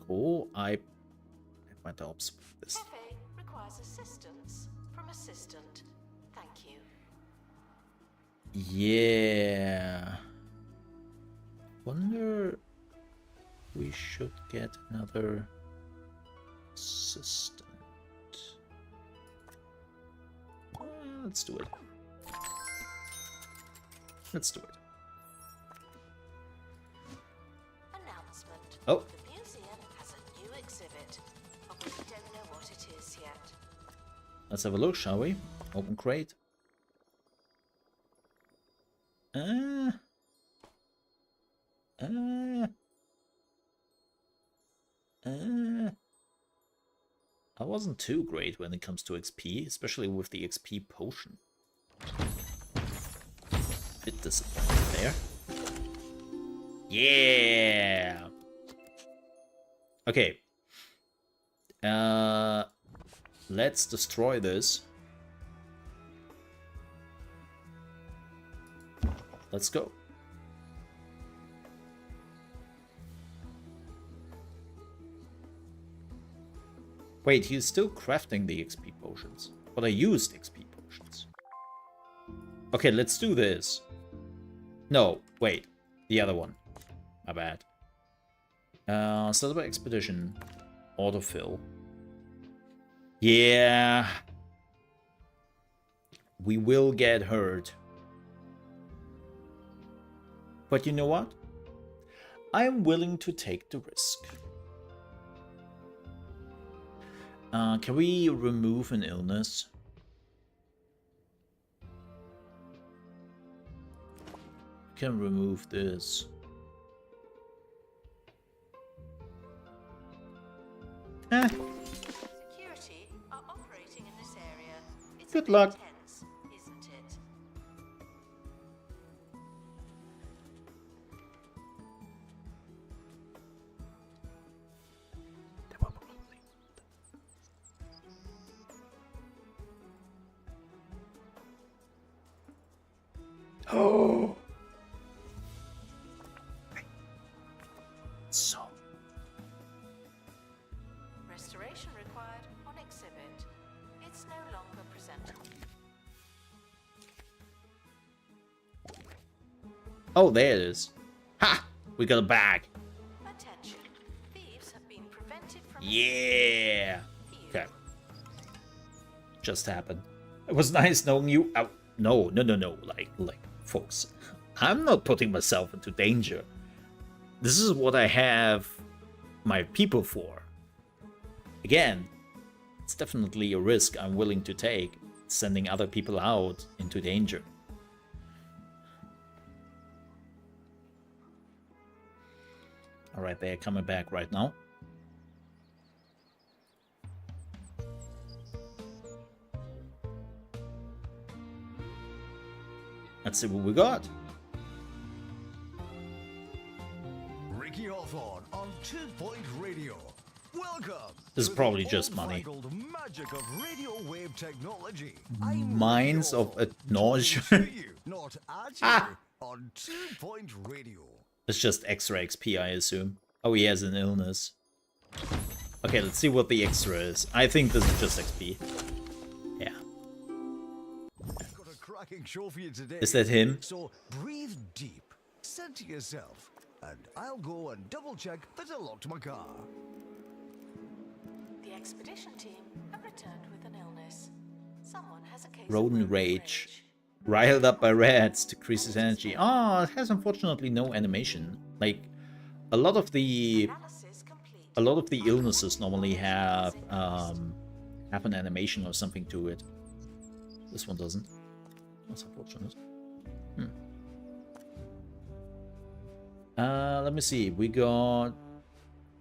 cool. I might observe this. Cafe requires assistance from assistant. Thank you. Yeah. Wonder we should get another assistant. Let's do it. Let's do it. Announcement. Oh. The museum has a new exhibit, but we don't know what it is yet. Let's have a look, shall we? Open crate. I wasn't too great when it comes to XP, especially with the XP potion. Bit disappointed there. Yeah. Okay. Let's destroy this. Let's go. Wait, he's still crafting the XP potions. But I used XP potions. Okay, let's do this. No, wait. The other one. My bad. Silver Expedition. Autofill. Yeah. We will get hurt. But you know what? I'm willing to take the risk. Can we remove an illness? Can remove this. Security are operating in this area. It's Good luck. Tense, isn't it? Oh. So. Restoration required on exhibit. It's no longer presentable. Oh, there it is. Ha! We got a bag. Attention. Thieves have been prevented from Yeah. Phew. Okay. Just happened. It was nice knowing you. No. Like, folks, I'm not putting myself into danger. This is what I have my people for. Again, it's definitely a risk I'm willing to take, sending other people out into danger. Alright, they're coming back right now. Let's see what we got. Ricky Hawthorne on 2 Point Radio. Welcome. This is to probably the just money. unbridled magic of radio wave technology. Minds of a nausea. Not at you, on 2 Point Radio. It's just extra XP, I assume. Oh, he has an illness. Okay, let's see what the extra is. I think this is just XP. Yeah. I've got a cracking show for you today. Is that him? So breathe deep, center yourself, and I'll go and double check that I locked my car. The expedition team have returned with an illness. Someone has a case of Rodent rage. Riled up by rats, decreases energy. Oh, it has unfortunately no animation. Like, a lot of the Analysis complete. illnesses normally have have an animation or something to it. This one doesn't. That's unfortunate. Let me see. We got...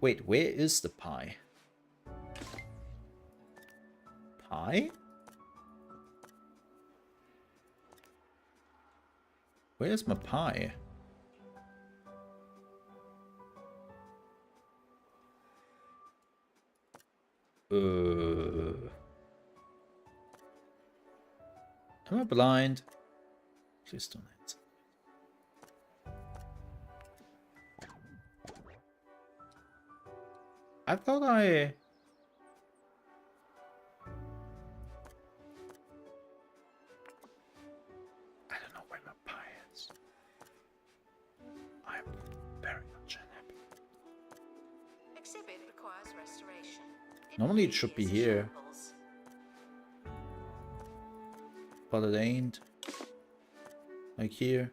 Wait, where is the pie? Pie? Where's my pie? Am I blind? Please don't answer. I thought I don't know where my pie is. I'm very much unhappy. Exhibit requires restoration. Normally it should be here, but it ain't. Like here.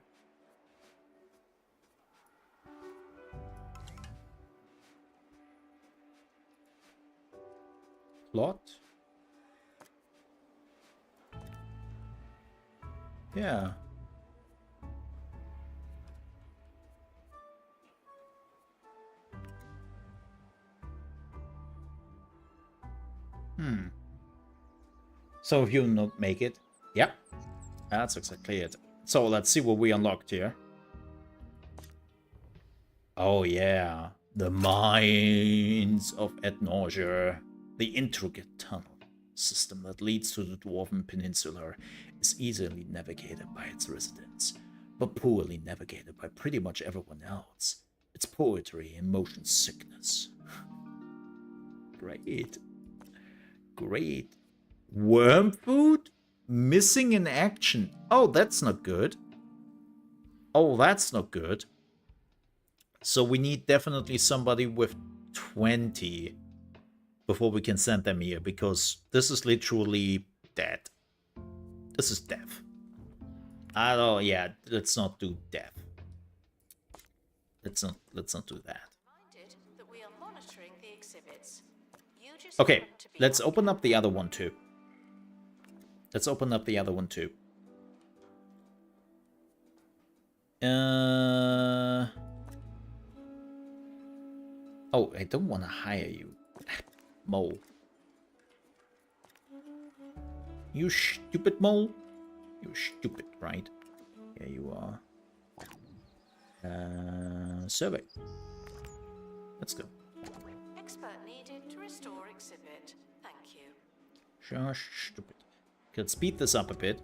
Plot? Yeah. So if you not make it, yep, that's exactly it. So let's see what we unlocked here. Oh yeah, the mines of Ad Nausea. The intricate tunnel system that leads to the Dwarven Peninsula is easily navigated by its residents, but poorly navigated by pretty much everyone else. It's poetry in motion sickness. Great. Great. Worm food? Missing in action. Oh, that's not good. Oh, that's not good. So we need definitely somebody with 20 before we can send them here, because this is literally dead. This is death. I don't, yeah, let's not do death. Let's not do that. That we are monitoring the exhibits. You just Okay, happen to be let's on open up the camera. other one too. Let's open up the other one too. Oh, I don't want to hire you. Mole. You stupid mole. You stupid, right? Yeah, you are. Survey. Let's go. Expert needed to restore exhibit. Thank you. Shush, stupid. Could speed this up a bit.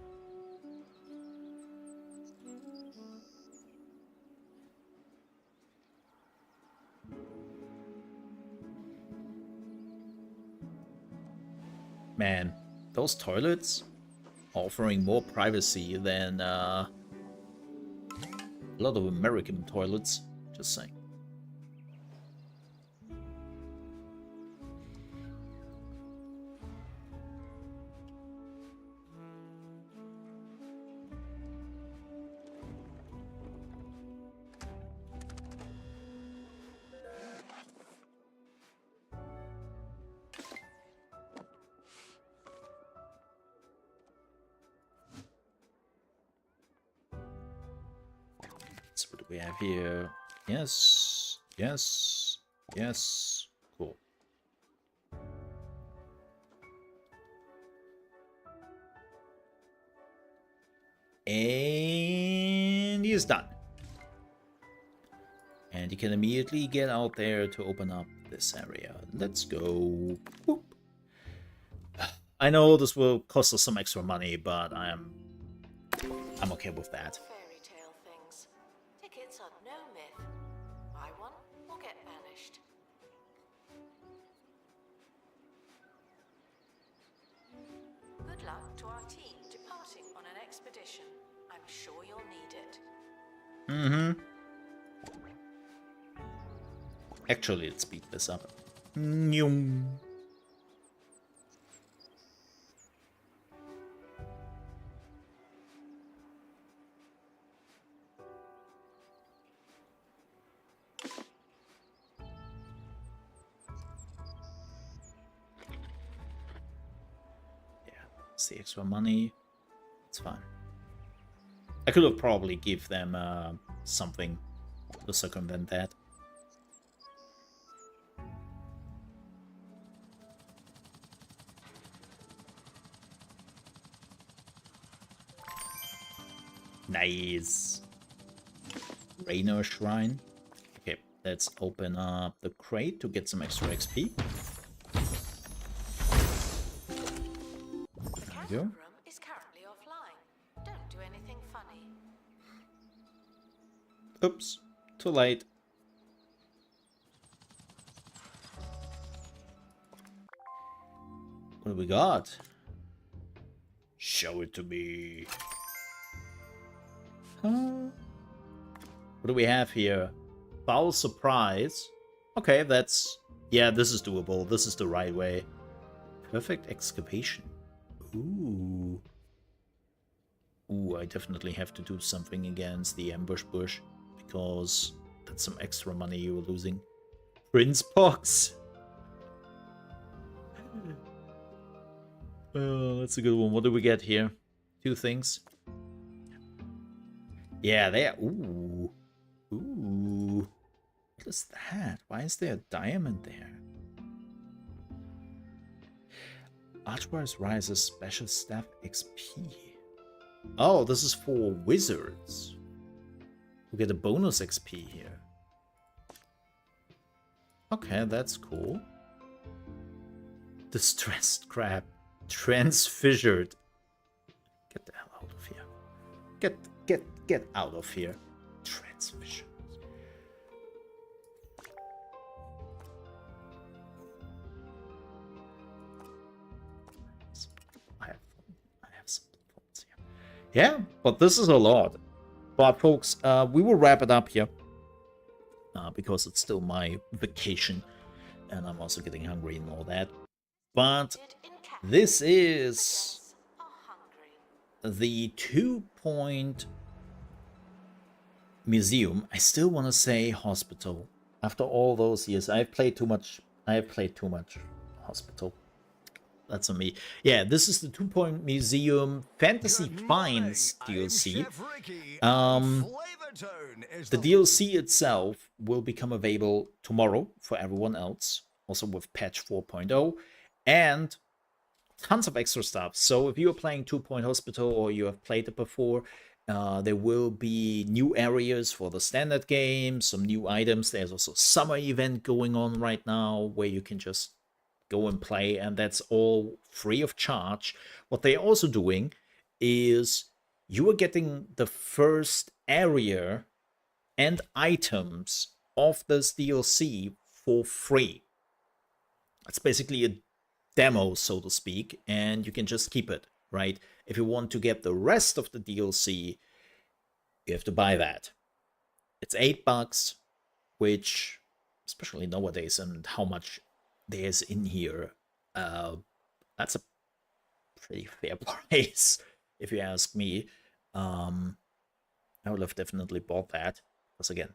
Man, those toilets offering more privacy than a lot of American toilets. Just saying. So what do we have here? Yes, yes, yes. Cool. And he is done. And you can immediately get out there to open up this area. Let's go. Boop. I know this will cost us some extra money, but I'm okay with that. Fairy tale things. Tickets are no myth. Buy one or get banished. Good luck to our team departing on an expedition. I'm sure you'll need it. Mm-hmm. Actually, let's speed this up. Nyum. It's the extra money. It's fine. I could have probably give them something to circumvent that. Nice. Rainer Shrine. Okay, let's open up the crate to get some extra XP. The camera room is currently offline. Don't do anything funny. Oops, too late. What do we got? Show it to me. Huh? What do we have here? Foul surprise. Okay, that's... yeah, this is doable. This is the right way. Perfect excavation. Ooh. Ooh, I definitely have to do something against the ambush bush, because that's some extra money you were losing. Prince Box. Oh, that's a good one. What do we get here? 2 things. Yeah, there. Ooh. Ooh. What is that? Why is there a diamond there? Archwise rises special staff XP. Oh, this is for wizards. We get a bonus XP here. Okay, that's cool. Distressed crab. Transfigured. Get the hell out of here. Get out of here. Transfigured. I have some thoughts here. Yeah, but this is a lot. But folks, we will wrap it up here. Because it's still my vacation. And I'm also getting hungry and all that. But this is the 2-point museum. I still want to say hospital. After all those years, I've played too much. I have played too much hospital. That's on me. Yeah, this is the 2-point museum Fantasy Finds DLC. The DLC itself will become available tomorrow for everyone else, also with patch 4.0, and tons of extra stuff. So if you are playing 2-point hospital or you have played it before, there will be new areas for the standard game, some new items. There's also a summer event going on right now where you can just go and play, and that's all free of charge. What they're also doing is you are getting the first area and items of this DLC for free. It's basically a demo, so to speak, and you can just keep it, right? If you want to get the rest of the DLC, you have to buy that. It's $8, which, especially nowadays and how much there's in here, that's a pretty fair price, if you ask me. I would have definitely bought that, because again,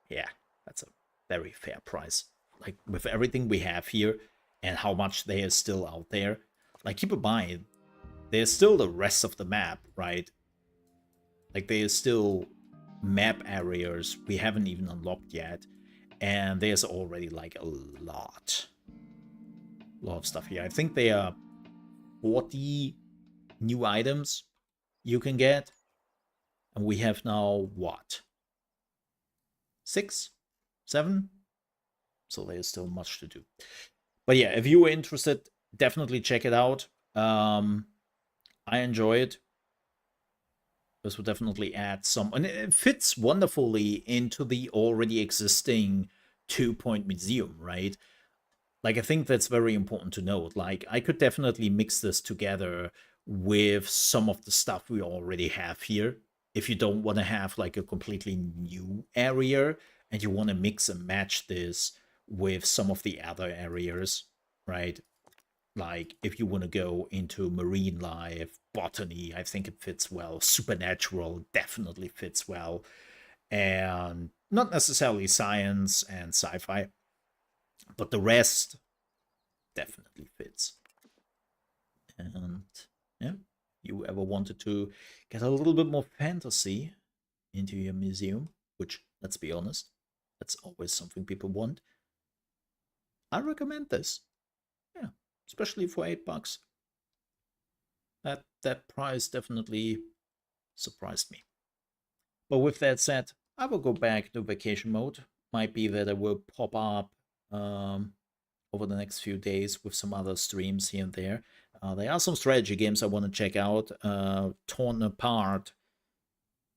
yeah, that's a very fair price. Like, with everything we have here and how much there is still out there, like, keep in mind, there's still the rest of the map, right? Like, there's still map areas we haven't even unlocked yet, and there's already like a lot of stuff here. I think there are 40 new items you can get, and we have now what, 6, 7? So there's still much to do. But yeah, if you were interested, definitely check it out. I enjoy it. This will definitely add some, and it fits wonderfully into the already existing 2-point museum, right? Like, I think that's very important to note. Like, I could definitely mix this together with some of the stuff we already have here. If you don't want to have like a completely new area and you want to mix and match this with some of the other areas, right? Like, if you want to go into marine life, botany, I think it fits well. Supernatural definitely fits well. And not necessarily science and sci-fi, but the rest definitely fits. And yeah, you ever wanted to get a little bit more fantasy into your museum, which, let's be honest, that's always something people want, I recommend this. Yeah, especially for $8. That price definitely surprised me. But with that said, I will go back to vacation mode. Might be that I will pop up over the next few days with some other streams here and there. There are some strategy games I want to check out. Torn Apart.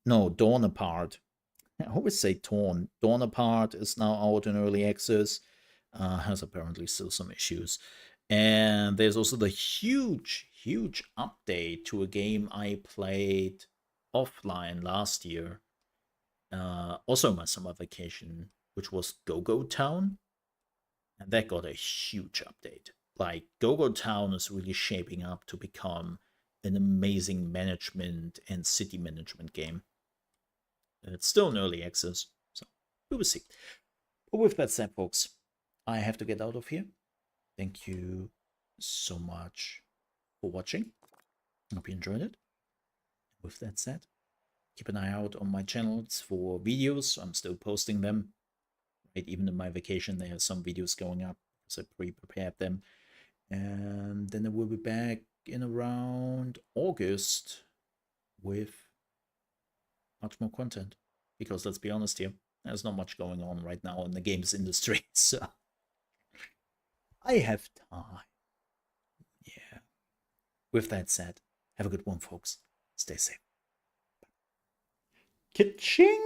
No, Dawn Apart. I always say Torn. Dawn Apart is now out in early access. Has apparently still some issues. And there's also the huge update to a game I played offline last year. Also my summer vacation, which was Go-Go Town. And that got a huge update. Like, Go-Go Town is really shaping up to become an amazing management and city management game. It's still in early access, so we will see. But with that said, folks, I have to get out of here. Thank you so much for watching. Hope you enjoyed it. With that said, keep an eye out on my channels for videos. I'm still posting them. Right, even in my vacation, there are some videos going up because I pre-prepared them. And then I will be back in around August with much more content. Because let's be honest here, there's not much going on right now in the games industry, so I have time. Yeah. With that said, have a good one, folks. Stay safe. Ka-ching!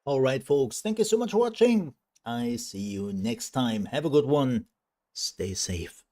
Alright folks, thank you so much for watching. I see you next time. Have a good one. Stay safe.